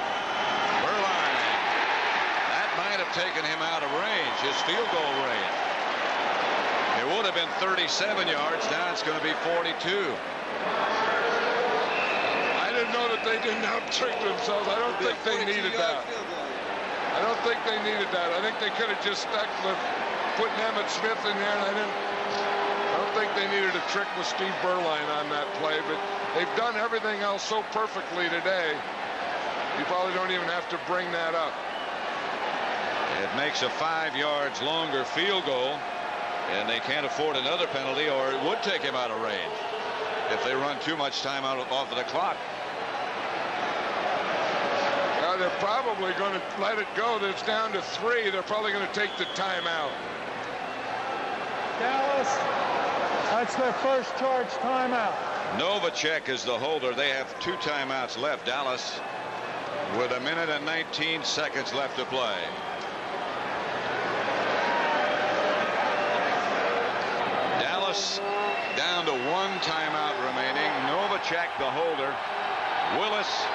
S1: Berline. That might have taken him out of range, his field goal range. It would have been 37 yards. Now it's going to be 42.
S2: I didn't know that they didn't out-trick themselves. I don't think they needed that. I I don't think they needed that. I think they could have just stuck with putting Emmitt Smith in there, and I don't think they needed a trick with Steve Berline on that play, but they've done everything else so perfectly today. You probably don't even have to bring that up.
S1: It makes a 5 yards longer field goal, and they can't afford another penalty, or it would take him out of range if they run too much time off of the clock.
S2: Now they're probably going to let it go. It's down to 3. They're probably going to take the timeout.
S3: Dallas, that's their first charge timeout.
S1: Novacek is the holder. They have 2 timeouts left. Dallas with 1 minute and 19 seconds left to play. Dallas down to 1 timeout remaining. Novacek the holder. Willis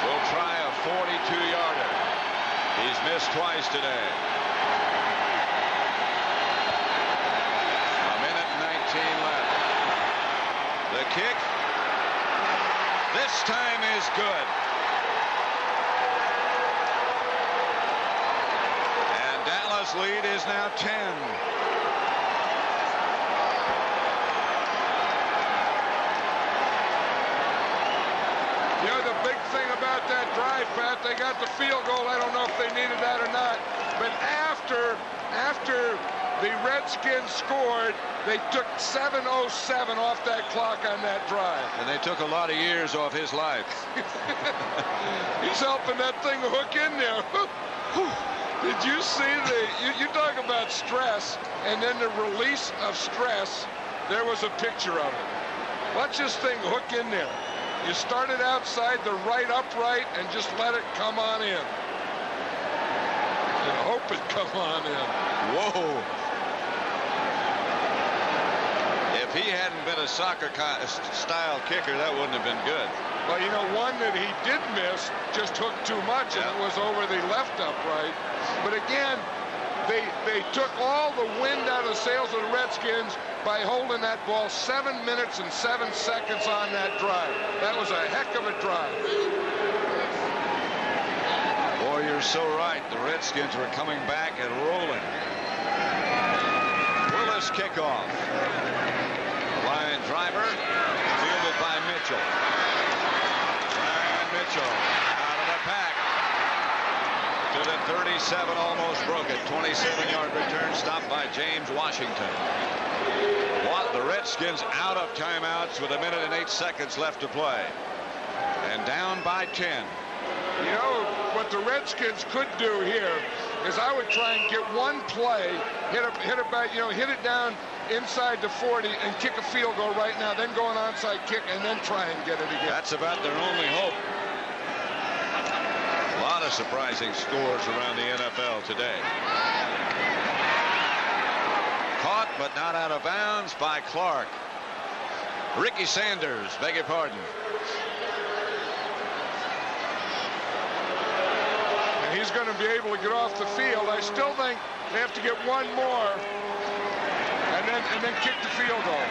S1: will try a 42-yarder. He's missed twice today. 1 minute and 19 left. The kick this time is good. And Dallas' lead is now 10.
S2: You know, the big thing about that drive, Pat, they got the field goal. I don't know if they needed that or not. But after the Redskins scored, they took 7:07 off that clock on that drive.
S1: And they took a lot of years off his life.
S2: He's helping that thing hook in there. Did you see you talk about stress and then the release of stress? There was a picture of it. Watch this thing hook in there. You start it outside the right upright and just let it come on in. And hope it come on in.
S1: Whoa. If he hadn't been a soccer-style kicker, that wouldn't have been good.
S2: Well, you know, one that he did miss just hooked too much, and it was over the left upright. But again, they took all the wind out of the sails of the Redskins by holding that ball 7 minutes and 7 seconds on that drive. That was a heck of a drive.
S1: Boy, you're so right. The Redskins were coming back and rolling. Willis kickoff. Line driver, fielded by Mitchell. And Mitchell out of the pack to the 37, almost broke it. 27-yard return, stopped by James Washington. The Redskins out of timeouts with 1 minute and 8 seconds left to play, and down by 10.
S2: You know what the Redskins could do here is I would try and get one play, hit it down inside the 40 and kick a field goal right now, then go an onside kick and then try and get it again.
S1: That's about their only hope. A lot of surprising scores around the NFL today. Caught but not out of bounds by Clark. Ricky Sanders, beg your pardon.
S2: And he's going to be able to get off the field. I still think they have to get one more and then kick the field goal.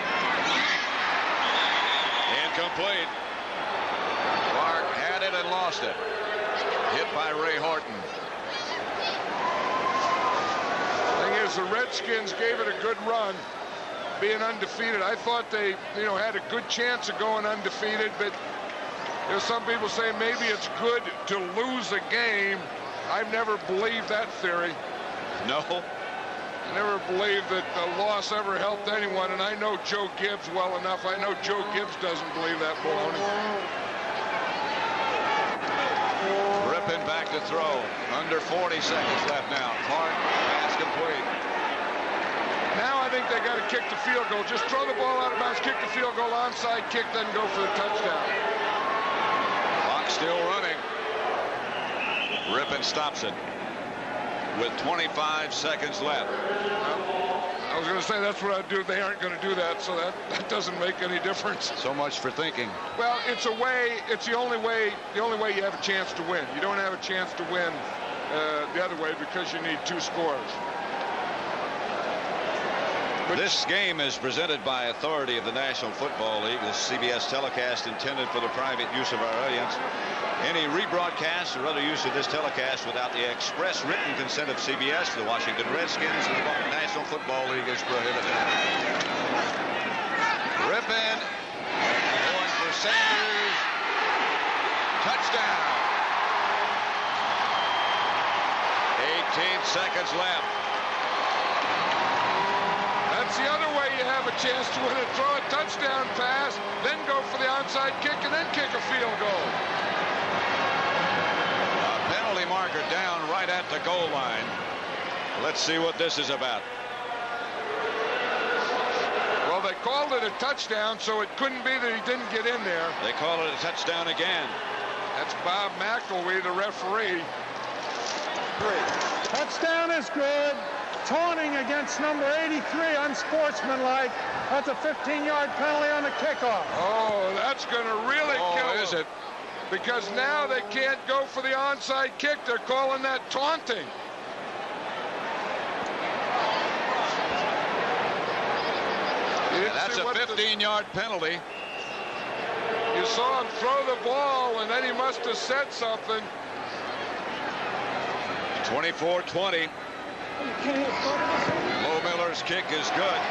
S1: Incomplete. Clark had it and lost it. Hit by Ray Horton. The Redskins gave it a good run, being undefeated. I thought they, had a good chance of going undefeated, but there's some people say maybe it's good to lose a game. I've never believed that theory. No.
S2: I never believed that a loss ever helped anyone, and I know Joe Gibbs well enough. I know Joe Gibbs doesn't believe that baloney.
S1: Ripping back to throw. Under 40 seconds left now. Clark, pass complete.
S2: Now I think they got to kick the field goal. Just throw the ball out of bounds, kick the field goal, onside kick, then go for the touchdown.
S1: Clock still running. Rippon stops it with 25 seconds left.
S2: I was going to say that's what I'd do. They aren't going to do that, so that doesn't make any difference.
S1: So much for thinking.
S2: Well, it's a way. It's the only way you have a chance to win. You don't have a chance to win the other way because you need 2 scores.
S1: This game is presented by authority of the National Football League. This CBS telecast intended for the private use of our audience Any rebroadcast or other use of this telecast without the express written consent of CBS, the Washington Redskins, and the National Football League is prohibited. Rippon going for Sanders. Touchdown. 18 seconds left.
S2: That's the other way you have a chance to win it. Throw a touchdown pass, then go for the onside kick, and then kick a field goal.
S1: A penalty marker down right at the goal line. Let's see what this is about.
S2: Well, they called it a touchdown, so it couldn't be that he didn't get in there.
S1: They call it a touchdown again.
S2: That's Bob McElwee, the referee.
S3: Touchdown is good. Taunting against number 83, unsportsmanlike. That's a 15-yard penalty on the kickoff.
S2: Oh, that's going to really kill them.
S1: Is it?
S2: Because now they can't go for the onside kick. They're calling that taunting.
S1: That's a 15-yard penalty.
S2: You saw him throw the ball, and then he must have said something.
S1: 24-20. Low Miller's kick is good.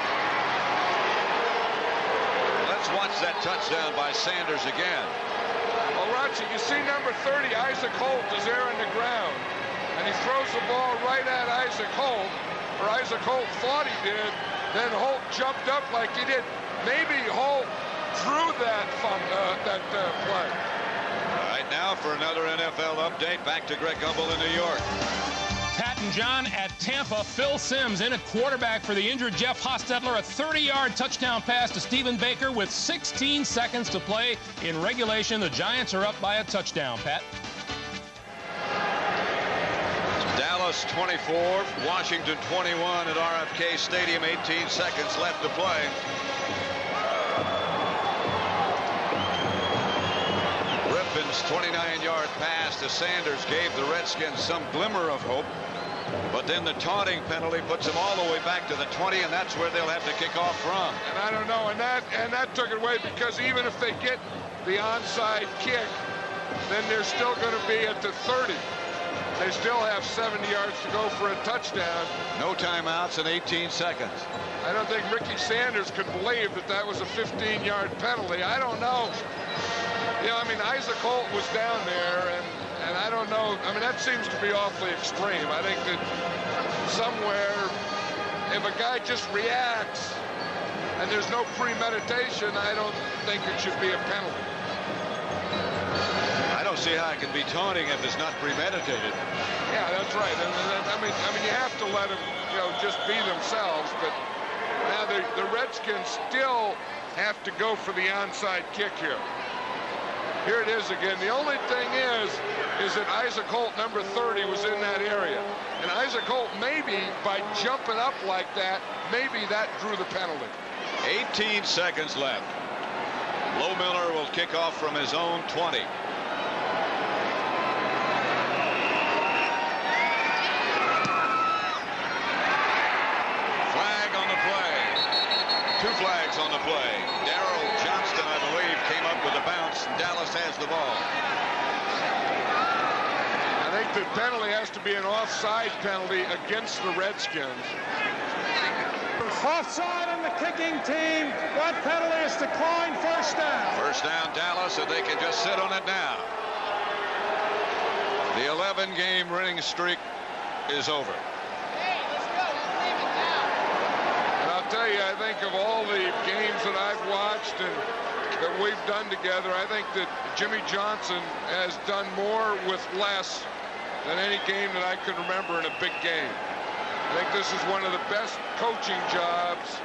S1: Let's watch that touchdown by Sanders again.
S2: Well, Roger, you see number 30, Isaac Holt, is there on the ground. And he throws the ball right at Isaac Holt, or Isaac Holt thought he did. Then Holt jumped up like he did. Maybe Holt drew that from that play.
S1: All right, now for another NFL update. Back to Greg Gumbel in New York.
S4: Pat and John at Tampa. Phil Simms in at quarterback for the injured Jeff Hostetler. A 30-yard touchdown pass to Stephen Baker with 16 seconds to play in regulation. The Giants are up by a touchdown, Pat.
S1: Dallas 24, Washington 21 at RFK Stadium. 18 seconds left to play. Rippon's 29-yard pass to Sanders gave the Redskins some glimmer of hope. But then the taunting penalty puts them all the way back to the 20, and that's where they'll have to kick off from.
S2: And I don't know, and that took it away, because even if they get the onside kick, then they're still going to be at the 30. They still have 70 yards to go for a touchdown.
S1: No timeouts in 18 seconds.
S2: I don't think Ricky Sanders could believe that that was a 15-yard penalty. I don't know. You know, I mean, Isaac Holt was down there, and I don't know. I mean, that seems to be awfully extreme. I think that somewhere, if a guy just reacts and there's no premeditation, I don't think it should be a penalty.
S1: I don't see how it can be taunting if it's not premeditated.
S2: Yeah, that's right. I mean, you have to let them, you know, just be themselves. But now the Redskins still have to go for the onside kick here. Here it is again. The only thing is that Isaac Holt, number 30, was in that area. And Isaac Holt, maybe by jumping up like that, maybe that drew the penalty.
S1: 18 seconds left. Low Miller will kick off from his own 20. Flag on the play. 2 flags on the play. Darrell Johnston, I believe, came up with a bounce, and Dallas has the ball.
S2: I think the penalty has to be an offside penalty against the Redskins.
S3: Offside on the kicking team. That penalty is declined. First down.
S1: First down, Dallas, and they can just sit on it now. The 11-game winning streak is over.
S2: And I'll tell you, I think of all the games that I've watched and that we've done together, I think that Jimmy Johnson has done more with less than any game that I can remember in a big game. I think this is one of the best coaching jobs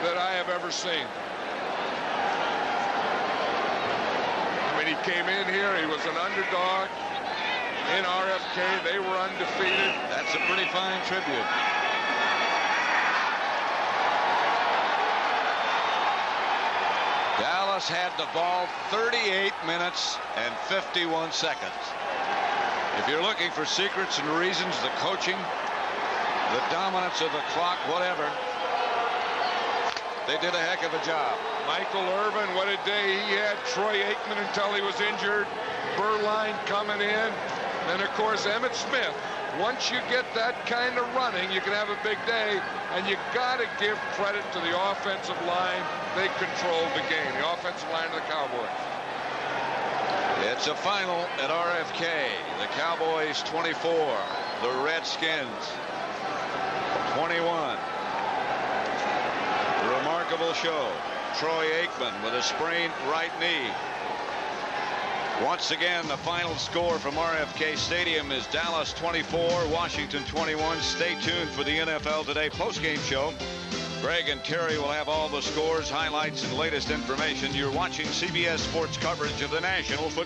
S2: that I have ever seen. I mean, he came in here, he was an underdog in RFK. They were undefeated.
S1: That's a pretty fine tribute. Dallas had the ball 38 minutes and 51 seconds. If you're looking for secrets and reasons, the coaching, the dominance of the clock, whatever. They did a heck of a job.
S2: Michael Irvin, what a day he had. Troy Aikman until he was injured. Berline coming in. And, of course, Emmitt Smith. Once you get that kind of running, you can have a big day. And you got to give credit to the offensive line. They controlled the game. The offensive line of the Cowboys.
S1: It's a final at RFK. The Cowboys 24. The Redskins 21. Remarkable show. Troy Aikman with a sprained right knee. Once again, the final score from RFK Stadium is Dallas 24, Washington 21. Stay tuned for the NFL Today postgame show. Greg and Terry will have all the scores, highlights, and latest information. You're watching CBS Sports coverage of the National Football